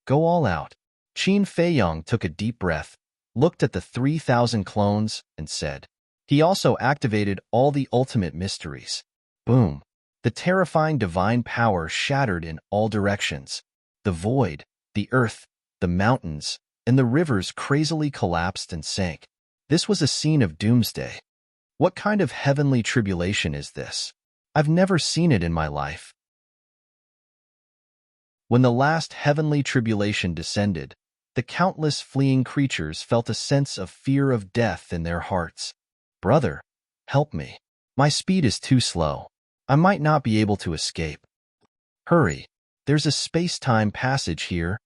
Go all out. Qin Feiyang took a deep breath, looked at the 3,000 clones, and said. He also activated all the ultimate mysteries. Boom! The terrifying divine power shattered in all directions. The void, the earth, the mountains, and the rivers crazily collapsed and sank. This was a scene of doomsday. What kind of heavenly tribulation is this? I've never seen it in my life. When the last heavenly tribulation descended, the countless fleeing creatures felt a sense of fear of death in their hearts. Brother, help me. My speed is too slow. I might not be able to escape. Hurry. There's a space-time passage here.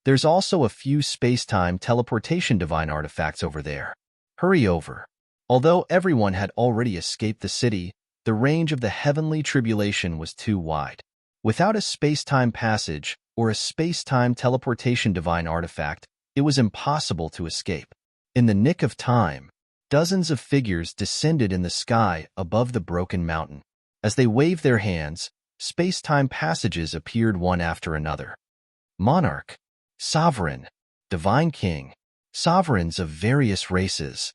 There's also a few space-time teleportation divine artifacts over there. Hurry over. Although everyone had already escaped the city, the range of the heavenly tribulation was too wide. Without a space-time passage or a space-time teleportation divine artifact, it was impossible to escape. In the nick of time, dozens of figures descended in the sky above the broken mountain. As they waved their hands, space-time passages appeared one after another. Monarch, sovereign, divine king, sovereigns of various races.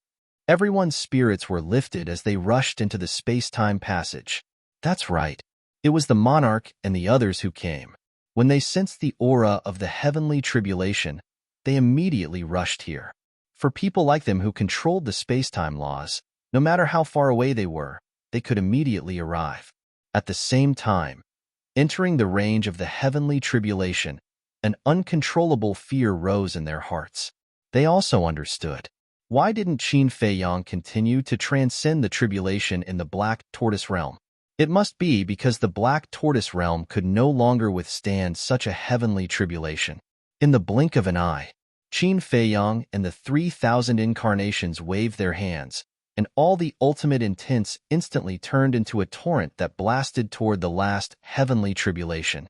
Everyone's spirits were lifted as they rushed into the space-time passage. That's right. It was the monarch and the others who came. When they sensed the aura of the heavenly tribulation, they immediately rushed here. For people like them who controlled the space-time laws, no matter how far away they were, they could immediately arrive. At the same time, entering the range of the heavenly tribulation, an uncontrollable fear rose in their hearts. They also understood. Why didn't Qin Feiyang continue to transcend the tribulation in the Black Tortoise realm? It must be because the Black Tortoise realm could no longer withstand such a heavenly tribulation. In the blink of an eye, Qin Feiyang and the 3,000 incarnations waved their hands, and all the ultimate intents instantly turned into a torrent that blasted toward the last heavenly tribulation.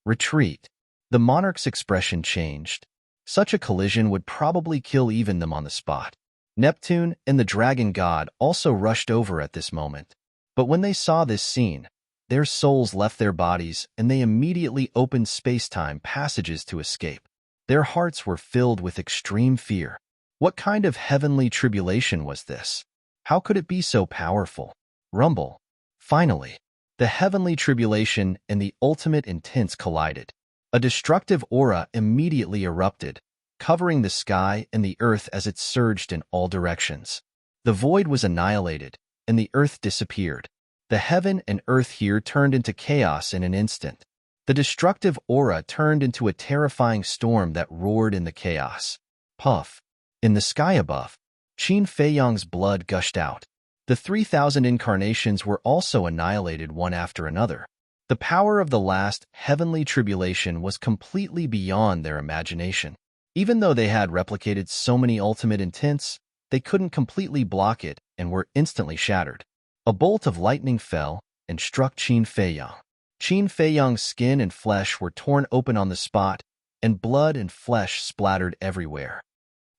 Retreat. The monarch's expression changed. Such a collision would probably kill even them on the spot. Neptune and the dragon god also rushed over at this moment. But when they saw this scene, their souls left their bodies and they immediately opened space-time passages to escape. Their hearts were filled with extreme fear. What kind of heavenly tribulation was this? How could it be so powerful? Rumble. Finally, the heavenly tribulation and the ultimate intents collided. A destructive aura immediately erupted, covering the sky and the earth as it surged in all directions. The void was annihilated, and the earth disappeared. The heaven and earth here turned into chaos in an instant. The destructive aura turned into a terrifying storm that roared in the chaos. Puff. In the sky above, Qin Feiyang's blood gushed out. The 3,000 incarnations were also annihilated one after another. The power of the last heavenly tribulation was completely beyond their imagination. Even though they had replicated so many ultimate intents, they couldn't completely block it and were instantly shattered. A bolt of lightning fell and struck Qin Feiyang. Qin Feiyang's skin and flesh were torn open on the spot, and blood and flesh splattered everywhere.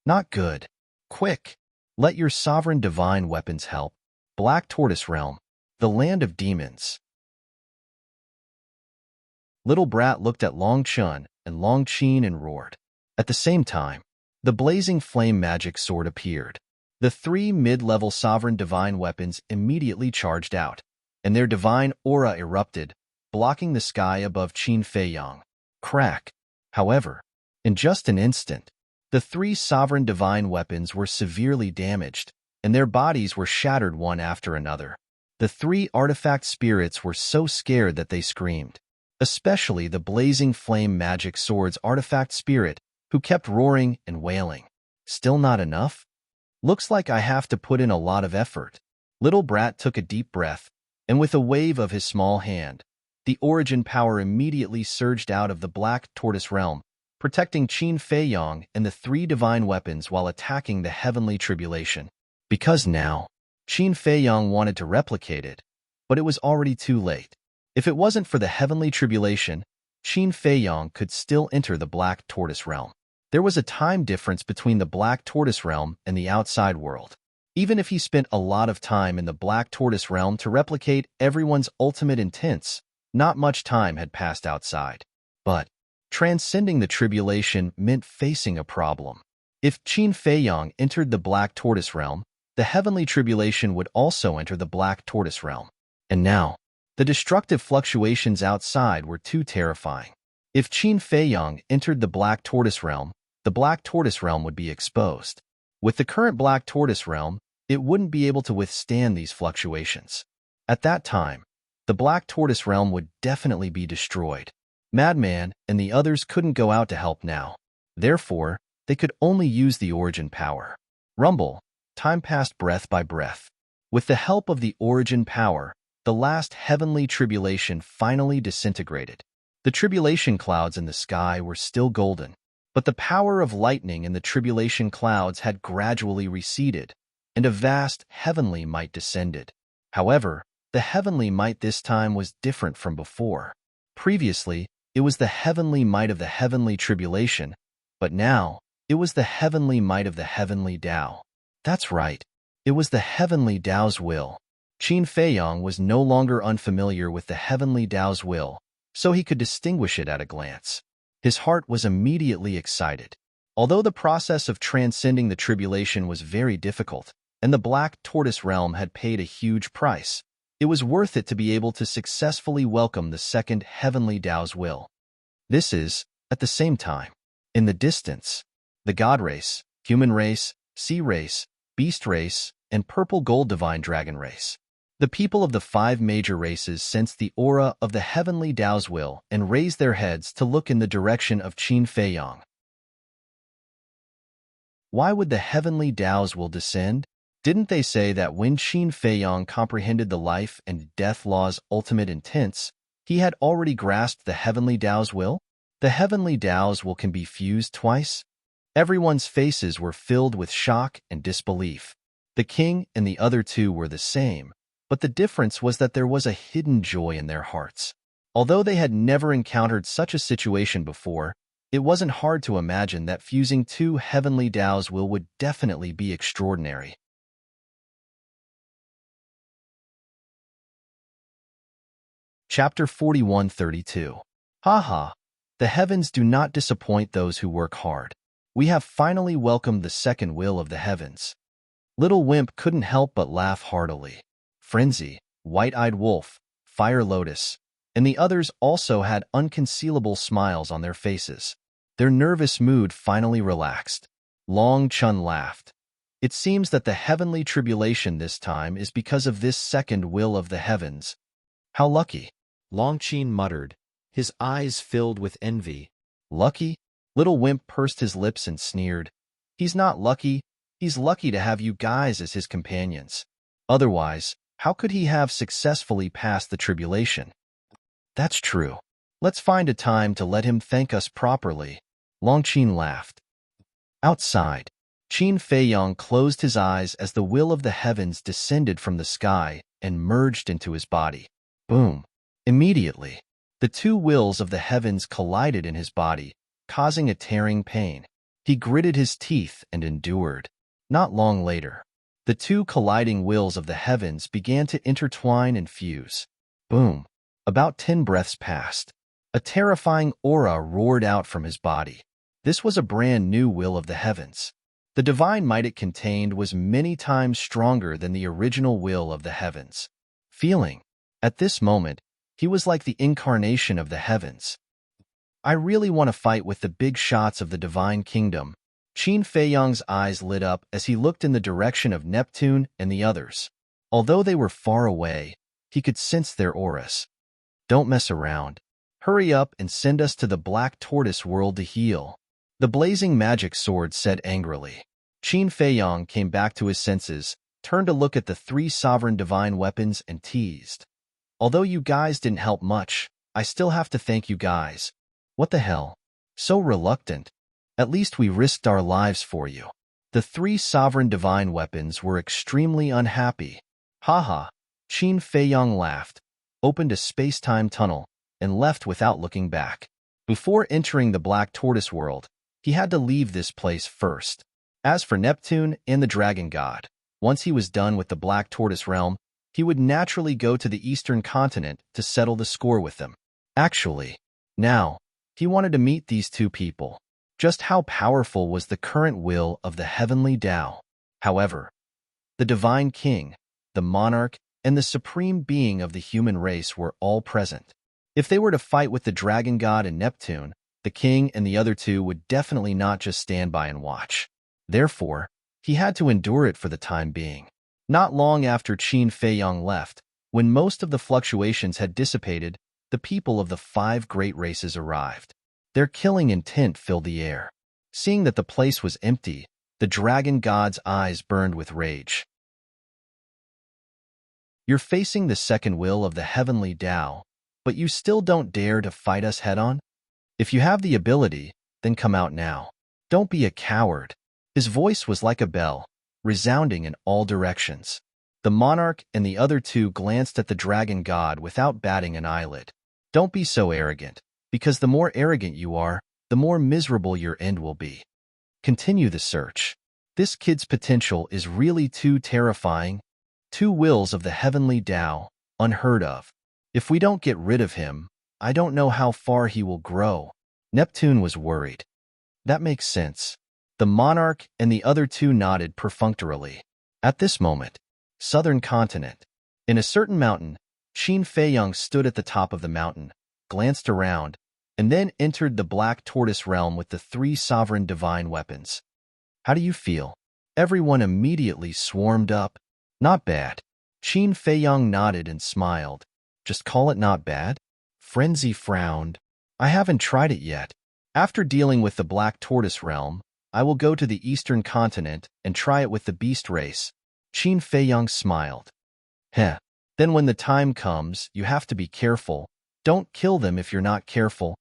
Not good. Quick! Let your sovereign divine weapons help. Black Tortoise Realm, the land of demons. Little Brat looked at Long Chun and Long Qin and roared. At the same time, the blazing flame magic sword appeared. The 3 mid-level sovereign divine weapons immediately charged out, and their divine aura erupted, blocking the sky above Qin Feiyang. Crack! However, in just an instant, the 3 sovereign divine weapons were severely damaged, and their bodies were shattered one after another. The 3 artifact spirits were so scared that they screamed, especially the blazing flame magic sword's artifact spirit, who kept roaring and wailing. Still not enough? Looks like I have to put in a lot of effort. Little Brat took a deep breath, and with a wave of his small hand, the origin power immediately surged out of the Black Tortoise realm, protecting Qin Feiyang and the three divine weapons while attacking the heavenly tribulation. Because now, Qin Feiyang wanted to replicate it, but it was already too late. If it wasn't for the heavenly tribulation, Qin Feiyang could still enter the Black Tortoise realm. There was a time difference between the Black Tortoise realm and the outside world. Even if he spent a lot of time in the Black Tortoise realm to replicate everyone's ultimate intents, not much time had passed outside. But transcending the tribulation meant facing a problem. If Qin Feiyang entered the Black Tortoise realm, the heavenly tribulation would also enter the Black Tortoise realm. And now, the destructive fluctuations outside were too terrifying. If Qin Feiyang entered the Black Tortoise realm, the Black Tortoise realm would be exposed. With the current Black Tortoise realm, it wouldn't be able to withstand these fluctuations. At that time, the Black Tortoise realm would definitely be destroyed. Madman and the others couldn't go out to help now. Therefore, they could only use the origin power. Rumble. Time passed breath by breath. With the help of the origin power, the last heavenly tribulation finally disintegrated. The tribulation clouds in the sky were still golden, but the power of lightning in the tribulation clouds had gradually receded, and a vast heavenly might descended. However, the heavenly might this time was different from before. Previously, it was the heavenly might of the heavenly tribulation, but now, it was the heavenly might of the heavenly Tao. That's right, it was the heavenly Tao's will. Qin Feiyang was no longer unfamiliar with the heavenly Tao's will, so he could distinguish it at a glance. His heart was immediately excited. Although the process of transcending the tribulation was very difficult, and the Black Tortoise realm had paid a huge price, it was worth it to be able to successfully welcome the second heavenly Tao's will. This is, at the same time, in the distance, the God race, human race, sea race, beast race, and purple gold divine dragon race. The people of the 5 major races sensed the aura of the heavenly Tao's will and raised their heads to look in the direction of Qin Feiyang. Why would the heavenly Tao's will descend? Didn't they say that when Qin Feiyang comprehended the life and death law's ultimate intents, he had already grasped the heavenly Tao's will? The heavenly Tao's will can be fused twice? Everyone's faces were filled with shock and disbelief. The king and the other two were the same, but the difference was that there was a hidden joy in their hearts. Although they had never encountered such a situation before, it wasn't hard to imagine that fusing 2 heavenly Tao's will would definitely be extraordinary. Chapter 41:32. Haha, the heavens do not disappoint those who work hard. We have finally welcomed the second will of the heavens. Little Wimp couldn't help but laugh heartily. Frenzy, White-Eyed Wolf, Fire Lotus, and the others also had unconcealable smiles on their faces. Their nervous mood finally relaxed. Long Chun laughed. It seems that the heavenly tribulation this time is because of this second will of the heavens. How lucky. Long Qin muttered, his eyes filled with envy. Lucky? Little Wimp pursed his lips and sneered. He's not lucky. He's lucky to have you guys as his companions. Otherwise, how could he have successfully passed the tribulation? That's true. Let's find a time to let him thank us properly. Long Qin laughed. Outside, Qin Feiyang closed his eyes as the will of the heavens descended from the sky and merged into his body. Boom. Immediately, the 2 wills of the heavens collided in his body, causing a tearing pain. He gritted his teeth and endured. Not long later, the 2 colliding wills of the heavens began to intertwine and fuse. Boom. About 10 breaths passed. A terrifying aura roared out from his body. This was a brand new will of the heavens. The divine might it contained was many times stronger than the original will of the heavens. Feeling, at this moment, he was like the incarnation of the heavens. I really want to fight with the big shots of the divine kingdom. Qin Feiyang's eyes lit up as he looked in the direction of Neptune and the others. Although they were far away, he could sense their auras. Don't mess around. Hurry up and send us to the Black Tortoise world to heal. The blazing magic sword said angrily. Qin Feiyang came back to his senses, turned to look at the 3 sovereign divine weapons and teased. Although you guys didn't help much, I still have to thank you guys. What the hell? So reluctant. At least we risked our lives for you. The three sovereign divine weapons were extremely unhappy. Haha, Qin Feiyang laughed, opened a space-time tunnel, and left without looking back. Before entering the Black Tortoise world, he had to leave this place first. As for Neptune and the Dragon God, once he was done with the Black Tortoise realm, he would naturally go to the Eastern continent to settle the score with them. Actually, now, he wanted to meet these two people. Just how powerful was the current will of the heavenly Tao? However, the Divine King, the monarch, and the supreme being of the human race were all present. If they were to fight with the Dragon God and Neptune, the king and the other two would definitely not just stand by and watch. Therefore, he had to endure it for the time being. Not long after Qin Feiyang left, when most of the fluctuations had dissipated, the people of the 5 great races arrived. Their killing intent filled the air. Seeing that the place was empty, the Dragon God's eyes burned with rage. You're facing the second will of the heavenly Tao, but you still don't dare to fight us head-on? If you have the ability, then come out now. Don't be a coward. His voice was like a bell, resounding in all directions. The monarch and the other two glanced at the Dragon God without batting an eyelid. Don't be so arrogant, because the more arrogant you are, the more miserable your end will be. Continue the search. This kid's potential is really too terrifying. 2 wills of the heavenly Tao, unheard of. If we don't get rid of him, I don't know how far he will grow. Neptune was worried. That makes sense. The monarch and the other two nodded perfunctorily. At this moment, southern continent. In a certain mountain, Qin Feiyang stood at the top of the mountain, glanced around, and then entered the Black Tortoise realm with the 3 sovereign divine weapons. How do you feel? Everyone immediately swarmed up. Not bad. Qin Feiyang nodded and smiled. Just call it not bad? Frenzy frowned. I haven't tried it yet. After dealing with the Black Tortoise realm, I will go to the Eastern continent and try it with the beast race. Qin Feiyang smiled. Heh. Then when the time comes, you have to be careful. Don't kill them if you're not careful.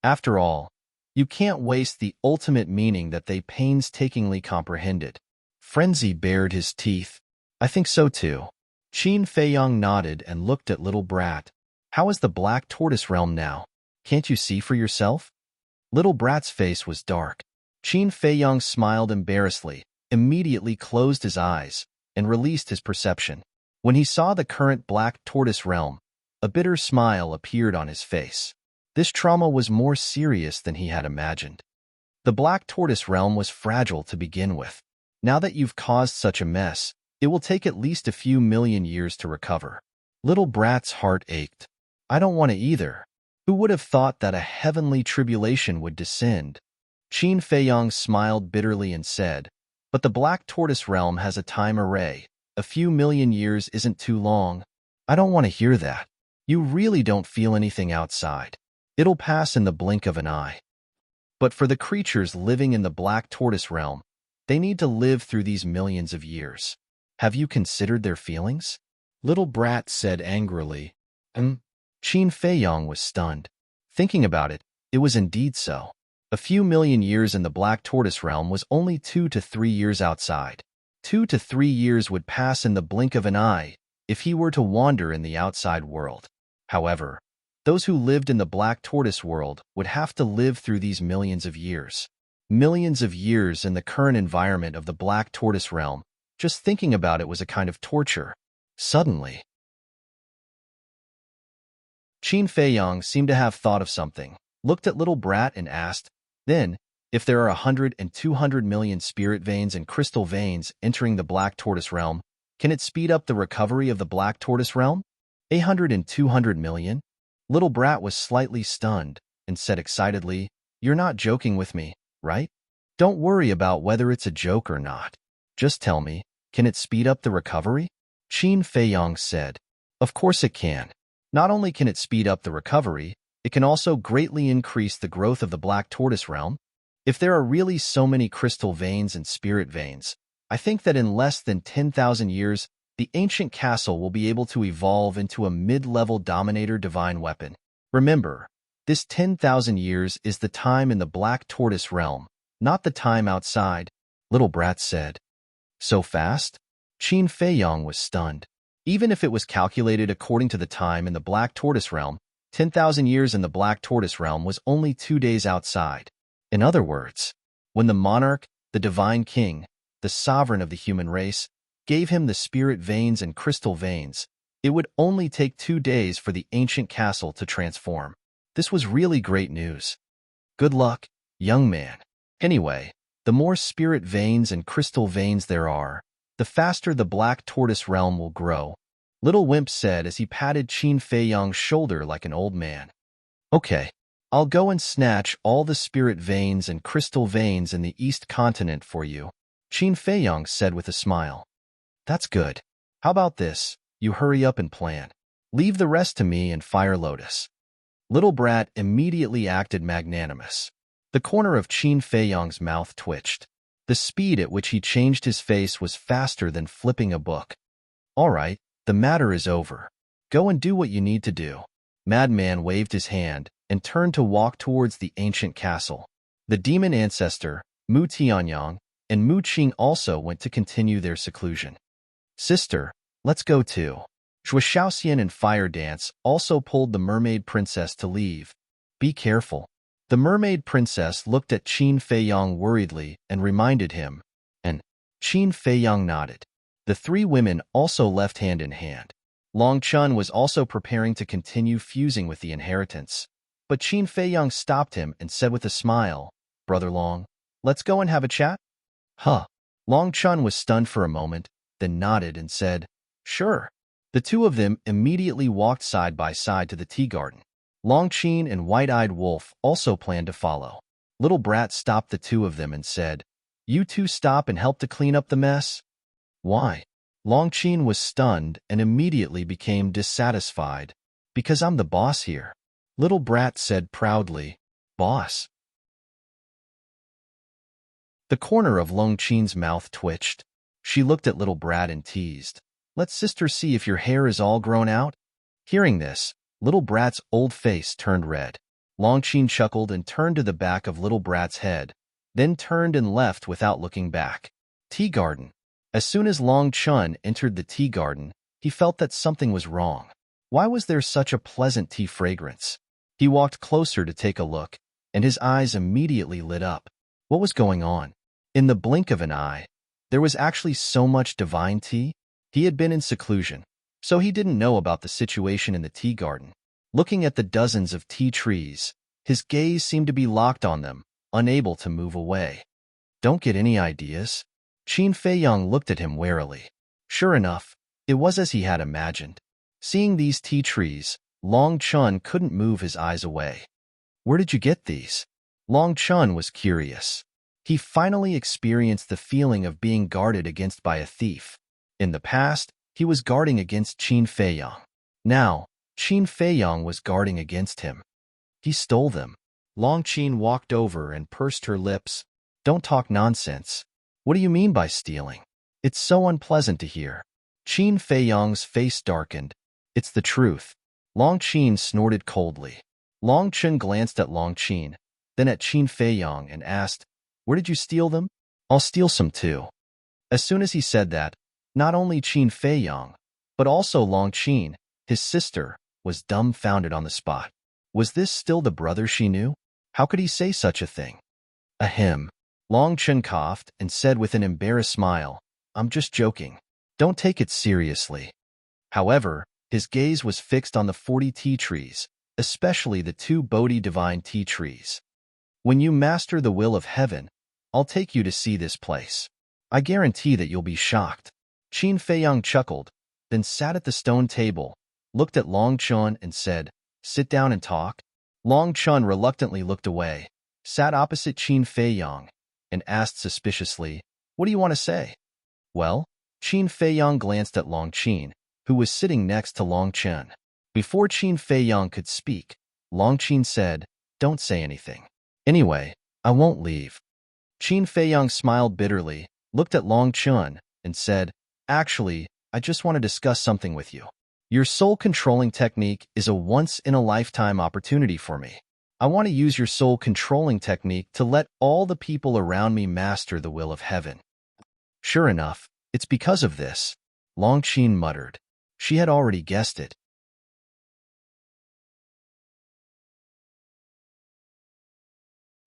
After all, you can't waste the ultimate meaning that they painstakingly comprehended. Frenzy bared his teeth. I think so too. Qin Feiyang nodded and looked at Little Brat. How is the Black Tortoise realm now? Can't you see for yourself? Little Brat's face was dark. Qin Feiyang smiled embarrassedly, immediately closed his eyes, and released his perception. When he saw the current Black Tortoise realm, a bitter smile appeared on his face. This trauma was more serious than he had imagined. The Black Tortoise realm was fragile to begin with. Now that you've caused such a mess, it will take at least a few million years to recover. Little Brat's heart ached. I don't want to either. Who would have thought that a heavenly tribulation would descend? Qin Feiyang smiled bitterly and said, but the Black Tortoise realm has a time array. A few million years isn't too long. I don't want to hear that. You really don't feel anything outside. It'll pass in the blink of an eye. But for the creatures living in the Black Tortoise realm, they need to live through these millions of years. Have you considered their feelings? Little Brat said angrily. Qin Feiyang was stunned. Thinking about it, it was indeed so. A few million years in the Black Tortoise realm was only 2 to 3 years outside. 2 to 3 years would pass in the blink of an eye if he were to wander in the outside world. However, those who lived in the Black Tortoise world would have to live through these millions of years. Millions of years in the current environment of the Black Tortoise realm. Just thinking about it was a kind of torture. Suddenly, Qin Feiyang seemed to have thought of something, looked at Little Brat and asked, then, if there are 100 and 200 million spirit veins and crystal veins entering the Black Tortoise realm, can it speed up the recovery of the Black Tortoise realm? 800 and 200 million? Little Brat was slightly stunned and said excitedly, you're not joking with me, right? Don't worry about whether it's a joke or not. Just tell me, can it speed up the recovery? Qin Feiyang said, of course it can. Not only can it speed up the recovery, it can also greatly increase the growth of the Black Tortoise realm. If there are really so many crystal veins and spirit veins, I think that in less than 10,000 years, the ancient castle will be able to evolve into a mid-level dominator divine weapon. Remember, This 10,000 years is the time in the Black Tortoise realm, not the time outside, little brat said. So fast? Qin Feiyong was stunned. Even if it was calculated according to the time in the Black Tortoise realm, 10,000 years in the Black Tortoise realm was only 2 days outside. In other words, when the monarch, the divine king, the sovereign of the human race, gave him the spirit veins and crystal veins, it would only take 2 days for the ancient castle to transform. This was really great news. Good luck, young man. Anyway, the more spirit veins and crystal veins there are, the faster the Black Tortoise realm will grow, Little Wimp said as he patted Qin Feiyong's shoulder like an old man. Okay, I'll go and snatch all the spirit veins and crystal veins in the East Continent for you, Qin Feiyong said with a smile. That's good. How about this? You hurry up and plan. Leave the rest to me and Fire Lotus. Little Brat immediately acted magnanimous. The corner of Qin Feiyong's mouth twitched. The speed at which he changed his face was faster than flipping a book. All right, the matter is over. Go and do what you need to do. Madman waved his hand and turned to walk towards the ancient castle. The demon ancestor, Mu Tianyang, and Mu Qing also went to continue their seclusion. Sister, let's go too. Zhou Shaoxian and Fire Dance also pulled the mermaid princess to leave. Be careful. The mermaid princess looked at Qin Feiyong worriedly and reminded him, and Qin Feiyong nodded. The 3 women also left hand in hand. Long Chun was also preparing to continue fusing with the inheritance, but Qin Feiyong stopped him and said with a smile, Brother Long, let's go and have a chat? Huh. Long Chun was stunned for a moment, then nodded and said, Sure. The 2 of them immediately walked side by side to the tea garden. Long Qin and White-Eyed Wolf also planned to follow. Little Brat stopped the 2 of them and said, You 2 stop and help to clean up the mess? Why? Long Qin was stunned and immediately became dissatisfied. Because I'm the boss here. Little Brat said proudly, Boss. The corner of Long Qin's mouth twitched. She looked at Little Brat and teased, Let sister see if your hair is all grown out. Hearing this, Little Brat's old face turned red. Long Qin chuckled and turned to the back of Little Brat's head, then turned and left without looking back. Tea garden. As soon as Long Chun entered the tea garden, he felt that something was wrong. Why was there such a pleasant tea fragrance? He walked closer to take a look, and his eyes immediately lit up. What was going on? In the blink of an eye, there was actually so much divine tea. He had been in seclusion, so he didn't know about the situation in the tea garden. Looking at the dozens of tea trees, his gaze seemed to be locked on them, unable to move away. Don't get any ideas? Qin Feiyong looked at him warily. Sure enough, it was as he had imagined. Seeing these tea trees, Long Chun couldn't move his eyes away. Where did you get these? Long Chun was curious. He finally experienced the feeling of being guarded against by a thief. In the past, he was guarding against Qin Feiyong. Now, Qin Feiyong was guarding against him. He stole them. Long Qin walked over and pursed her lips. Don't talk nonsense. What do you mean by stealing? It's so unpleasant to hear. Qin Feiyong's face darkened. It's the truth. Long Qin snorted coldly. Long Chun glanced at Long Qin, then at Qin Feiyong and asked, Where did you steal them? I'll steal some too. As soon as he said that, not only Qin Feiyong, but also Long Qin, his sister, was dumbfounded on the spot. Was this still the brother she knew? How could he say such a thing? Ahem. Long Chun coughed and said with an embarrassed smile, I'm just joking. Don't take it seriously. However, his gaze was fixed on the 40 tea trees, especially the 2 Bodhi divine tea trees. When you master the will of heaven, I'll take you to see this place. I guarantee that you'll be shocked. Qin Feiyong chuckled, then sat at the stone table, looked at Long Chun and said, Sit down and talk. Long Chun reluctantly looked away, sat opposite Qin Feiyong, and asked suspiciously, What do you want to say? Well, Qin Feiyong glanced at Long Qin, who was sitting next to Long Chun. Before Qin Feiyong could speak, Long Qin said, Don't say anything. Anyway, I won't leave. Qin Feiyong smiled bitterly, looked at Long Chun, and said, Actually, I just want to discuss something with you. Your soul-controlling technique is a once-in-a-lifetime opportunity for me. I want to use your soul-controlling technique to let all the people around me master the will of heaven. Sure enough, it's because of this, Long Qin muttered. She had already guessed it.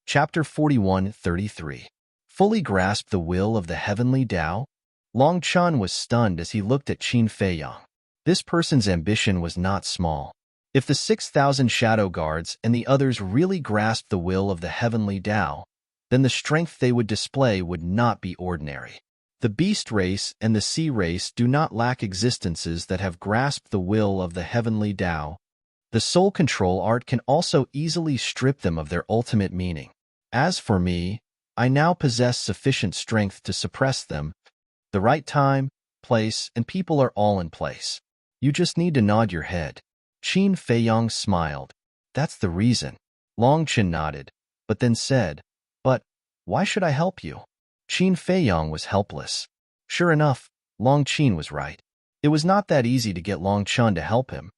Chapter 41:33. Fully grasp the will of the heavenly Tao? Long Chun was stunned as he looked at Qin Feiyang. This person's ambition was not small. If the 6,000 shadow guards and the others really grasped the will of the heavenly Tao, then the strength they would display would not be ordinary. The beast race and the sea race do not lack existences that have grasped the will of the heavenly Tao. The soul control art can also easily strip them of their ultimate meaning. As for me, I now possess sufficient strength to suppress them. The right time, place, and people are all in place. You just need to nod your head. Qin Feiyang smiled. That's the reason. Long Qin nodded, but then said, But why should I help you? Qin Feiyang was helpless. Sure enough, Long Qin was right. It was not that easy to get Long Chun to help him.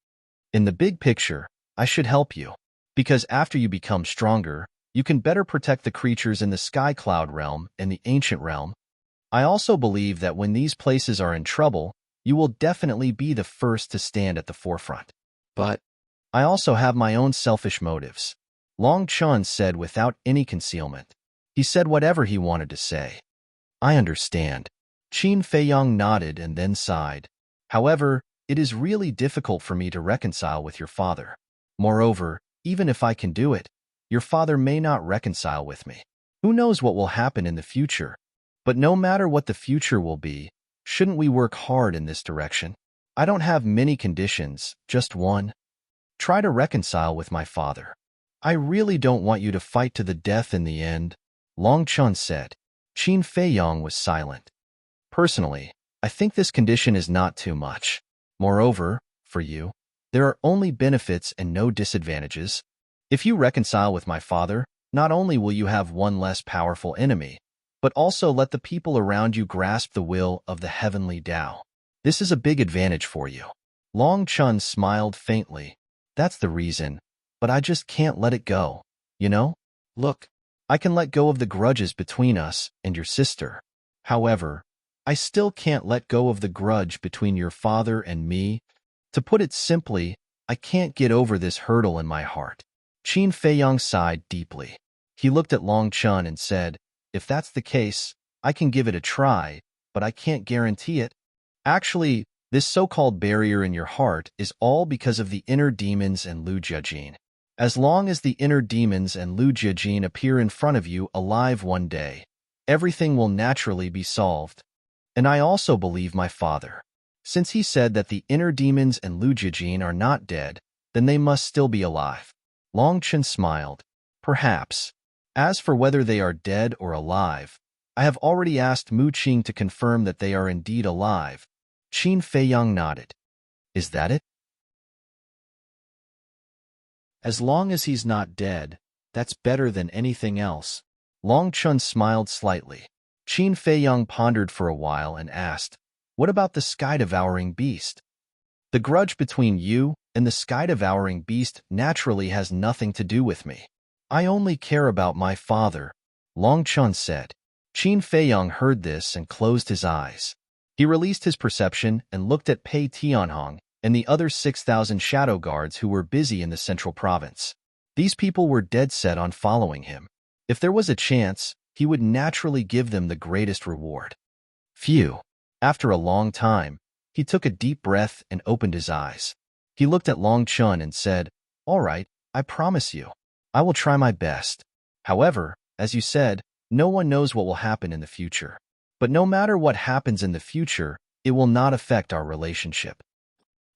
In the big picture, I should help you. Because after you become stronger, you can better protect the creatures in the Sky Cloud realm and the Ancient realm. I also believe that when these places are in trouble, you will definitely be the first to stand at the forefront. But I also have my own selfish motives. Long Chun said without any concealment. He said whatever he wanted to say. I understand. Qin Feiyang nodded and then sighed. However, it is really difficult for me to reconcile with your father. Moreover, even if I can do it, your father may not reconcile with me. Who knows what will happen in the future? But no matter what the future will be, shouldn't we work hard in this direction? I don't have many conditions, just one. Try to reconcile with my father. I really don't want you to fight to the death in the end, Long Chun said. Qin Feiyang was silent. Personally, I think this condition is not too much. Moreover, for you, there are only benefits and no disadvantages. If you reconcile with my father, not only will you have one less powerful enemy, but also let the people around you grasp the will of the heavenly Tao. This is a big advantage for you. Long Chun smiled faintly. That's the reason, but I just can't let it go, you know? Look, I can let go of the grudges between us and your sister. However, I still can't let go of the grudge between your father and me. To put it simply, I can't get over this hurdle in my heart. Qin Feiyang sighed deeply. He looked at Long Chun and said, If that's the case, I can give it a try, but I can't guarantee it. Actually, this so-called barrier in your heart is all because of the inner demons and Lu Jiajin. As long as the inner demons and Lu Jiajin appear in front of you alive one day, everything will naturally be solved. And I also believe my father. Since he said that the inner demons and Lu Jiajin are not dead, then they must still be alive. Long Chen smiled. Perhaps. As for whether they are dead or alive, I have already asked Mu Qing to confirm that they are indeed alive. Qin Feiyang nodded. Is that it? As long as he's not dead, that's better than anything else. Long Chun smiled slightly. Qin Feiyang pondered for a while and asked, What about the sky-devouring beast? The grudge between you and the sky-devouring beast naturally has nothing to do with me. I only care about my father, Long Chun said. Qin Feiyang heard this and closed his eyes. He released his perception and looked at Pei Tianhong and the other 6,000 shadow guards who were busy in the central province. These people were dead set on following him. If there was a chance, he would naturally give them the greatest reward. Phew. After a long time, he took a deep breath and opened his eyes. He looked at Long Chun and said, All right, I promise you. I will try my best. However, as you said, no one knows what will happen in the future. But no matter what happens in the future, it will not affect our relationship.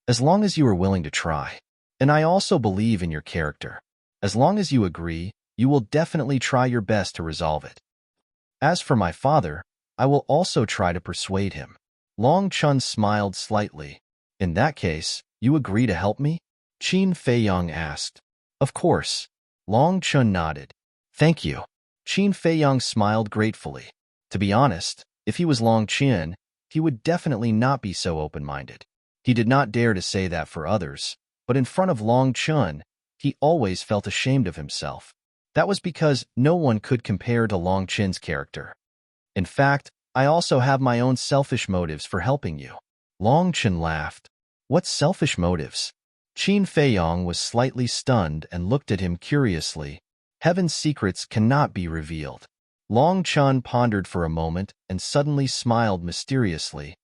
As long as you are willing to try. And I also believe in your character. As long as you agree, you will definitely try your best to resolve it. As for my father, I will also try to persuade him. Long Chun smiled slightly. In that case, you agree to help me? Qin Feiyang asked. Of course. Long Chun nodded. Thank you. Qin Feiyang smiled gratefully. To be honest, if he was Long Qin, he would definitely not be so open-minded. He did not dare to say that for others, but in front of Long Chun, he always felt ashamed of himself. That was because no one could compare to Long Chin's character. In fact, I also have my own selfish motives for helping you. Long Chin laughed. What selfish motives? Qin Feiyong was slightly stunned and looked at him curiously. Heaven's secrets cannot be revealed. Long Chin pondered for a moment and suddenly smiled mysteriously.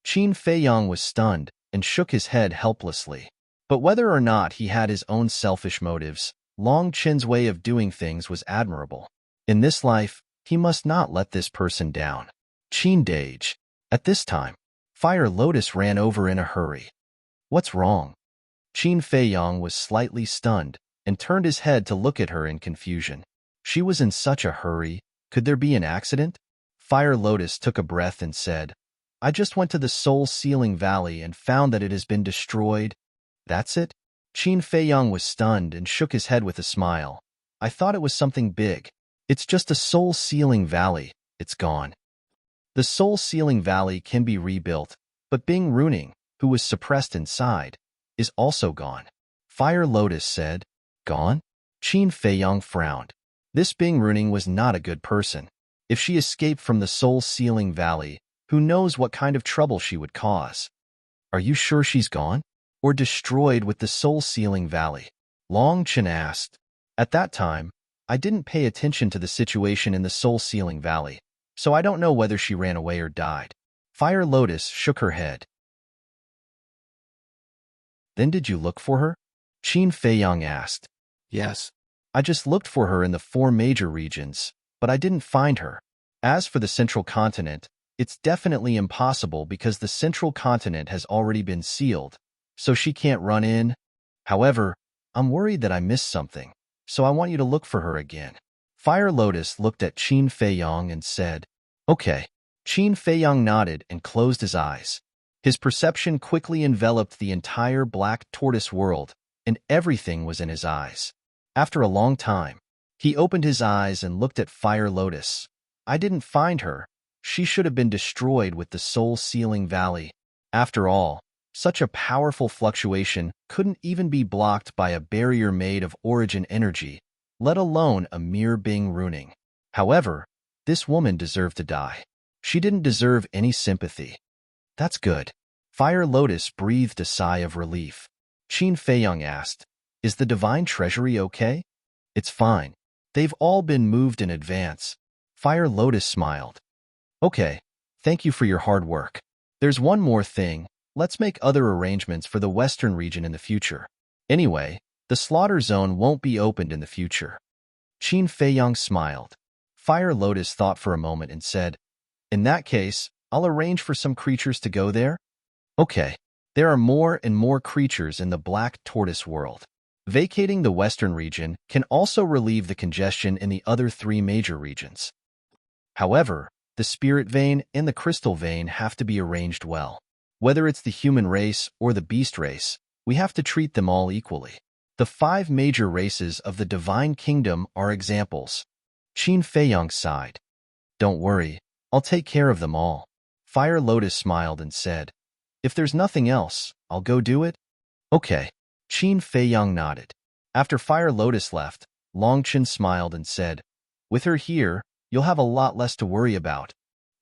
Qin Feiyong was stunned and shook his head helplessly. But whether or not he had his own selfish motives, Long Chin's way of doing things was admirable. In this life, he must not let this person down. Qin Dage. At this time, Fire Lotus ran over in a hurry. What's wrong? Qin Feiyong was slightly stunned and turned his head to look at her in confusion. She was in such a hurry. Could there be an accident? Fire Lotus took a breath and said, I just went to the Soul Sealing Valley and found that it has been destroyed. That's it? Qin Feiyong was stunned and shook his head with a smile. I thought it was something big. It's just a Soul Sealing Valley. It's gone. The Soul Sealing Valley can be rebuilt, but Bing Runing, who was suppressed inside, is also gone. Fire Lotus said, Gone? Qin Feiyong frowned. This Bing Runing was not a good person. If she escaped from the Soul Sealing Valley, who knows what kind of trouble she would cause? Are you sure she's gone? Or destroyed with the Soul Sealing Valley? Long Chin asked. At that time, I didn't pay attention to the situation in the Soul Sealing Valley, so I don't know whether she ran away or died. Fire Lotus shook her head. Then did you look for her? Qin Feiyong asked. Yes. I just looked for her in the 4 major regions, but I didn't find her. As for the Central Continent, it's definitely impossible because the Central Continent has already been sealed, so she can't run in. However, I'm worried that I missed something, so I want you to look for her again. Fire Lotus looked at Qin Feiyong and said, Okay. Qin Feiyong nodded and closed his eyes. His perception quickly enveloped the entire black tortoise world, and everything was in his eyes. After a long time, he opened his eyes and looked at Fire Lotus. I didn't find her. She should have been destroyed with the Soul Sealing Valley. After all, such a powerful fluctuation couldn't even be blocked by a barrier made of origin energy, let alone a mere Bing Runing. However, this woman deserved to die. She didn't deserve any sympathy. That's good. Fire Lotus breathed a sigh of relief. Qin Feiyong asked, Is the Divine Treasury okay? It's fine. They've all been moved in advance. Fire Lotus smiled. Okay, thank you for your hard work. There's one more thing. Let's make other arrangements for the Western region in the future. Anyway, the slaughter zone won't be opened in the future. Qin Feiyong smiled. Fire Lotus thought for a moment and said, In that case, I'll arrange for some creatures to go there. Okay, there are more and more creatures in the black tortoise world. Vacating the Western region can also relieve the congestion in the other 3 major regions. However, the spirit vein and the crystal vein have to be arranged well. Whether it's the human race or the beast race, we have to treat them all equally. The 5 major races of the Divine Kingdom are examples. Qin Feiyong sighed. Don't worry, I'll take care of them all. Fire Lotus smiled and said, If there's nothing else, I'll go do it. Okay. Qin Feiyong nodded. After Fire Lotus left, Long Chin smiled and said, With her here, you'll have a lot less to worry about.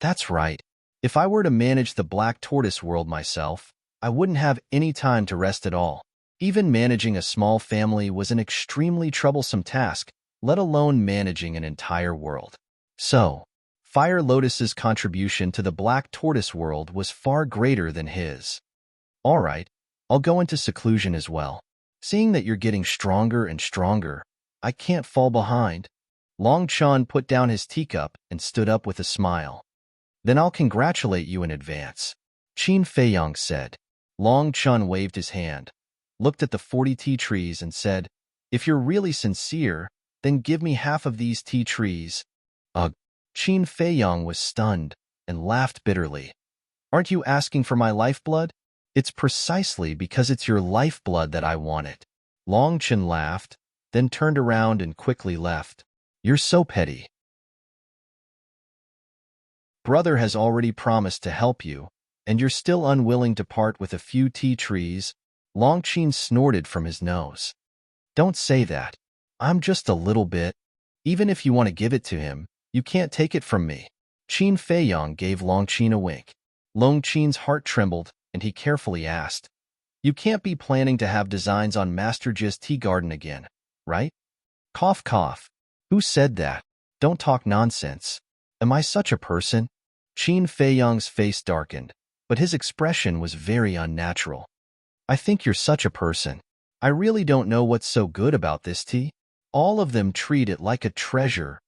That's right. If I were to manage the black tortoise world myself, I wouldn't have any time to rest at all. Even managing a small family was an extremely troublesome task, let alone managing an entire world. So, Fire Lotus's contribution to the black tortoise world was far greater than his. All right, I'll go into seclusion as well. Seeing that you're getting stronger and stronger, I can't fall behind. Long Chin put down his teacup and stood up with a smile. Then I'll congratulate you in advance. Qin Feiyong said. Long Chin waved his hand, looked at the 40 tea trees and said, If you're really sincere, then give me half of these tea trees. Ugh. Qin Feiyong was stunned and laughed bitterly. Aren't you asking for my lifeblood? It's precisely because it's your lifeblood that I want it. Long Chin laughed, then turned around and quickly left. You're so petty. Brother has already promised to help you, and you're still unwilling to part with a few tea trees. Long Chin snorted from his nose. Don't say that. I'm just a little bit. Even if you want to give it to him, you can't take it from me. Qin Feiyang gave Longqin a wink. Longqin's heart trembled, and he carefully asked, "You can't be planning to have designs on Master Ji's tea garden again, right?" Cough, cough. Who said that? Don't talk nonsense. Am I such a person? Qin Feiyang's face darkened, but his expression was very unnatural. I think you're such a person. I really don't know what's so good about this tea. All of them treat it like a treasure.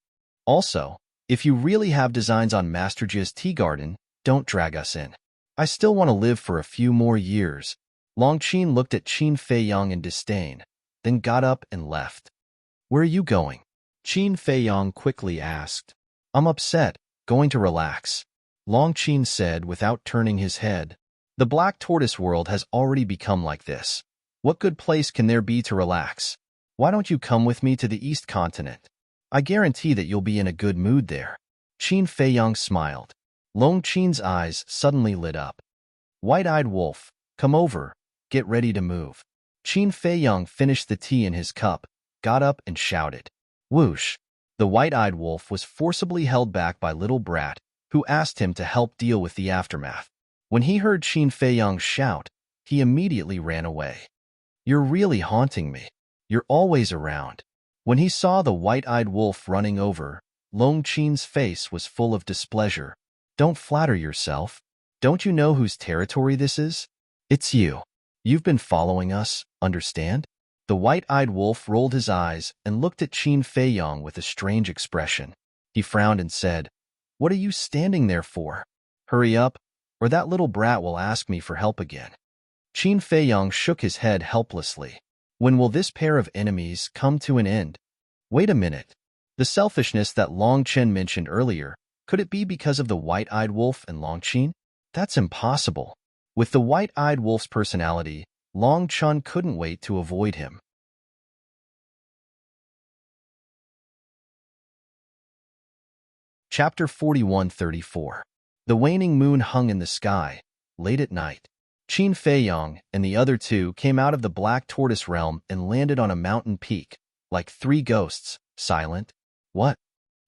Also, if you really have designs on Master Ji's tea garden, don't drag us in. I still want to live for a few more years. Longqin looked at Qin Feiyang in disdain, then got up and left. Where are you going? Qin Feiyang quickly asked. I'm upset, going to relax. Longqin said without turning his head. The Black Tortoise world has already become like this. What good place can there be to relax? Why don't you come with me to the East Continent? I guarantee that you'll be in a good mood there. Qin Feiyang smiled. Longqin's eyes suddenly lit up. White-eyed wolf, come over. Get ready to move. Qin Feiyang finished the tea in his cup, got up and shouted. Whoosh! The white-eyed wolf was forcibly held back by Little Brat, who asked him to help deal with the aftermath. When he heard Qin Feiyang shout, he immediately ran away. You're really haunting me. You're always around. When he saw the white-eyed wolf running over, Longqin's face was full of displeasure. Don't flatter yourself. Don't you know whose territory this is? It's you. You've been following us, understand? The white-eyed wolf rolled his eyes and looked at Qin Feiyang with a strange expression. He frowned and said, What are you standing there for? Hurry up, or that little brat will ask me for help again. Qin Feiyang shook his head helplessly. When will this pair of enemies come to an end? Wait a minute. The selfishness that Longqin mentioned earlier, could it be because of the white-eyed wolf and Longqin? That's impossible. With the white-eyed wolf's personality, Longqin couldn't wait to avoid him. Chapter 41-34. The waning moon hung in the sky, late at night. Qin Feiyang and the other two came out of the Black Tortoise realm and landed on a mountain peak, like three ghosts, silent. What?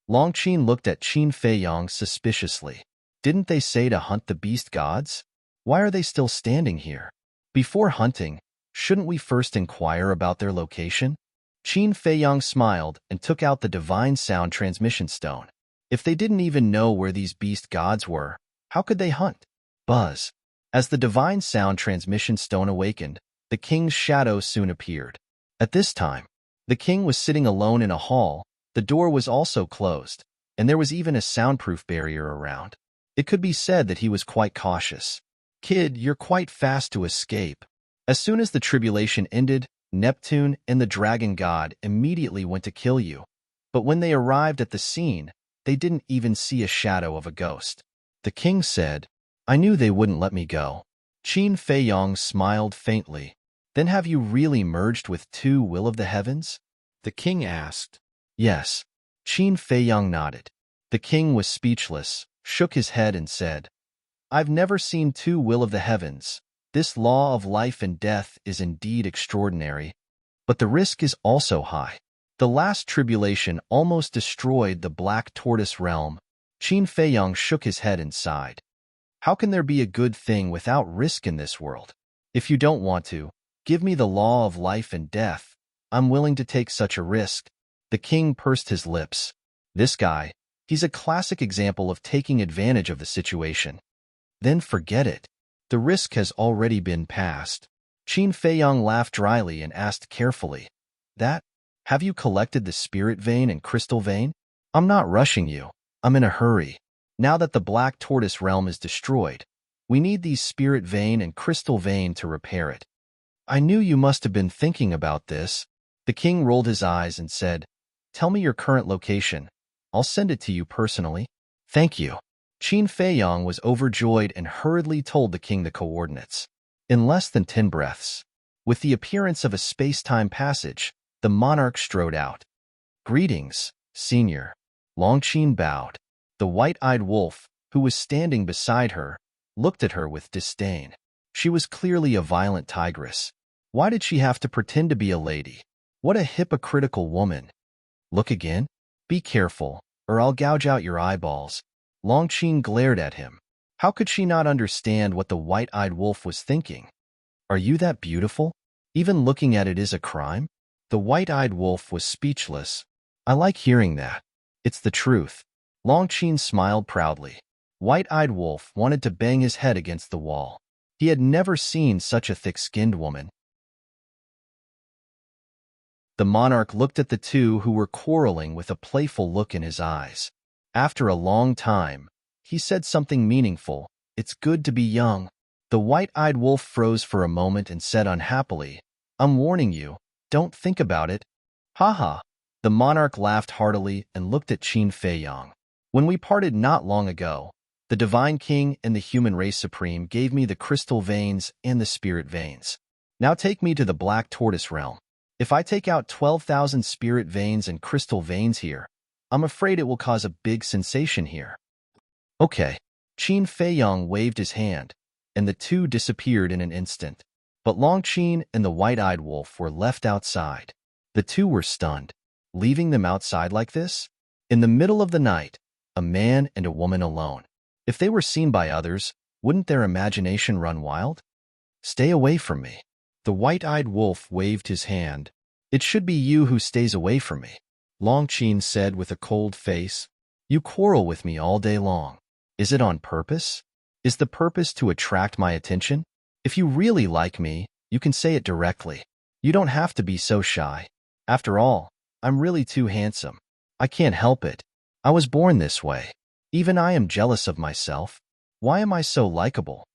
Longqin looked at Qin Feiyang suspiciously. Didn't they say to hunt the beast gods? Why are they still standing here? Before hunting, shouldn't we first inquire about their location? Qin Feiyang smiled and took out the divine sound transmission stone. If they didn't even know where these beast gods were, how could they hunt? Buzz. As the divine sound transmission stone awakened, the king's shadow soon appeared. At this time, the king was sitting alone in a hall, the door was also closed, and there was even a soundproof barrier around. It could be said that he was quite cautious. Kid, you're quite fast to escape. As soon as the tribulation ended, Neptune and the dragon god immediately went to kill you. But when they arrived at the scene, they didn't even see a shadow of a ghost. The king said, I knew they wouldn't let me go. Qin Feiyang smiled faintly. Then have you really merged with two will of the heavens? The king asked. Yes. Qin Feiyang nodded. The king was speechless, shook his head and said, I've never seen two will of the heavens. This law of life and death is indeed extraordinary, but the risk is also high. The last tribulation almost destroyed the Black Tortoise realm. Qin Feiyang shook his head and sighed. How can there be a good thing without risk in this world? If you don't want to, give me the law of life and death. I'm willing to take such a risk. The king pursed his lips. This guy, he's a classic example of taking advantage of the situation. Then forget it. The risk has already been passed. Qin Feiyang laughed dryly and asked carefully, Have you collected the spirit vein and crystal vein? I'm not rushing you. I'm in a hurry. Now that the Black Tortoise realm is destroyed, we need these spirit vein and crystal vein to repair it. I knew you must have been thinking about this. The king rolled his eyes and said, Tell me your current location. I'll send it to you personally. Thank you. Qin Feiyang was overjoyed and hurriedly told the king the coordinates. In less than 10 breaths, with the appearance of a space-time passage, the monarch strode out. Greetings, senior. Longqin bowed. The white-eyed wolf, who was standing beside her, looked at her with disdain. She was clearly a violent tigress. Why did she have to pretend to be a lady? What a hypocritical woman. Look again? Be careful, or I'll gouge out your eyeballs. Longqing glared at him. How could she not understand what the white-eyed wolf was thinking? Are you that beautiful? Even looking at it is a crime? The white-eyed wolf was speechless. I like hearing that. It's the truth. Longqing smiled proudly. White-eyed wolf wanted to bang his head against the wall. He had never seen such a thick-skinned woman. The monarch looked at the two who were quarreling with a playful look in his eyes. After a long time, he said something meaningful. It's good to be young. The white-eyed wolf froze for a moment and said unhappily, I'm warning you, don't think about it. Ha ha. The monarch laughed heartily and looked at Qin Feiyang. When we parted not long ago, the divine king and the human race supreme gave me the crystal veins and the spirit veins. Now take me to the black tortoise realm. If I take out 12,000 spirit veins and crystal veins here, I'm afraid it will cause a big sensation here. Okay. Qin Feiyang waved his hand, and the two disappeared in an instant. But Longqing and the white-eyed wolf were left outside. The two were stunned. Leaving them outside like this? In the middle of the night, a man and a woman alone. If they were seen by others, wouldn't their imagination run wild? Stay away from me. The white-eyed wolf waved his hand. It should be you who stays away from me, Longqing said with a cold face. You quarrel with me all day long. Is it on purpose? Is the purpose to attract my attention? If you really like me, you can say it directly. You don't have to be so shy. After all, I'm really too handsome. I can't help it. I was born this way. Even I am jealous of myself. Why am I so likable?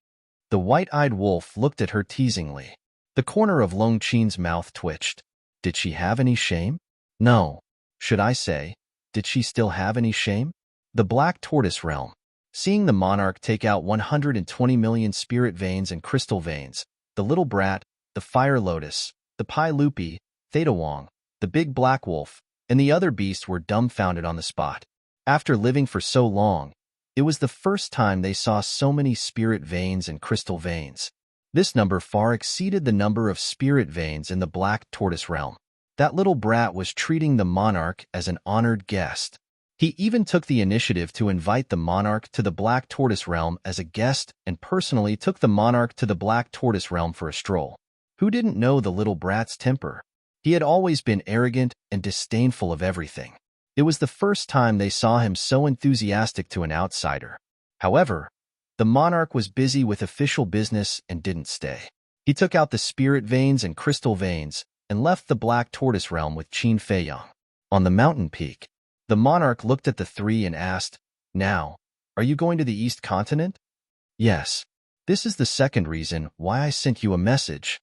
The white-eyed wolf looked at her teasingly. The corner of Longqing's mouth twitched. Did she have any shame? No. Should I say, did she still have any shame? The black tortoise realm. Seeing the monarch take out 120 million spirit veins and crystal veins, the little brat, the fire lotus, the Pai Lupi, Theta Wong, the big black wolf, and the other beasts were dumbfounded on the spot. After living for so long, it was the first time they saw so many spirit veins and crystal veins. This number far exceeded the number of spirit veins in the black tortoise realm. That little brat was treating the monarch as an honored guest. He even took the initiative to invite the monarch to the black tortoise realm as a guest and personally took the monarch to the black tortoise realm for a stroll. Who didn't know the little brat's temper? He had always been arrogant and disdainful of everything. It was the first time they saw him so enthusiastic to an outsider. However, the monarch was busy with official business and didn't stay. He took out the spirit veins and crystal veins and left the black tortoise realm with Qin Feiyang. On the mountain peak, the monarch looked at the three and asked, Now, are you going to the East Continent? Yes. This is the second reason why I sent you a message.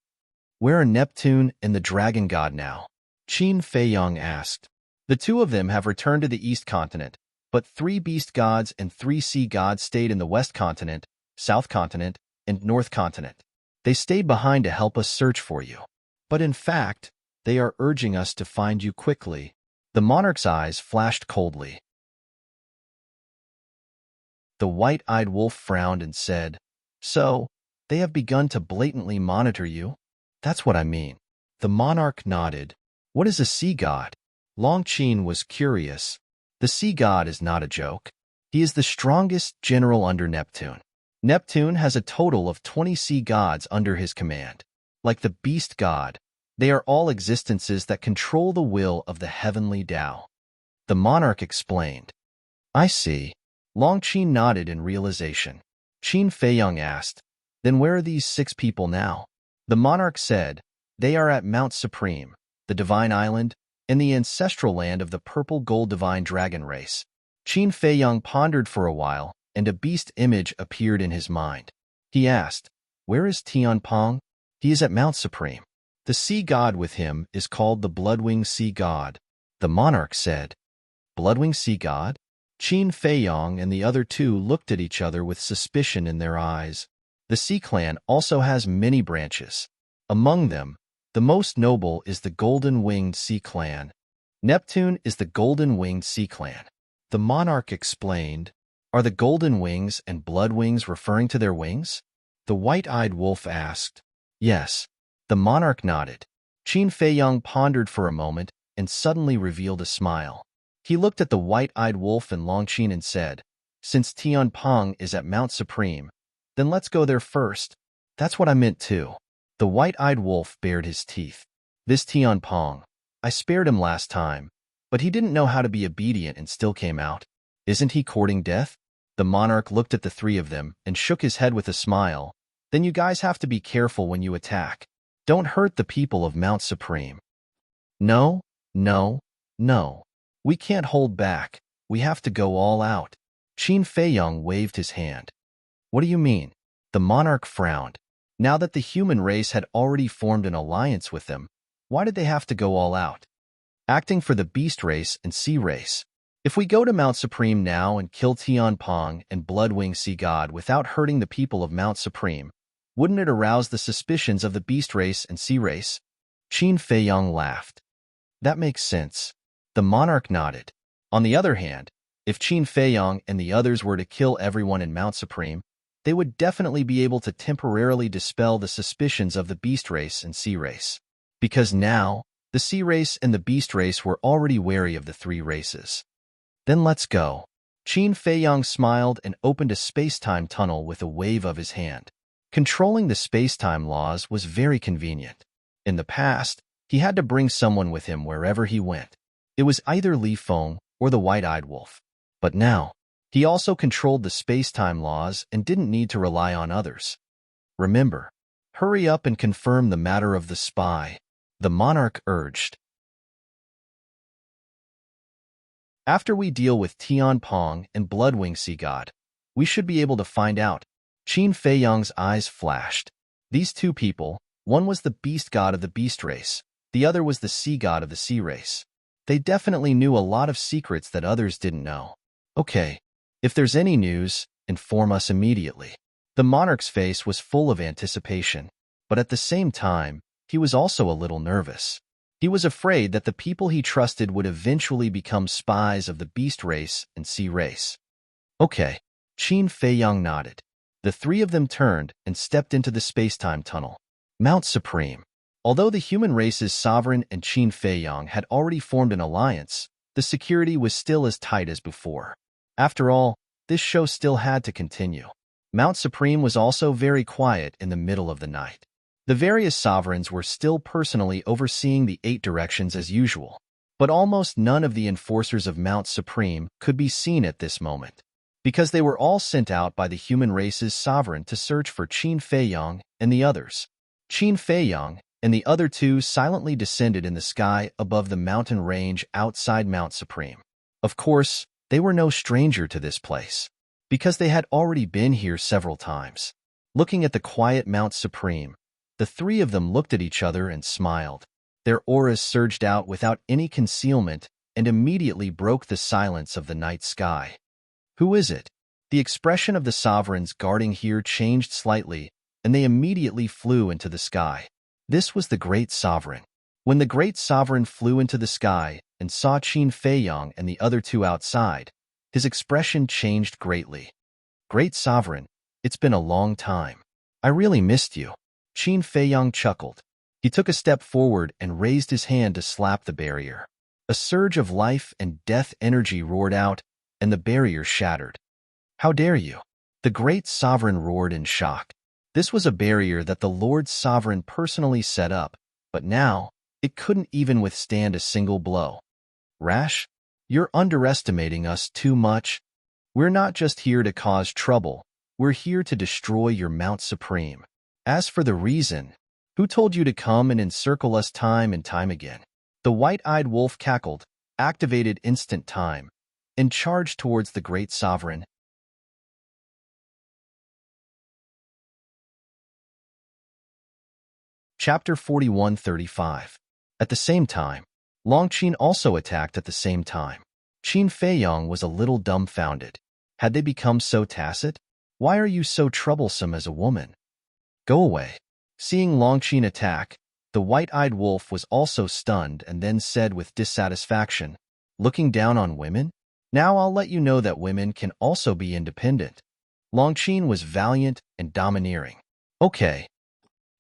Where are Neptune and the dragon god now? Qin Feiyang asked. The two of them have returned to the East Continent, but 3 beast gods and 3 sea gods stayed in the West Continent, South Continent, and North Continent. They stayed behind to help us search for you. But in fact, they are urging us to find you quickly. The monarch's eyes flashed coldly. The white-eyed wolf frowned and said, So, they have begun to blatantly monitor you? That's what I mean. The monarch nodded. What is a sea god? Longqing was curious. The sea god is not a joke. He is the strongest general under Neptune. Neptune has a total of 20 sea gods under his command. Like the beast god, they are all existences that control the will of the heavenly Tao. The monarch explained. I see. Longqing nodded in realization. Qin Feiyang asked, Then where are these 6 people now? The monarch said, They are at Mount Supreme, the divine island, and the ancestral land of the purple gold divine dragon race. Qin Feiyang pondered for a while, and a beast image appeared in his mind. He asked, Where is Tianpeng? He is at Mount Supreme. The sea god with him is called the Bloodwing Sea God. The monarch said, Bloodwing Sea God? Qin Feiyang and the other two looked at each other with suspicion in their eyes. The Sea Clan also has many branches. Among them, the most noble is the Golden-Winged Sea Clan. Neptune is the Golden-Winged Sea Clan. The monarch explained, Are the Golden Wings and Blood Wings referring to their wings? The white-eyed wolf asked. Yes. The monarch nodded. Qin Feiyang pondered for a moment and suddenly revealed a smile. He looked at the white-eyed wolf and Longqin and said, "Since Tian Peng is at Mount Supreme, then let's go there first." "That's what I meant too." The white-eyed wolf bared his teeth. "This Tian Peng, I spared him last time, but he didn't know how to be obedient and still came out. Isn't he courting death?" The monarch looked at the three of them and shook his head with a smile. "Then you guys have to be careful when you attack. Don't hurt the people of Mount Supreme." "No, no, no. We can't hold back. We have to go all out." Qin Feiyang waved his hand. "What do you mean?" The monarch frowned. Now that the human race had already formed an alliance with them, why did they have to go all out? Acting for the beast race and sea race. If we go to Mount Supreme now and kill Tian Peng and Bloodwing Sea God without hurting the people of Mount Supreme, wouldn't it arouse the suspicions of the beast race and sea race? Qin Feiyang laughed. "That makes sense." The monarch nodded. On the other hand, if Qin Feiyang and the others were to kill everyone in Mount Supreme, they would definitely be able to temporarily dispel the suspicions of the beast race and sea race. Because now, the sea race and the beast race were already wary of the three races. "Then let's go." Qin Feiyang smiled and opened a space-time tunnel with a wave of his hand. Controlling the space-time laws was very convenient. In the past, he had to bring someone with him wherever he went. It was either Li Feng or the white-eyed wolf. But now, he also controlled the space-time laws and didn't need to rely on others. "Remember, hurry up and confirm the matter of the spy," the monarch urged. "After we deal with Tian Peng and Bloodwing Sea God, we should be able to find out." Qin Feiyang's eyes flashed. These two people, one was the beast god of the beast race, the other was the sea god of the sea race. They definitely knew a lot of secrets that others didn't know. "Okay, if there's any news, inform us immediately." The monarch's face was full of anticipation, but at the same time, he was also a little nervous. He was afraid that the people he trusted would eventually become spies of the beast race and sea race. "Okay," Qin Feiyang nodded. The three of them turned and stepped into the space-time tunnel. Mount Supreme. Although the human race's sovereign and Qin Feiyang had already formed an alliance, the security was still as tight as before. After all, this show still had to continue. Mount Supreme was also very quiet in the middle of the night. The various sovereigns were still personally overseeing the 8 directions as usual, but almost none of the enforcers of Mount Supreme could be seen at this moment, because they were all sent out by the human race's sovereign to search for Qin Feiyang and the others. Qin Feiyang and the other two silently descended in the sky above the mountain range outside Mount Supreme. Of course, they were no stranger to this place, because they had already been here several times. Looking at the quiet Mount Supreme, the three of them looked at each other and smiled. Their auras surged out without any concealment and immediately broke the silence of the night sky. "Who is it?" The expression of the sovereigns guarding here changed slightly, and they immediately flew into the sky. This was the Great Sovereign. When the Great Sovereign flew into the sky and saw Qin Feiyang and the other two outside, his expression changed greatly. "Great Sovereign, it's been a long time. I really missed you." Qin Feiyang chuckled. He took a step forward and raised his hand to slap the barrier. A surge of life and death energy roared out, and the barrier shattered. "How dare you?" The Great Sovereign roared in shock. This was a barrier that the Lord Sovereign personally set up, but now it couldn't even withstand a single blow. "Rash, you're underestimating us too much. We're not just here to cause trouble, we're here to destroy your Mount Supreme. As for the reason, who told you to come and encircle us time and time again?" The white-eyed wolf cackled, activated instant time, and charged towards the Great Sovereign. Chapter 4135. At the same time, Longqin also attacked at the same time. Qin Feiyang was a little dumbfounded. Had they become so tacit? "Why are you so troublesome as a woman? Go away." Seeing Longqin attack, the white-eyed wolf was also stunned and then said with dissatisfaction, "Looking down on women? Now I'll let you know that women can also be independent." Longqin was valiant and domineering. "Okay,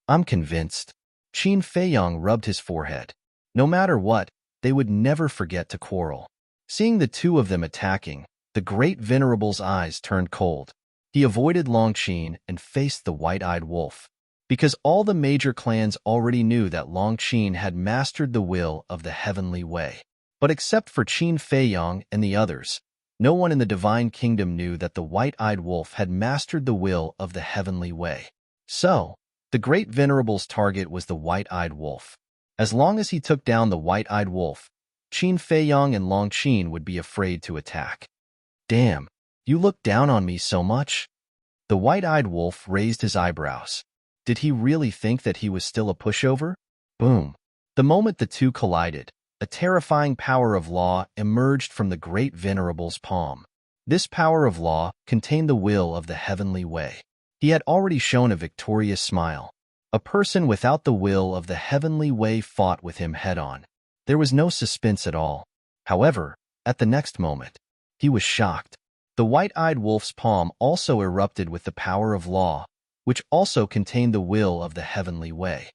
I'm convinced." Qin Feiyang rubbed his forehead. No matter what, they would never forget to quarrel. Seeing the two of them attacking, the great venerable's eyes turned cold. He avoided Longqin and faced the white-eyed wolf. Because all the major clans already knew that Longqin had mastered the will of the heavenly way. But except for Qin Feiyang and the others, no one in the divine kingdom knew that the white-eyed wolf had mastered the will of the heavenly way. So, the great venerable's target was the white-eyed wolf. As long as he took down the white-eyed wolf, Qin Feiyang and Longqin would be afraid to attack. Damn, you look down on me so much? The white-eyed wolf raised his eyebrows. Did he really think that he was still a pushover? Boom. The moment the two collided, a terrifying power of law emerged from the great venerable's palm. This power of law contained the will of the heavenly way. He had already shown a victorious smile. A person without the will of the heavenly way fought with him head-on. There was no suspense at all. However, at the next moment, he was shocked. The white-eyed wolf's palm also erupted with the power of law, which also contained the will of the heavenly way.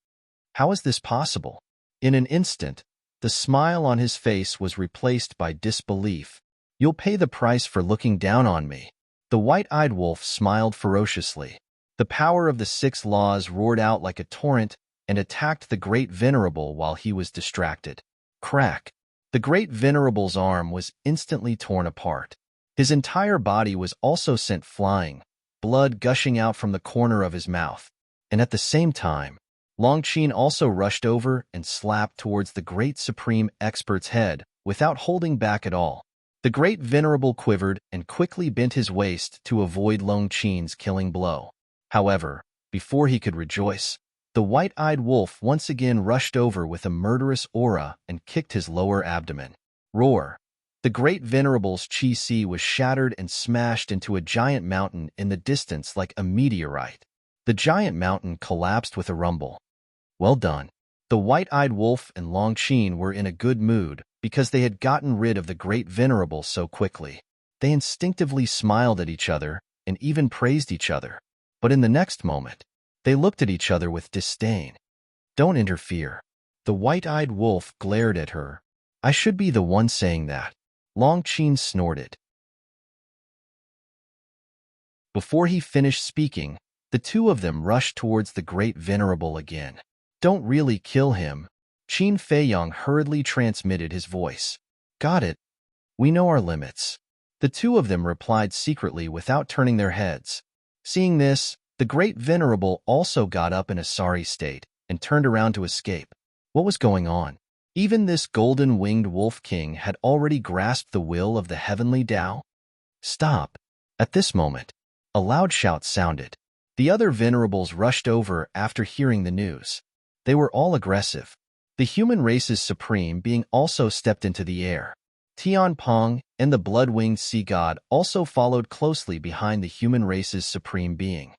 How is this possible? In an instant, the smile on his face was replaced by disbelief. You'll pay the price for looking down on me. The white-eyed wolf smiled ferociously. The power of the 6 laws roared out like a torrent and attacked the great venerable while he was distracted. Crack! The great venerable's arm was instantly torn apart. His entire body was also sent flying, blood gushing out from the corner of his mouth. And at the same time, Longqin also rushed over and slapped towards the great supreme expert's head without holding back at all. The great venerable quivered and quickly bent his waist to avoid Longqin's killing blow. However, before he could rejoice, the white-eyed wolf once again rushed over with a murderous aura and kicked his lower abdomen. Roar! The great venerable's chi was shattered and smashed into a giant mountain in the distance like a meteorite. The giant mountain collapsed with a rumble. Well done. The white-eyed wolf and Longqin were in a good mood because they had gotten rid of the great venerable so quickly. They instinctively smiled at each other and even praised each other. But in the next moment, they looked at each other with disdain. Don't interfere. The white-eyed wolf glared at her. I should be the one saying that. Longqin snorted. Before he finished speaking, the two of them rushed towards the great venerable again. Don't really kill him. Qin Feiyang hurriedly transmitted his voice. Got it. We know our limits. The two of them replied secretly without turning their heads. Seeing this, the great venerable also got up in a sorry state and turned around to escape. What was going on? Even this golden-winged wolf king had already grasped the will of the heavenly Tao? Stop! At this moment, a loud shout sounded. The other venerables rushed over after hearing the news. They were all aggressive. The human race's supreme being also stepped into the air. Tianpong and the blood-winged sea god also followed closely behind the human race's supreme being.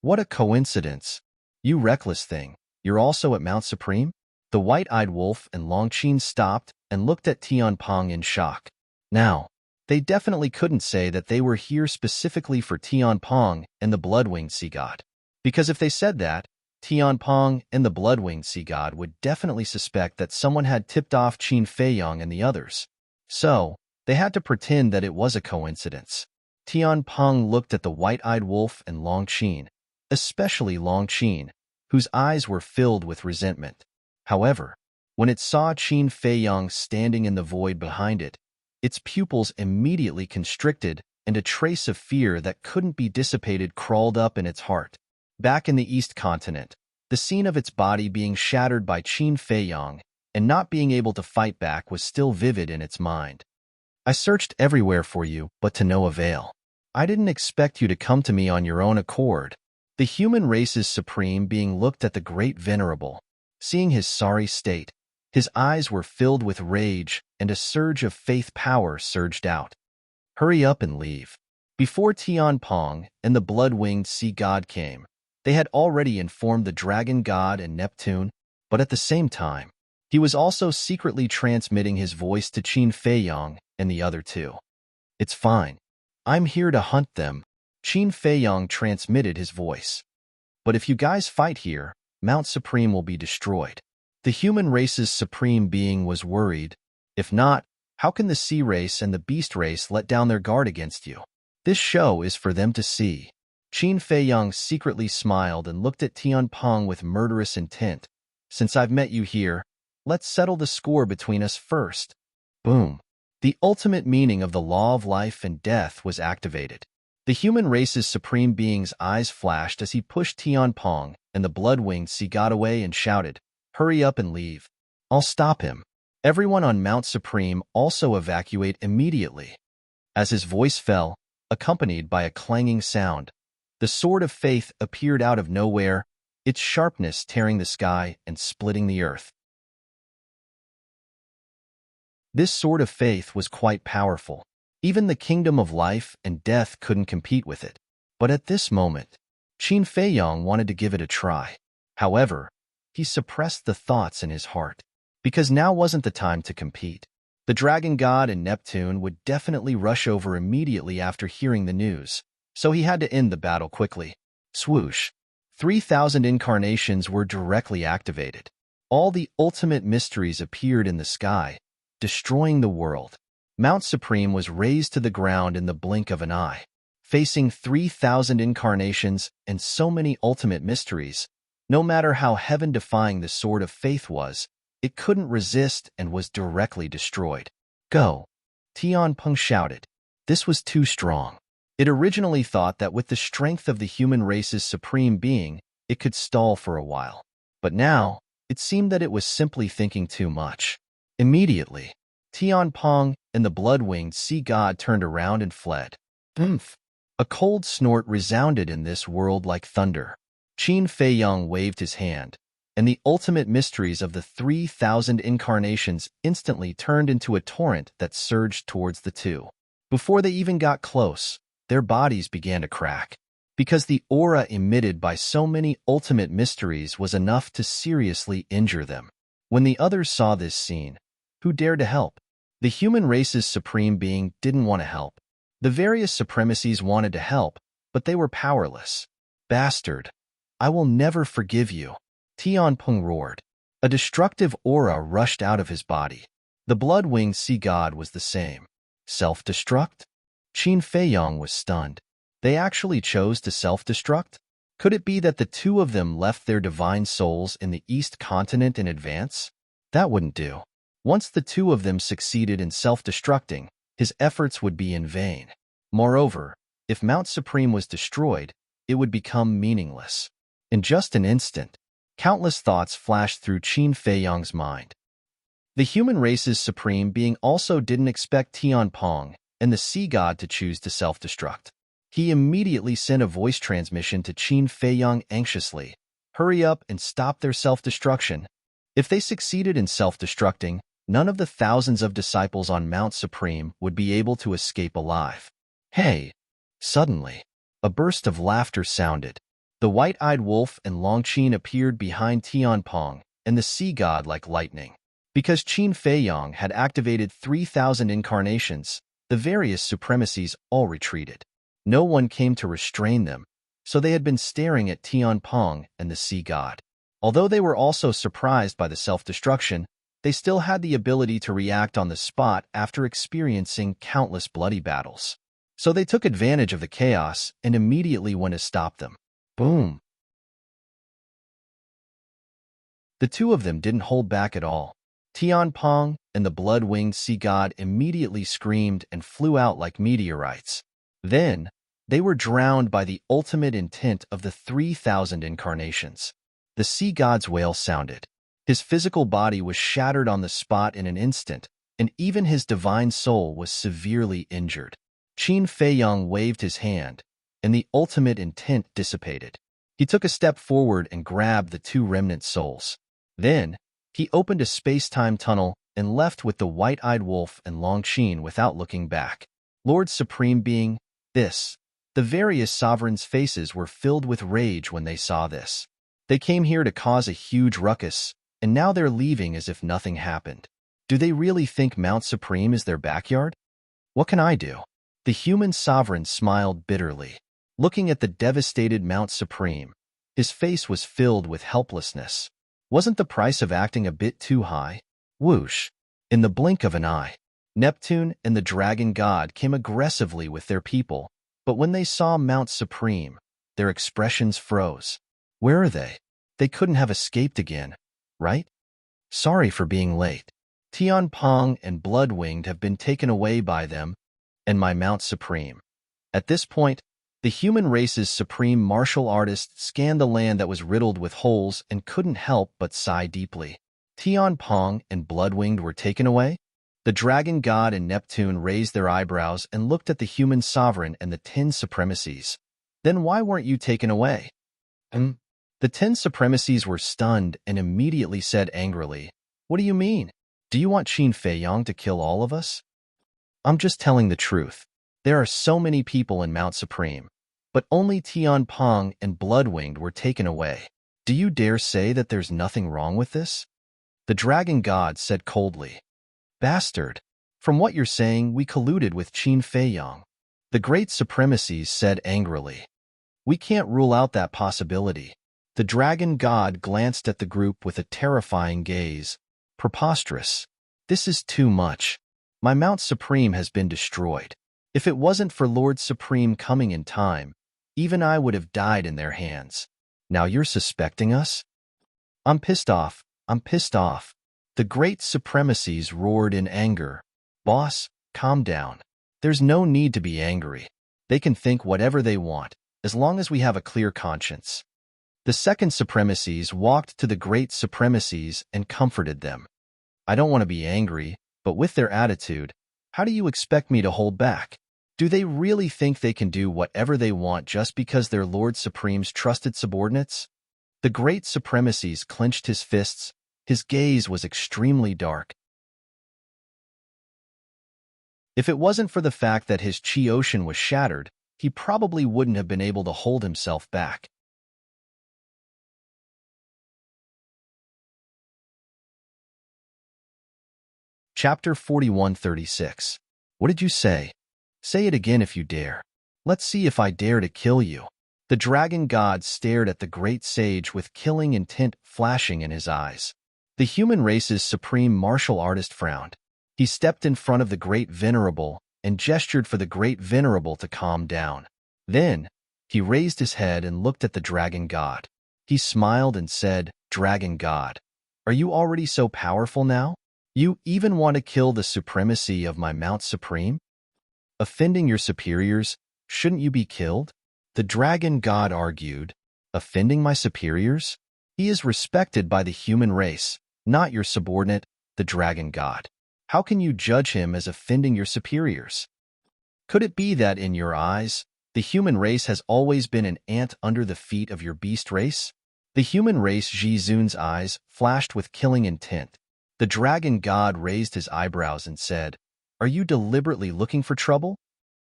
What a coincidence! You reckless thing, you're also at Mount Supreme? The white-eyed wolf and Longqin stopped and looked at Tianpong in shock. Now, they definitely couldn't say that they were here specifically for Tianpong and the blood-winged sea god. Because if they said that, Tianpong and the blood-winged sea god would definitely suspect that someone had tipped off Qin Feiyang and the others. So, they had to pretend that it was a coincidence. Tianpong looked at the white-eyed wolf and Longqin, especially Longqin, whose eyes were filled with resentment. However, when it saw Qin Feiyang standing in the void behind it, its pupils immediately constricted and a trace of fear that couldn't be dissipated crawled up in its heart. Back in the East Continent, the scene of its body being shattered by Qin Feiyang and not being able to fight back was still vivid in its mind. I searched everywhere for you, but to no avail. I didn't expect you to come to me on your own accord. The human race's supreme being looked at the great venerable. Seeing his sorry state, his eyes were filled with rage and a surge of faith power surged out. Hurry up and leave. Before Tianpong and the blood-winged sea god came, they had already informed the dragon god and Neptune, but at the same time, he was also secretly transmitting his voice to Qin Feiyang and the other two. It's fine. I'm here to hunt them. Qin Feiyang transmitted his voice. But if you guys fight here, Mount Supreme will be destroyed. The human race's supreme being was worried. If not, how can the sea race and the beast race let down their guard against you? This show is for them to see. Qin Feiyang secretly smiled and looked at Tian Peng with murderous intent. Since I've met you here, let's settle the score between us first. Boom. The ultimate meaning of the law of life and death was activated. The human race's supreme being's eyes flashed as he pushed Tian Peng and the blood-winged sea god away and shouted, "Hurry up and leave. I'll stop him." Everyone on Mount Supreme also evacuate immediately. As his voice fell, accompanied by a clanging sound, the sword of faith appeared out of nowhere, its sharpness tearing the sky and splitting the earth. This sword of faith was quite powerful. Even the kingdom of life and death couldn't compete with it. But at this moment, Qin Feiyang wanted to give it a try. However, he suppressed the thoughts in his heart, because now wasn't the time to compete. The dragon god and Neptune would definitely rush over immediately after hearing the news, so he had to end the battle quickly. Swoosh. 3,000 incarnations were directly activated. All the ultimate mysteries appeared in the sky, destroying the world. Mount Supreme was razed to the ground in the blink of an eye. Facing 3,000 incarnations and so many ultimate mysteries, no matter how heaven-defying the sword of faith was, it couldn't resist and was directly destroyed. Go! Tian Peng shouted. This was too strong. It originally thought that with the strength of the human race's supreme being, it could stall for a while. But now, it seemed that it was simply thinking too much. Immediately, Tian Peng and the blood-winged sea god turned around and fled. Oomph! A cold snort resounded in this world like thunder. Qin Feiyang waved his hand, and the ultimate mysteries of the 3,000 incarnations instantly turned into a torrent that surged towards the two. Before they even got close, their bodies began to crack, because the aura emitted by so many ultimate mysteries was enough to seriously injure them. When the others saw this scene, who dared to help? The human race's supreme being didn't want to help. The various supremacies wanted to help, but they were powerless. Bastard! I will never forgive you. Tian Peng roared. A destructive aura rushed out of his body. The blood-winged sea god was the same. Self-destruct? Qin Feiyang was stunned. They actually chose to self-destruct? Could it be that the two of them left their divine souls in the East Continent in advance? That wouldn't do. Once the two of them succeeded in self-destructing, his efforts would be in vain. Moreover, if Mount Supreme was destroyed, it would become meaningless. In just an instant, countless thoughts flashed through Qin Feiyang's mind. The human race's supreme being also didn't expect Tian Peng and the sea god to choose to self-destruct. He immediately sent a voice transmission to Qin Feiyang anxiously. Hurry up and stop their self-destruction. If they succeeded in self-destructing, none of the thousands of disciples on Mount Supreme would be able to escape alive. Hey! Suddenly, a burst of laughter sounded. The white-eyed wolf and Longqin appeared behind Tian Peng and the sea god like lightning. Because Qin Feiyang had activated 3,000 incarnations, the various supremacies all retreated. No one came to restrain them, so they had been staring at Tian Peng and the sea god. Although they were also surprised by the self-destruction, they still had the ability to react on the spot after experiencing countless bloody battles. So they took advantage of the chaos and immediately went to stop them. Boom! The two of them didn't hold back at all. Tian Peng and the blood-winged sea god immediately screamed and flew out like meteorites. Then, they were drowned by the ultimate intent of the 3,000 incarnations. The sea god's wail sounded. His physical body was shattered on the spot in an instant, and even his divine soul was severely injured. Qin Feiyang waved his hand, and the ultimate intent dissipated. He took a step forward and grabbed the two remnant souls. Then, he opened a space-time tunnel and left with the white-eyed wolf and Longqin without looking back. Lord Supreme Being, this. The various sovereigns' faces were filled with rage when they saw this. They came here to cause a huge ruckus, and now they're leaving as if nothing happened. Do they really think Mount Supreme is their backyard? What can I do? The human sovereign smiled bitterly. Looking at the devastated Mount Supreme, His face was filled with helplessness. Wasn't the price of acting a bit too high? Whoosh! In the blink of an eye, Neptune and the dragon god came aggressively with their people, but when they saw Mount Supreme, their expressions froze. Where are they? They couldn't have escaped again, right? Sorry for being late. Tian Pong and Bloodwinged have been taken away by them, and my Mount Supreme. At this point, the human race's supreme martial artist scanned the land that was riddled with holes and couldn't help but sigh deeply. Tian Pong and Bloodwinged were taken away? The dragon god and Neptune raised their eyebrows and looked at the human sovereign and the 10 supremacies. Then why weren't you taken away? The 10 supremacies were stunned and immediately said angrily, What do you mean? Do you want Qin Feiyang to kill all of us? I'm just telling the truth. There are so many people in Mount Supreme, but only Tian Pong and Bloodwinged were taken away. Do you dare say that there's nothing wrong with this? The dragon god said coldly, Bastard! From what you're saying, we colluded with Qin Feiyang. The great supremacies said angrily, We can't rule out that possibility. The dragon god glanced at the group with a terrifying gaze. Preposterous. This is too much. My Mount Supreme has been destroyed. If it wasn't for Lord Supreme coming in time, even I would have died in their hands. Now you're suspecting us? I'm pissed off. I'm pissed off. The great supremacies roared in anger. Boss, calm down. There's no need to be angry. They can think whatever they want, as long as we have a clear conscience. The second supremacies walked to the great supremacies and comforted them. I don't want to be angry, but with their attitude, how do you expect me to hold back? Do they really think they can do whatever they want just because they're Lord Supreme's trusted subordinates? The great supremacies clenched his fists. His gaze was extremely dark. If it wasn't for the fact that his chi ocean was shattered, he probably wouldn't have been able to hold himself back. Chapter 4136. What did you say? Say it again if you dare. Let's see if I dare to kill you. The dragon god stared at the great sage with killing intent flashing in his eyes. The human race's supreme martial artist frowned. He stepped in front of the great venerable and gestured for the great venerable to calm down. Then, he raised his head and looked at the dragon god. He smiled and said, Dragon god, are you already so powerful now? You even want to kill the supremacy of my Mount Supreme? Offending your superiors, shouldn't you be killed? The dragon god argued, Offending my superiors? He is respected by the human race, not your subordinate, the dragon god. How can you judge him as offending your superiors? Could it be that in your eyes, the human race has always been an ant under the feet of your beast race? The human race Zun's eyes flashed with killing intent. The dragon god raised his eyebrows and said, Are you deliberately looking for trouble?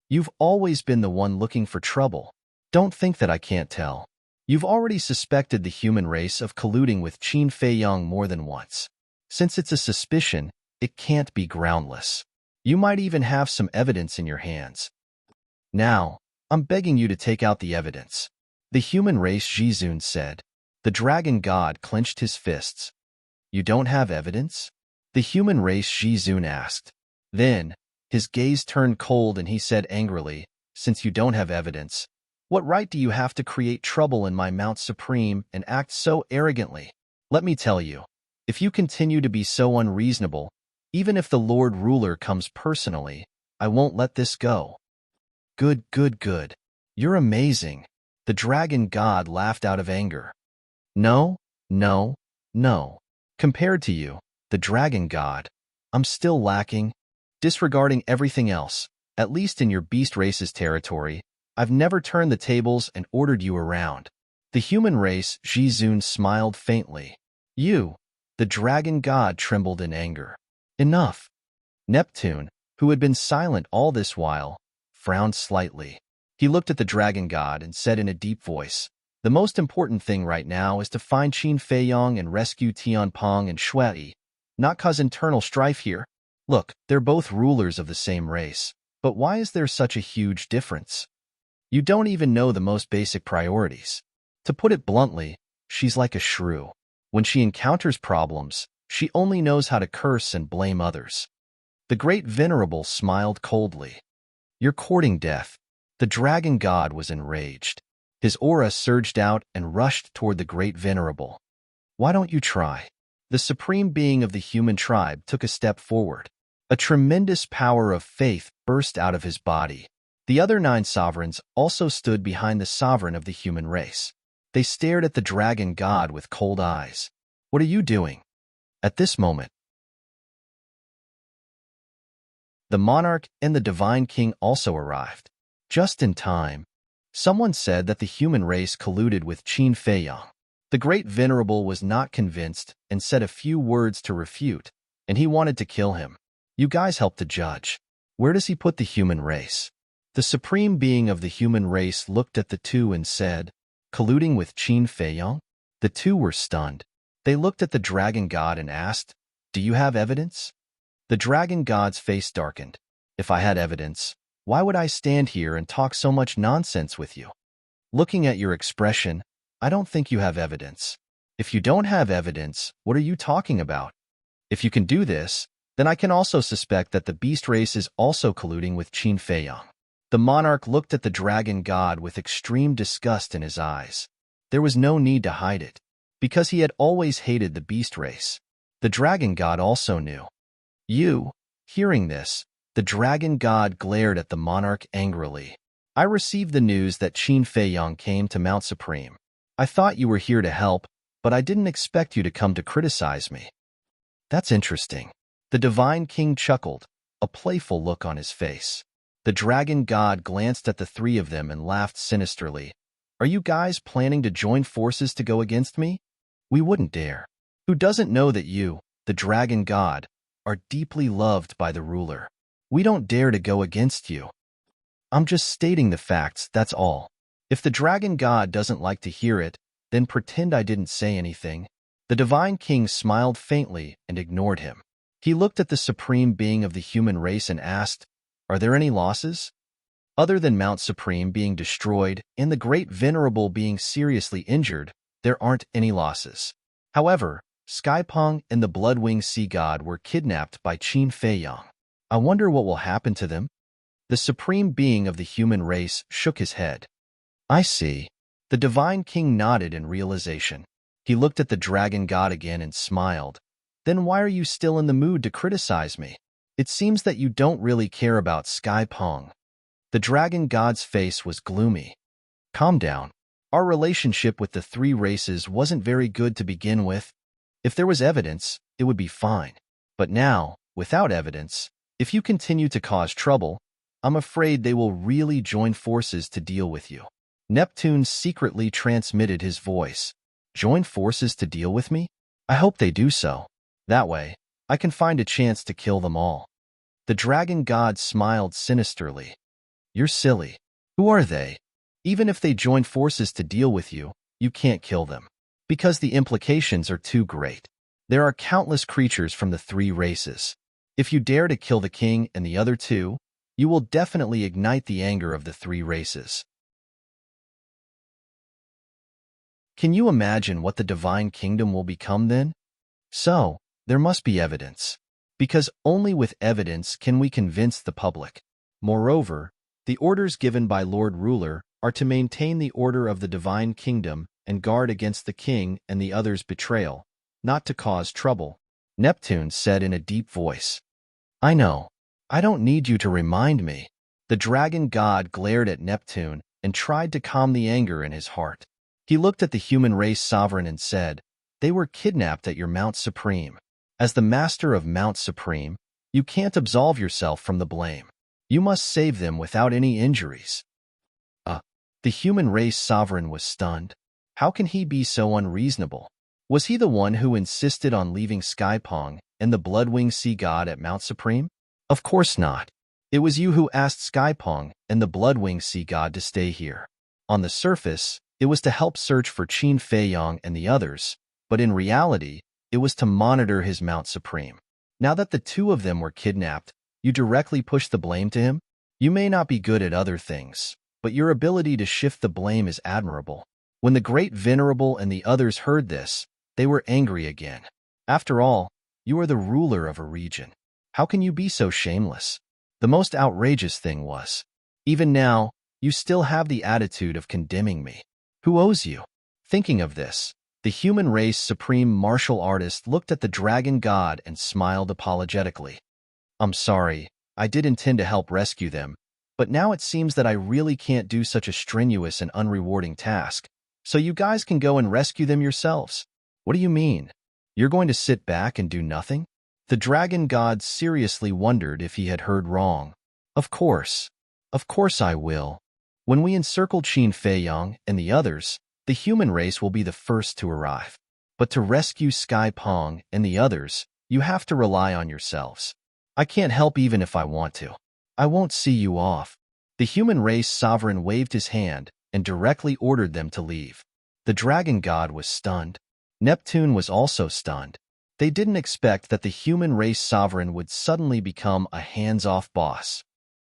You've always been the one looking for trouble. Don't think that I can't tell. You've already suspected the human race of colluding with Qin Feiyang more than once. Since it's a suspicion, it can't be groundless. You might even have some evidence in your hands. Now, I'm begging you to take out the evidence. The human race Zun said. The dragon god clenched his fists. You don't have evidence? The human race Zun asked. Then, his gaze turned cold and he said angrily, Since you don't have evidence, what right do you have to create trouble in my Mount Supreme and act so arrogantly? Let me tell you, if you continue to be so unreasonable, even if the Lord Ruler comes personally, I won't let this go. Good, good, good. You're amazing. The dragon god laughed out of anger. No, no, no. Compared to you, the dragon god, I'm still lacking. Disregarding everything else, at least in your beast race's territory, I've never turned the tables and ordered you around. The human race Zun smiled faintly. You, the dragon god trembled in anger. Enough. Neptune, who had been silent all this while, frowned slightly. He looked at the dragon god and said in a deep voice, The most important thing right now is to find Qin Feiyang and rescue Tian Pong and Shui, not cause internal strife here. Look, they're both rulers of the same race, but why is there such a huge difference? You don't even know the most basic priorities. To put it bluntly, she's like a shrew. When she encounters problems, she only knows how to curse and blame others. The great venerable smiled coldly. You're courting death. The dragon god was enraged. His aura surged out and rushed toward the great venerable. Why don't you try? The supreme being of the human tribe took a step forward. A tremendous power of faith burst out of his body. The other 9 sovereigns also stood behind the sovereign of the human race. They stared at the dragon god with cold eyes. What are you doing? At this moment, the monarch and the divine king also arrived. Just in time, someone said that the human race colluded with Qin Feiyang. The great venerable was not convinced and said a few words to refute, and he wanted to kill him. You guys help to judge. Where does he put the human race? The supreme being of the human race looked at the two and said, colluding with Qin Feiyang? The two were stunned. They looked at the dragon god and asked, do you have evidence? The dragon god's face darkened. If I had evidence, why would I stand here and talk so much nonsense with you? Looking at your expression, I don't think you have evidence. If you don't have evidence, what are you talking about? If you can do this, then I can also suspect that the beast race is also colluding with Qin Feiyang. The monarch looked at the dragon god with extreme disgust in his eyes. There was no need to hide it, because he had always hated the beast race. The dragon god also knew. Hearing this, the dragon god glared at the monarch angrily. I received the news that Qin Feiyang came to Mount Supreme. I thought you were here to help, but I didn't expect you to come to criticize me. That's interesting. The divine king chuckled, a playful look on his face. The dragon god glanced at the 3 of them and laughed sinisterly. Are you guys planning to join forces to go against me? We wouldn't dare. Who doesn't know that you, the dragon god, are deeply loved by the ruler? We don't dare to go against you. I'm just stating the facts, that's all. If the dragon god doesn't like to hear it, then pretend I didn't say anything. The divine king smiled faintly and ignored him. He looked at the supreme being of the human race and asked, are there any losses? Other than Mount Supreme being destroyed and the great venerable being seriously injured, there aren't any losses. However, Skypong and the Bloodwing Sea God were kidnapped by Qin Feiyang. I wonder what will happen to them? The supreme being of the human race shook his head. I see. The divine king nodded in realization. He looked at the dragon god again and smiled. Then why are you still in the mood to criticize me? It seems that you don't really care about Skypong. The dragon god's face was gloomy. Calm down. Our relationship with the 3 races wasn't very good to begin with. If there was evidence, it would be fine. But now, without evidence, if you continue to cause trouble, I'm afraid they will really join forces to deal with you. Neptune secretly transmitted his voice. Join forces to deal with me? I hope they do so. That way, I can find a chance to kill them all. The dragon god smiled sinisterly. You're silly. Who are they? Even if they join forces to deal with you, you can't kill them. Because the implications are too great. There are countless creatures from the 3 races. If you dare to kill the king and the other 2, you will definitely ignite the anger of the 3 races. Can you imagine what the divine kingdom will become then? So, there must be evidence. Because only with evidence can we convince the public. Moreover, the orders given by Lord Ruler are to maintain the order of the divine kingdom and guard against the king and the others' betrayal, not to cause trouble. Neptune said in a deep voice. I know. I don't need you to remind me. The dragon god glared at Neptune and tried to calm the anger in his heart. He looked at the human race sovereign and said, they were kidnapped at your Mount Supreme. As the master of Mount Supreme, you can't absolve yourself from the blame. You must save them without any injuries. The human race sovereign was stunned. How can he be so unreasonable? Was he the one who insisted on leaving Skypong and the Bloodwing Sea God at Mount Supreme? Of course not. It was you who asked Skypong and the Bloodwing Sea God to stay here. On the surface, it was to help search for Qin Feiyang and the others, but in reality, it was to monitor his Mount Supreme. Now that the 2 of them were kidnapped, you directly push the blame to him? You may not be good at other things, but your ability to shift the blame is admirable. When the great venerable and the others heard this, they were angry again. After all, you are the ruler of a region. How can you be so shameless? The most outrageous thing was, even now, you still have the attitude of condemning me. Who owes you? Thinking of this, the human race supreme martial artist looked at the dragon god and smiled apologetically. I'm sorry, I did intend to help rescue them, but now it seems that I really can't do such a strenuous and unrewarding task, so you guys can go and rescue them yourselves. What do you mean? You're going to sit back and do nothing? The dragon god seriously wondered if he had heard wrong. Of course I will. When we encircle Qin Feiyang and the others, the human race will be the first to arrive. But to rescue Sky Pong and the others, you have to rely on yourselves. I can't help even if I want to. I won't see you off. The human race sovereign waved his hand and directly ordered them to leave. The dragon god was stunned. Neptune was also stunned. They didn't expect that the human race sovereign would suddenly become a hands-off boss.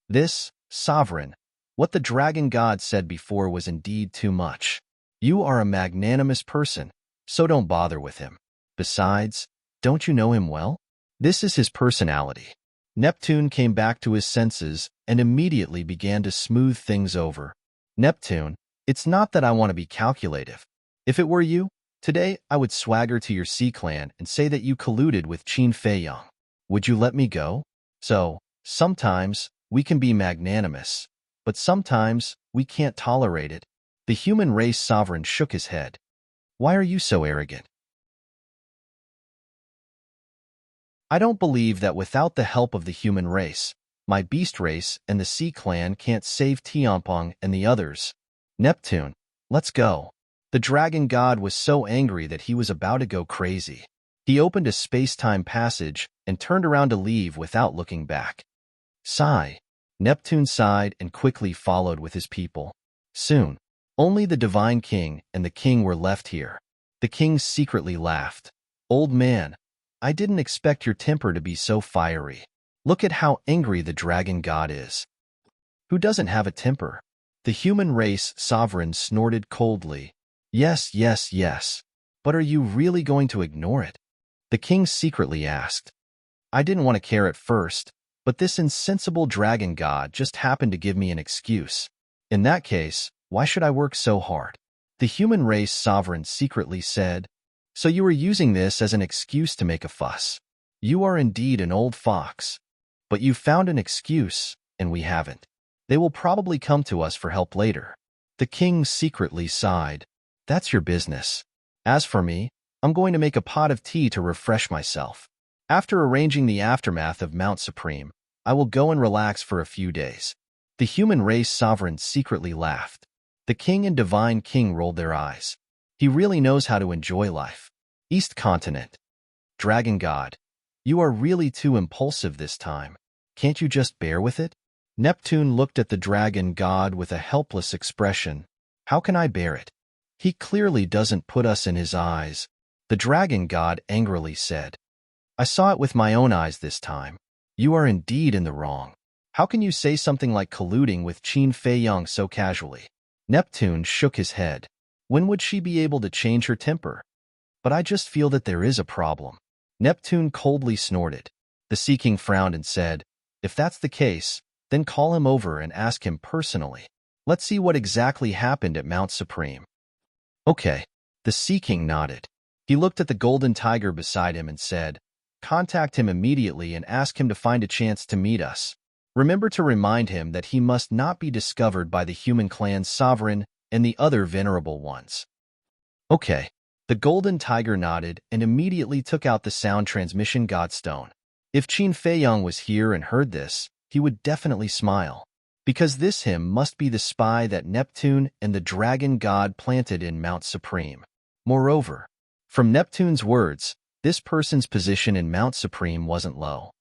This, sovereign, what the dragon god said before was indeed too much. You are a magnanimous person, so don't bother with him. Besides, don't you know him well? This is his personality. Neptune came back to his senses and immediately began to smooth things over. Neptune, it's not that I want to be calculative. If it were you, today I would swagger to your sea clan and say that you colluded with Qin Feiyang. Would you let me go? So, sometimes we can be magnanimous, but sometimes we can't tolerate it. The human race sovereign shook his head. Why are you so arrogant? I don't believe that without the help of the human race, my beast race and the sea clan can't save Tianpeng and the others. Neptune, let's go. The dragon god was so angry that he was about to go crazy. He opened a space-time passage and turned around to leave without looking back. Sigh. Neptune sighed and quickly followed with his people. Soon, only the divine king and the king were left here. The king secretly laughed. Old man, I didn't expect your temper to be so fiery. Look at how angry the dragon god is. Who doesn't have a temper? The human race sovereign snorted coldly. Yes, yes, yes. But are you really going to ignore it? The king secretly asked. I didn't want to care at first, but this insensible dragon god just happened to give me an excuse. In that case, why should I work so hard? The human race sovereign secretly said. So you were using this as an excuse to make a fuss. You are indeed an old fox. But you found an excuse, and we haven't. They will probably come to us for help later. The king secretly sighed. That's your business. As for me, I'm going to make a pot of tea to refresh myself. After arranging the aftermath of Mount Supreme, I will go and relax for a few days. The human race sovereign secretly laughed. The king and divine king rolled their eyes. He really knows how to enjoy life. East Continent. Dragon God, you are really too impulsive this time. Can't you just bear with it? Neptune looked at the dragon god with a helpless expression. How can I bear it? He clearly doesn't put us in his eyes. The dragon god angrily said. I saw it with my own eyes this time. You are indeed in the wrong. How can you say something like colluding with Qin Feiyang so casually? Neptune shook his head. When would she be able to change her temper? But I just feel that there is a problem. Neptune coldly snorted. The Sea King frowned and said, if that's the case, then call him over and ask him personally. Let's see what exactly happened at Mount Supreme. Okay. The Sea King nodded. He looked at the golden tiger beside him and said, contact him immediately and ask him to find a chance to meet us. Remember to remind him that he must not be discovered by the human clan's sovereign and the other venerable ones. Okay. The golden tiger nodded and immediately took out the sound transmission godstone. If Qin Feiyang was here and heard this, he would definitely smile. Because this him must be the spy that Neptune and the dragon god planted in Mount Supreme. Moreover, from Neptune's words, this person's position in Mount Supreme wasn't low.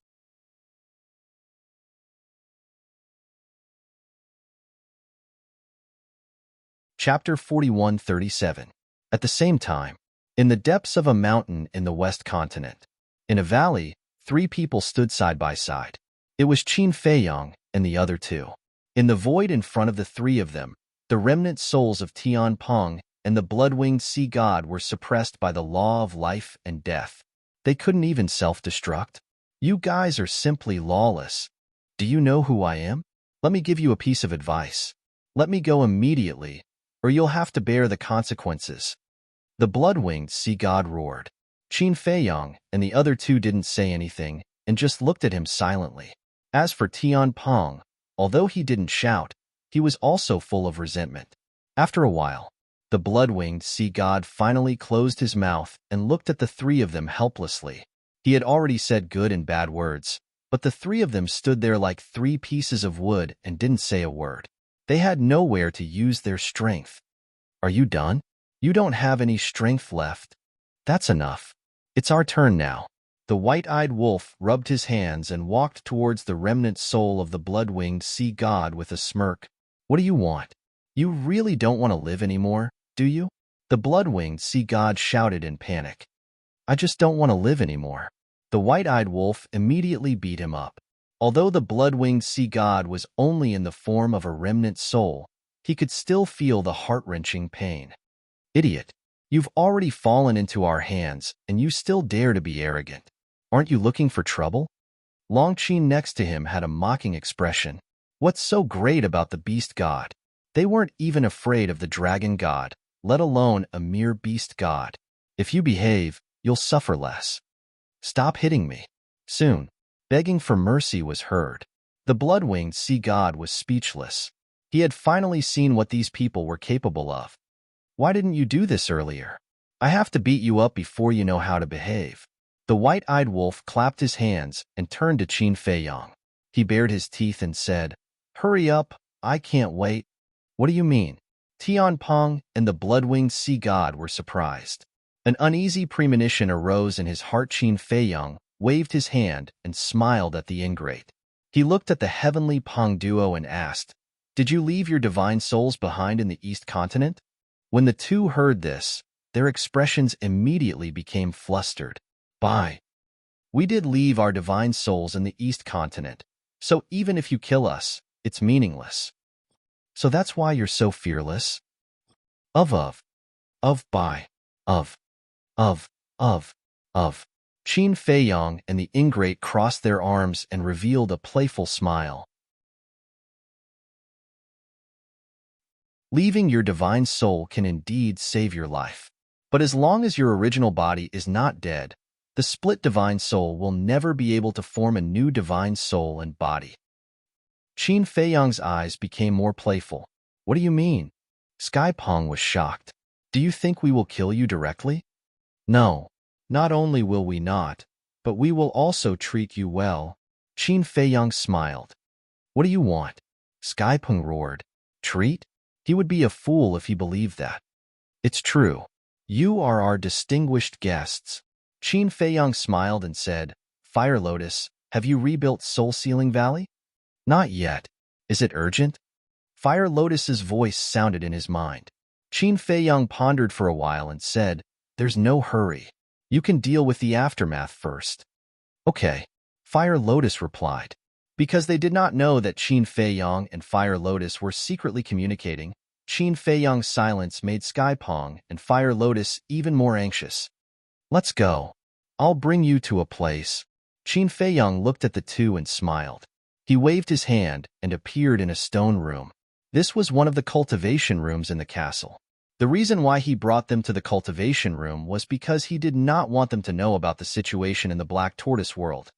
Chapter 4137. At the same time, in the depths of a mountain in the West Continent, in a valley, three people stood side by side. It was Qin Feiyang and the other two. In the void in front of the three of them, the remnant souls of Tianpeng and the blood-winged sea god were suppressed by the law of life and death. They couldn't even self-destruct. You guys are simply lawless. Do you know who I am? Let me give you a piece of advice. Let me go immediately, or you'll have to bear the consequences. The blood-winged sea god roared. Qin Feiyong and the other two didn't say anything and just looked at him silently. As for Tian Peng, although he didn't shout, he was also full of resentment. After a while, the blood-winged sea god finally closed his mouth and looked at the three of them helplessly. He had already said good and bad words, but the three of them stood there like three pieces of wood and didn't say a word. They had nowhere to use their strength. Are you done? You don't have any strength left. That's enough. It's our turn now. The white-eyed wolf rubbed his hands and walked towards the remnant soul of the blood-winged sea god with a smirk. What do you want? You really don't want to live anymore, do you? The blood-winged sea god shouted in panic. I just don't want to live anymore. The white-eyed wolf immediately beat him up. Although the blood-winged sea god was only in the form of a remnant soul, he could still feel the heart-wrenching pain. Idiot! You've already fallen into our hands, and you still dare to be arrogant. Aren't you looking for trouble? Long Qin next to him had a mocking expression. What's so great about the beast god? They weren't even afraid of the dragon god, let alone a mere beast god. If you behave, you'll suffer less. Stop hitting me. Soon, begging for mercy was heard. The blood-winged sea god was speechless. He had finally seen what these people were capable of. Why didn't you do this earlier? I have to beat you up before you know how to behave. The white-eyed wolf clapped his hands and turned to Qin Feiyong. He bared his teeth and said, Hurry up, I can't wait. What do you mean? Tian Peng and the blood-winged sea god were surprised. An uneasy premonition arose in his heart. Qin Feiyong waved his hand and smiled at the ingrate. He looked at the heavenly Peng duo and asked, Did you leave your divine souls behind in the East Continent? When the two heard this, their expressions immediately became flustered. Bye. We did leave our divine souls in the East Continent, so even if you kill us, it's meaningless. So that's why you're so fearless? Bye. Of. Qin Feiyong and the ingrate crossed their arms and revealed a playful smile. Leaving your divine soul can indeed save your life. But as long as your original body is not dead, the split divine soul will never be able to form a new divine soul and body. Qin Feiyong's eyes became more playful. What do you mean? Sky Peng was shocked. Do you think we will kill you directly? No. Not only will we not, but we will also treat you well. Qin Feiyong smiled. What do you want? Sky Peng roared. Treat? He would be a fool if he believed that. It's true. You are our distinguished guests. Qin Feiyong smiled and said, Fire Lotus, have you rebuilt Soul Sealing Valley? Not yet. Is it urgent? Fire Lotus's voice sounded in his mind. Qin Feiyong pondered for a while and said, There's no hurry. You can deal with the aftermath first. Okay. Fire Lotus replied. Because they did not know that Qin Feiyong and Fire Lotus were secretly communicating, Qin Feiyong's silence made Sky Peng and Fire Lotus even more anxious. Let's go. I'll bring you to a place. Qin Feiyong looked at the two and smiled. He waved his hand and appeared in a stone room. This was one of the cultivation rooms in the castle. The reason why he brought them to the cultivation room was because he did not want them to know about the situation in the Black Tortoise world.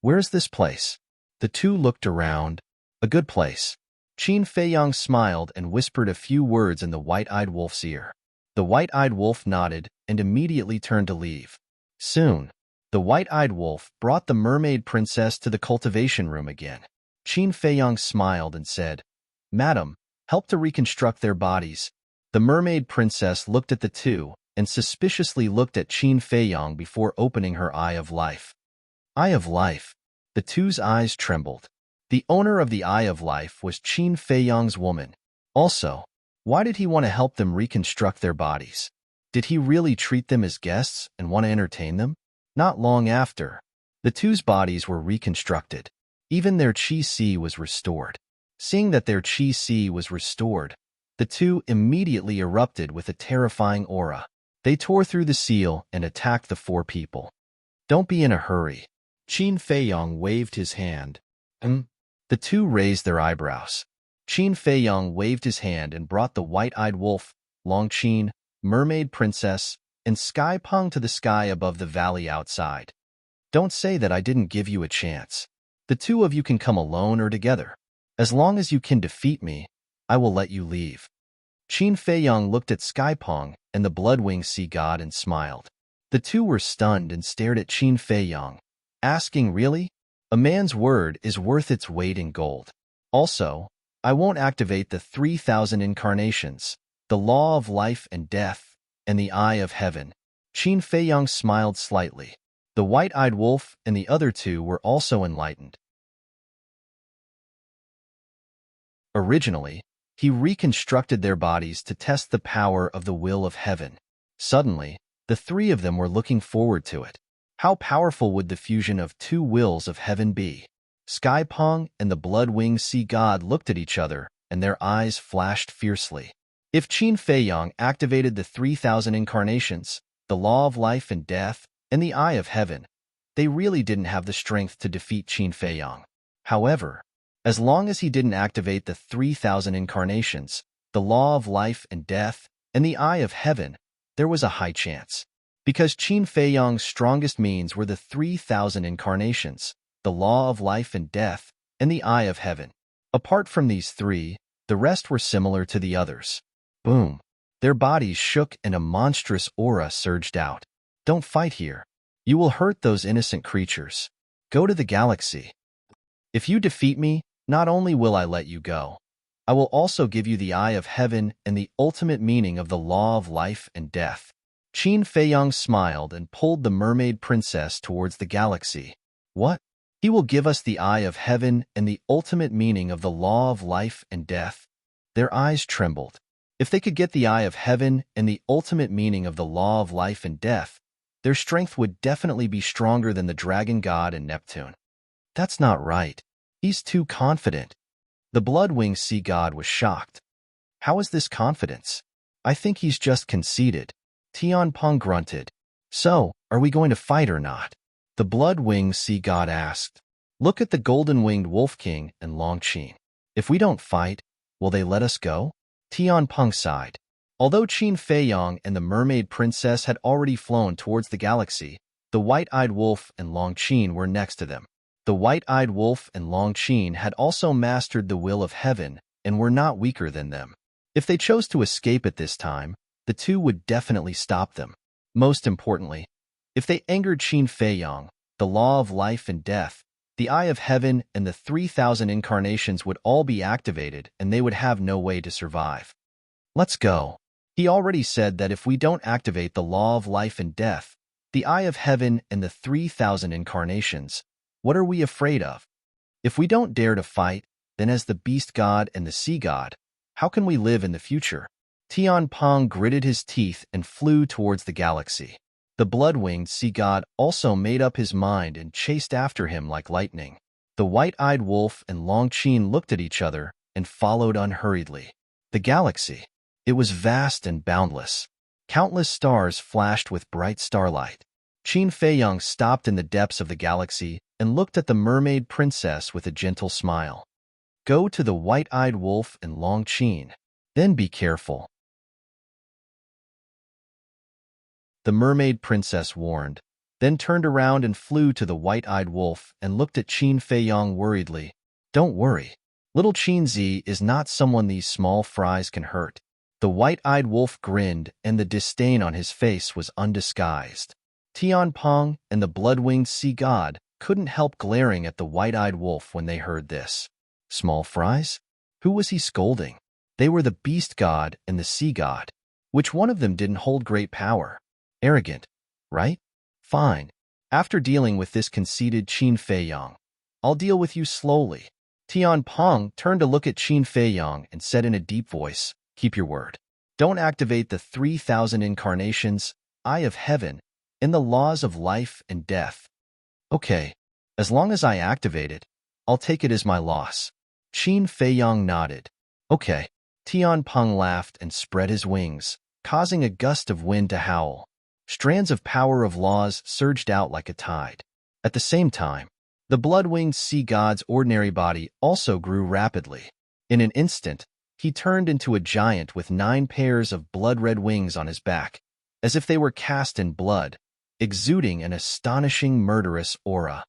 Where's this place? The two looked around. A good place. Qin Feiyong smiled and whispered a few words in the white-eyed wolf's ear. The white-eyed wolf nodded and immediately turned to leave. Soon, the white-eyed wolf brought the mermaid princess to the cultivation room again. Qin Feiyong smiled and said, Madam, help to reconstruct their bodies. The mermaid princess looked at the two and suspiciously looked at Qin Feiyong before opening her Eye of Life. Eye of Life. The two's eyes trembled. The owner of the Eye of Life was Qin Feiyong's woman. Also, why did he want to help them reconstruct their bodies? Did he really treat them as guests and want to entertain them? Not long after, the two's bodies were reconstructed. Even their Qi Si was restored. Seeing that their Qi Si was restored, The two immediately erupted with a terrifying aura. They tore through the seal and attacked the four people. Don't be in a hurry. Qin Feiyong waved his hand. The two raised their eyebrows. Qin Feiyong waved his hand and brought the white-eyed wolf, Longqin, mermaid princess, and Sky Peng to the sky above the valley outside. Don't say that I didn't give you a chance. The two of you can come alone or together. As long as you can defeat me, I will let you leave. Qin Feiyong looked at Sky Peng and the blood-winged sea god and smiled. The two were stunned and stared at Qin Feiyong, asking, really? A man's word is worth its weight in gold. Also, I won't activate the 3,000 incarnations, the law of life and death, and the eye of heaven. Qin Feiyong smiled slightly. The white-eyed wolf and the other two were also enlightened. Originally, he reconstructed their bodies to test the power of the will of heaven. Suddenly, the three of them were looking forward to it. How powerful would the fusion of two wills of heaven be? Sky Peng and the blood-winged sea god looked at each other, and their eyes flashed fiercely. If Qin Feiyong activated the 3,000 incarnations, the law of life and death, and the eye of heaven, they really didn't have the strength to defeat Qin Feiyong. However, as long as he didn't activate the 3,000 incarnations, the law of life and death, and the eye of heaven, there was a high chance. Because Qin Feiyong's strongest means were the 3,000 incarnations, the law of life and death, and the eye of heaven. Apart from these three, the rest were similar to the others. Boom! Their bodies shook and a monstrous aura surged out. Don't fight here. You will hurt those innocent creatures. Go to the galaxy. If you defeat me, not only will I let you go, I will also give you the eye of heaven and the ultimate meaning of the law of life and death. Qin Feiyong smiled and pulled the mermaid princess towards the galaxy. What? He will give us the eye of heaven and the ultimate meaning of the law of life and death. Their eyes trembled. If they could get the eye of heaven and the ultimate meaning of the law of life and death, their strength would definitely be stronger than the dragon god and Neptune. That's not right. He's too confident. The blood-winged sea god was shocked. How is this confidence? I think he's just conceited. Tian Peng grunted. So, are we going to fight or not? The blood-winged sea god asked. Look at the golden-winged wolf king and Longqin. If we don't fight, will they let us go? Tian Peng sighed. Although Qin Feiyong and the mermaid princess had already flown towards the galaxy, the white-eyed wolf and Longqin were next to them. The white-eyed wolf and Longqin had also mastered the will of heaven and were not weaker than them. If they chose to escape at this time, the two would definitely stop them. Most importantly, if they angered Qin Feiyong, the law of life and death, the eye of heaven, and the 3,000 incarnations would all be activated and they would have no way to survive. Let's go. He already said that if we don't activate the law of life and death, the eye of heaven, and the 3,000 incarnations, what are we afraid of? If we don't dare to fight, then as the beast god and the sea god, how can we live in the future? Tian Peng gritted his teeth and flew towards the galaxy. The blood-winged sea god also made up his mind and chased after him like lightning. The white-eyed wolf and Longqin looked at each other and followed unhurriedly. The galaxy. It was vast and boundless. Countless stars flashed with bright starlight. Qin Feiyong stopped in the depths of the galaxy and looked at the mermaid princess with a gentle smile. Go to the white-eyed wolf and Longqin. Then be careful. The mermaid princess warned, then turned around and flew to the white-eyed wolf and looked at Qin Feiyong worriedly. Don't worry. Little Qin Zi is not someone these small fries can hurt. The white-eyed wolf grinned and the disdain on his face was undisguised. Tian Peng and the blood-winged sea god couldn't help glaring at the white-eyed wolf when they heard this. Small fries? Who was he scolding? They were the beast god and the sea god. Which one of them didn't hold great power? Arrogant, right? Fine. After dealing with this conceited Qin Feiyong, I'll deal with you slowly. Tian Peng turned to look at Qin Feiyong and said in a deep voice, keep your word. Don't activate the 3,000 incarnations, eye of heaven, and the laws of life and death. Okay, as long as I activate it, I'll take it as my loss. Qin Feiyong nodded. Okay. Tian Peng laughed and spread his wings, causing a gust of wind to howl. Strands of power of laws surged out like a tide. At the same time, the blood-winged sea god's ordinary body also grew rapidly. In an instant, he turned into a giant with 9 pairs of blood-red wings on his back, as if they were cast in blood, exuding an astonishing murderous aura.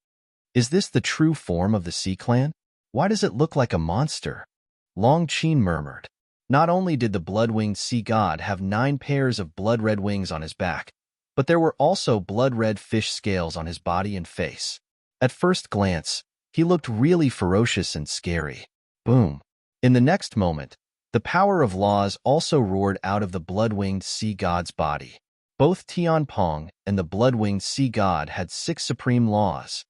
Is this the true form of the Sea Clan? Why does it look like a monster? Long Qin murmured. Not only did the blood-winged sea god have 9 pairs of blood-red wings on his back, but there were also blood-red fish scales on his body and face. At first glance, he looked really ferocious and scary. Boom. In the next moment, the power of laws also roared out of the blood-winged sea god's body. Both Tian Peng and the blood-winged sea god had 6 supreme laws.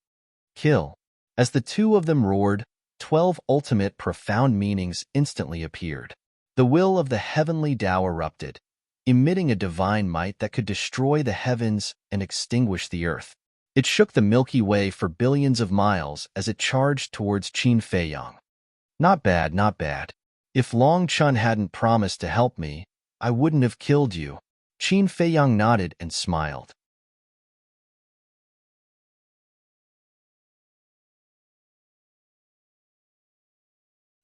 Kill. As the two of them roared, 12 ultimate profound meanings instantly appeared. The will of the heavenly Tao erupted, emitting a divine might that could destroy the heavens and extinguish the earth. It shook the Milky Way for billions of miles as it charged towards Qin Feiyang. Not bad, not bad. If Long Chun hadn't promised to help me, I wouldn't have killed you. Qin Feiyang nodded and smiled.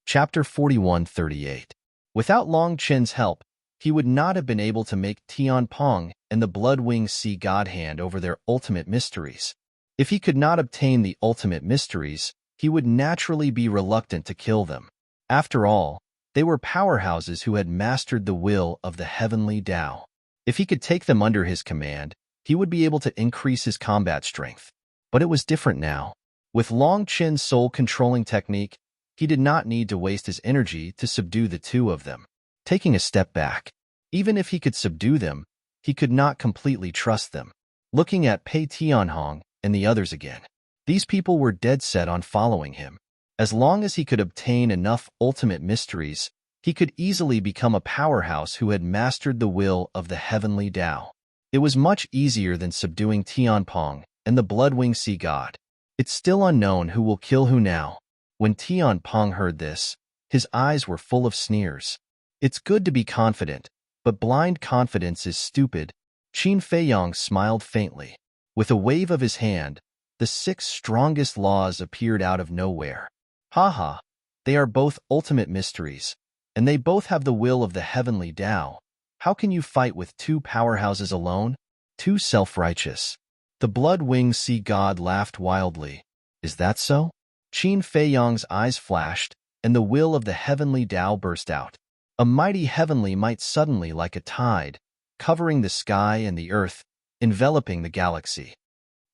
Chapter 41:38. Without Long Chen's help, he would not have been able to make Tian Peng and the blood-winged sea god hand over their ultimate mysteries. If he could not obtain the ultimate mysteries, he would naturally be reluctant to kill them. After all, they were powerhouses who had mastered the will of the heavenly Tao. If he could take them under his command, he would be able to increase his combat strength. But it was different now. With Long Chen's soul-controlling technique, he did not need to waste his energy to subdue the two of them. Taking a step back, even if he could subdue them, he could not completely trust them. Looking at Pei Tianhong and the others again, these people were dead set on following him. As long as he could obtain enough ultimate mysteries, he could easily become a powerhouse who had mastered the will of the heavenly Tao. It was much easier than subduing Tian Peng and the blood-winged sea god. It's still unknown who will kill who now. When Tian Peng heard this, his eyes were full of sneers. It's good to be confident, but blind confidence is stupid. Qin Feiyang smiled faintly. With a wave of his hand, the 6 strongest laws appeared out of nowhere. Haha, they are both ultimate mysteries, and they both have the will of the heavenly Tao. How can you fight with 2 powerhouses alone? Too self-righteous. The blood-winged sea god laughed wildly. Is that so? Qin Feiyang's eyes flashed, and the will of the heavenly Tao burst out. A mighty heavenly might suddenly like a tide, covering the sky and the earth, enveloping the galaxy.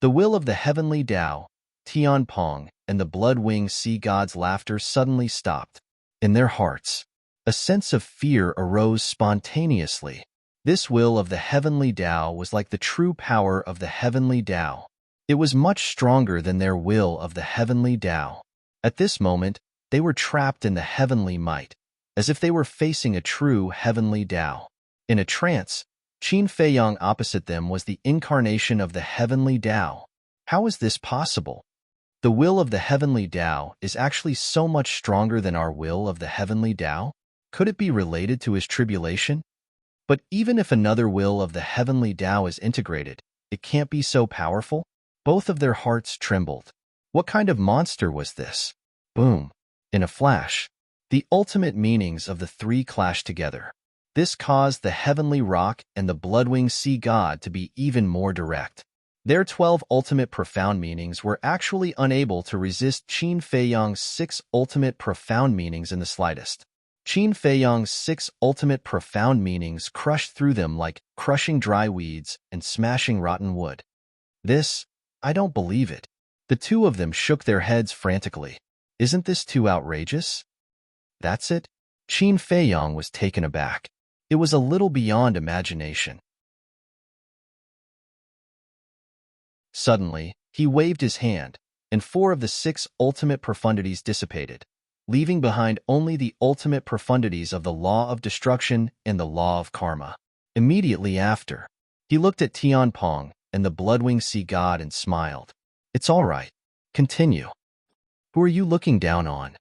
The will of the heavenly Tao, Tian Peng, and the blood-winged sea god's laughter suddenly stopped. In their hearts, a sense of fear arose spontaneously. This will of the heavenly Tao was like the true power of the heavenly Tao. It was much stronger than their will of the heavenly Tao. At this moment, they were trapped in the heavenly might, as if they were facing a true heavenly Tao. In a trance, Qin Feiyang opposite them was the incarnation of the heavenly Tao. How is this possible? The will of the heavenly Tao is actually so much stronger than our will of the heavenly Tao? Could it be related to his tribulation? But even if another will of the heavenly Tao is integrated, it can't be so powerful? Both of their hearts trembled. What kind of monster was this? Boom. In a flash, the ultimate meanings of the 3 clashed together. This caused the heavenly rock and the blood-winged sea god to be even more direct. Their 12 ultimate profound meanings were actually unable to resist Qin Feiyang's 6 ultimate profound meanings in the slightest. Qin Feiyang's 6 ultimate profound meanings crushed through them like crushing dry weeds and smashing rotten wood. I don't believe it. The two of them shook their heads frantically. Isn't this too outrageous? That's it? Qin Feiyang was taken aback. It was a little beyond imagination. Suddenly, he waved his hand, and 4 of the 6 ultimate profundities dissipated, leaving behind only the ultimate profundities of the law of destruction and the law of karma. Immediately after, he looked at Tian Peng and the blood-winged sea god and smiled. It's all right. Continue. Who are you looking down on?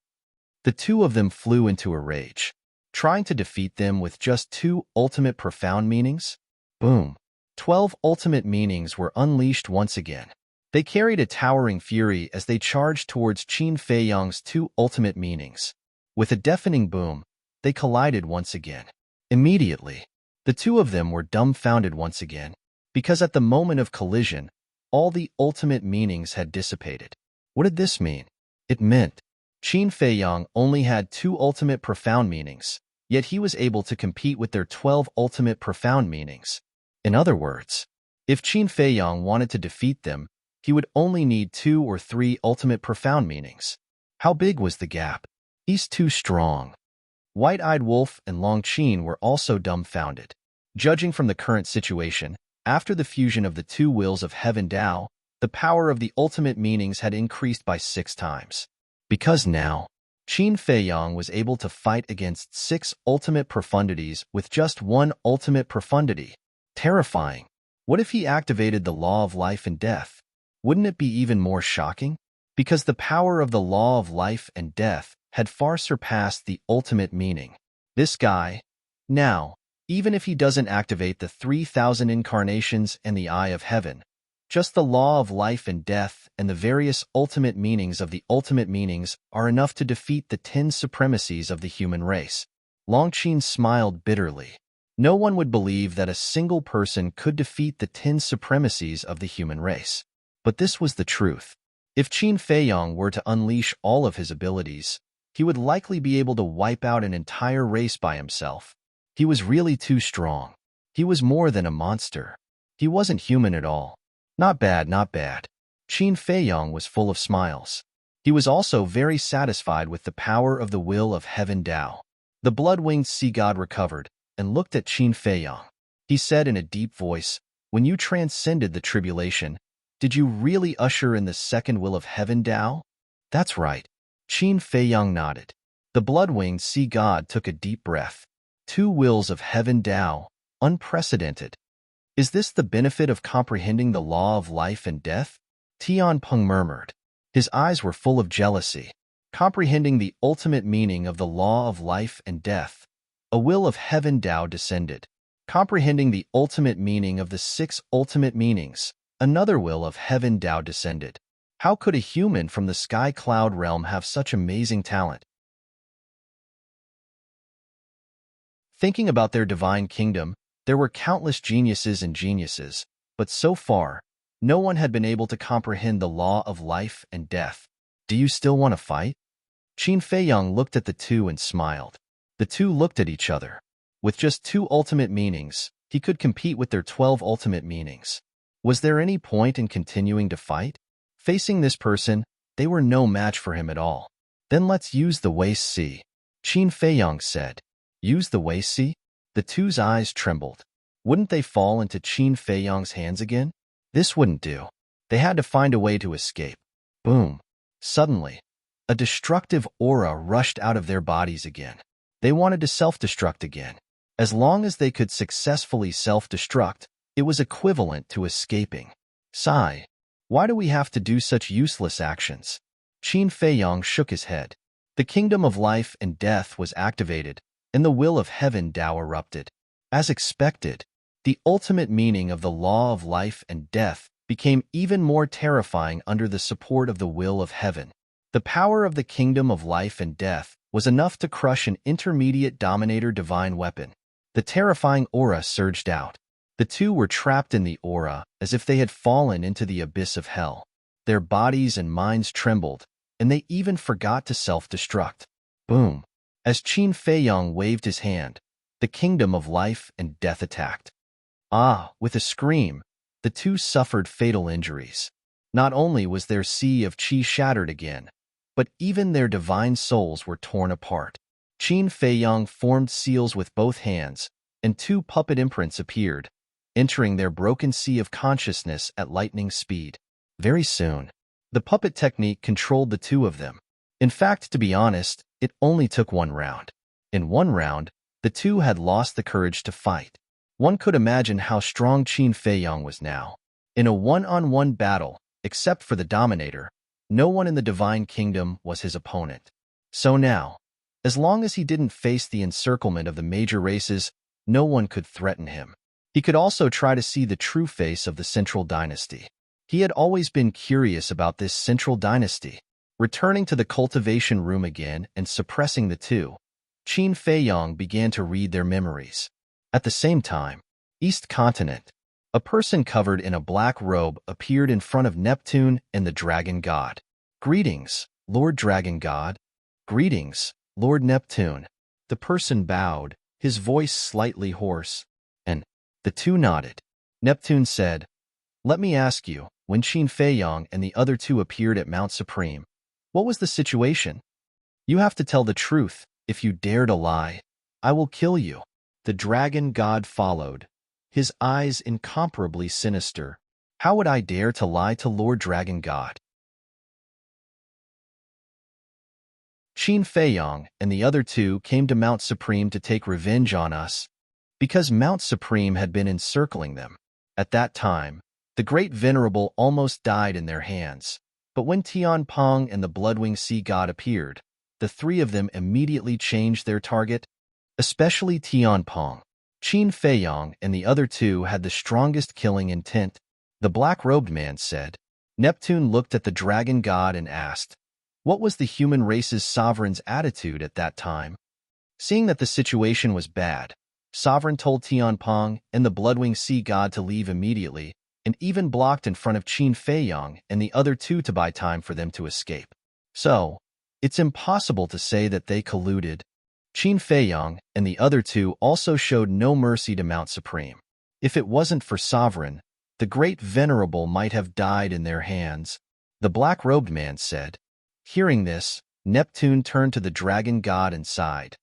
The two of them flew into a rage. trying to defeat them with just 2 ultimate profound meanings? Boom. 12 ultimate meanings were unleashed once again. They carried a towering fury as they charged towards Qin Feiyang's 2 ultimate meanings. With a deafening boom, they collided once again. Immediately, the two of them were dumbfounded once again, because at the moment of collision, all the ultimate meanings had dissipated. What did this mean? It meant Qin Feiyang only had 2 ultimate profound meanings, yet he was able to compete with their 12 ultimate profound meanings. In other words, if Qin Feiyang wanted to defeat them, he would only need 2 or 3 ultimate profound meanings. How big was the gap? He's too strong. White-Eyed Wolf and Long Qin were also dumbfounded. Judging from the current situation, after the fusion of the 2 wills of heaven Tao, the power of the ultimate meanings had increased by 6 times. Because now, Qin Feiyang was able to fight against 6 ultimate profundities with just 1 ultimate profundity. Terrifying. What if he activated the law of life and death? Wouldn't it be even more shocking? Because the power of the law of life and death had far surpassed the ultimate meaning. This guy, now, even if he doesn't activate the 3,000 incarnations and the eye of heaven, just the law of life and death and the various ultimate meanings of the ultimate meanings are enough to defeat the 10 supremacies of the human race. Long Qin smiled bitterly. No one would believe that a single person could defeat the 10 supremacies of the human race. But this was the truth. If Qin Feiyang were to unleash all of his abilities, he would likely be able to wipe out an entire race by himself. He was really too strong. He was more than a monster. He wasn't human at all. Not bad, not bad. Qin Feiyang was full of smiles. He was also very satisfied with the power of the will of heaven Tao. The blood-winged sea god recovered and looked at Qin Feiyang. He said in a deep voice, "When you transcended the tribulation, did you really usher in the second will of heaven Tao?" "That's right." Qin Feiyang nodded. The blood-winged sea god took a deep breath. 2 wills of heaven Tao, unprecedented. Is this the benefit of comprehending the law of life and death? Tian Peng murmured. His eyes were full of jealousy. Comprehending the ultimate meaning of the law of life and death, a will of heaven Tao descended. Comprehending the ultimate meaning of the 6 ultimate meanings, another will of heaven Tao descended. How could a human from the sky cloud realm have such amazing talent? Thinking about their divine kingdom, there were countless geniuses and geniuses, but so far, no one had been able to comprehend the law of life and death. Do you still want to fight? Qin Feiyang looked at the two and smiled. The two looked at each other. With just 2 ultimate meanings, he could compete with their 12 ultimate meanings. Was there any point in continuing to fight? Facing this person, they were no match for him at all. Then let's use the waste sea, Qin Feiyang said. Use the waste sea? The two's eyes trembled. Wouldn't they fall into Qin Feiyang's hands again? This wouldn't do. They had to find a way to escape. Boom. Suddenly, a destructive aura rushed out of their bodies again. They wanted to self-destruct again. As long as they could successfully self-destruct, it was equivalent to escaping. Sigh. Why do we have to do such useless actions? Qin Feiyang shook his head. The kingdom of life and death was activated, and the will of heaven Tao erupted. As expected, the ultimate meaning of the law of life and death became even more terrifying under the support of the will of heaven. The power of the kingdom of life and death was enough to crush an intermediate dominator divine weapon. The terrifying aura surged out. The two were trapped in the aura as if they had fallen into the abyss of hell. Their bodies and minds trembled, and they even forgot to self-destruct. Boom. As Qin Feiyang waved his hand, the kingdom of life and death attacked. With a scream, the two suffered fatal injuries. Not only was their sea of qi shattered again, but even their divine souls were torn apart. Qin Feiyang formed seals with both hands, and 2 puppet imprints appeared, entering their broken sea of consciousness at lightning speed. Very soon, the puppet technique controlled the 2 of them. In fact, to be honest, it only took 1 round. In 1 round, the 2 had lost the courage to fight. One could imagine how strong Qin Feiyang was now. In a one-on-one battle, except for the Dominator, no one in the Divine Kingdom was his opponent. So now, As long as he didn't face the encirclement of the major races, no one could threaten him. He could also try to see the true face of the Central Dynasty. He had always been curious about this Central Dynasty. Returning to the cultivation room again and suppressing the two, Qin Feiyong began to read their memories. At the same time, East Continent, a person covered in a black robe appeared in front of Neptune and the Dragon God. "Greetings, Lord Dragon God." "Greetings, Lord Neptune." The person bowed, his voice slightly hoarse, and the two nodded. Neptune said, "Let me ask you, when Qin Feiyong and the other two appeared at Mount Supreme, what was the situation? You have to tell the truth. If you dare to lie, I will kill you." The Dragon God followed, his eyes incomparably sinister. "How would I dare to lie to Lord Dragon God?" Qin Feiyong and the other two came to Mount Supreme to take revenge on us, because Mount Supreme had been encircling them. At that time, the Great Venerable almost died in their hands. But when Tian Peng and the Bloodwing Sea God appeared, the three of them immediately changed their target, especially Tian Peng. Qin Feiyong and the other two had the strongest killing intent, the black-robed man said. Neptune looked at the Dragon God and asked, what was the human race's sovereign's attitude at that time? Seeing that the situation was bad, Sovereign told Tian Peng and the Bloodwing Sea God to leave immediately, and even blocked in front of Qin Feiyong and the other two to buy time for them to escape. So, it's impossible to say that they colluded. Qin Feiyong and the other two also showed no mercy to Mount Supreme. If it wasn't for Sovereign, the Great Venerable might have died in their hands, the black-robed man said. Hearing this, Neptune turned to the Dragon God and sighed.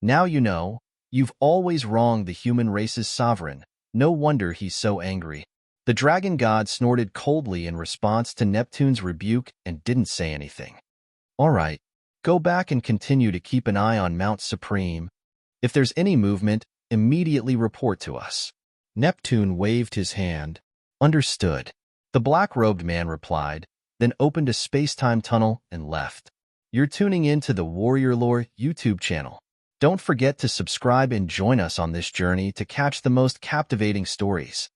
Now you know, you've always wronged the human race's sovereign. No wonder he's so angry. The Dragon God snorted coldly in response to Neptune's rebuke and didn't say anything. All right, go back and continue to keep an eye on Mount Supreme. If there's any movement, immediately report to us. Neptune waved his hand. Understood. The black-robed man replied, then opened a space-time tunnel and left. You're tuning in to the Warrior Lore YouTube channel. Don't forget to subscribe and join us on this journey to catch the most captivating stories.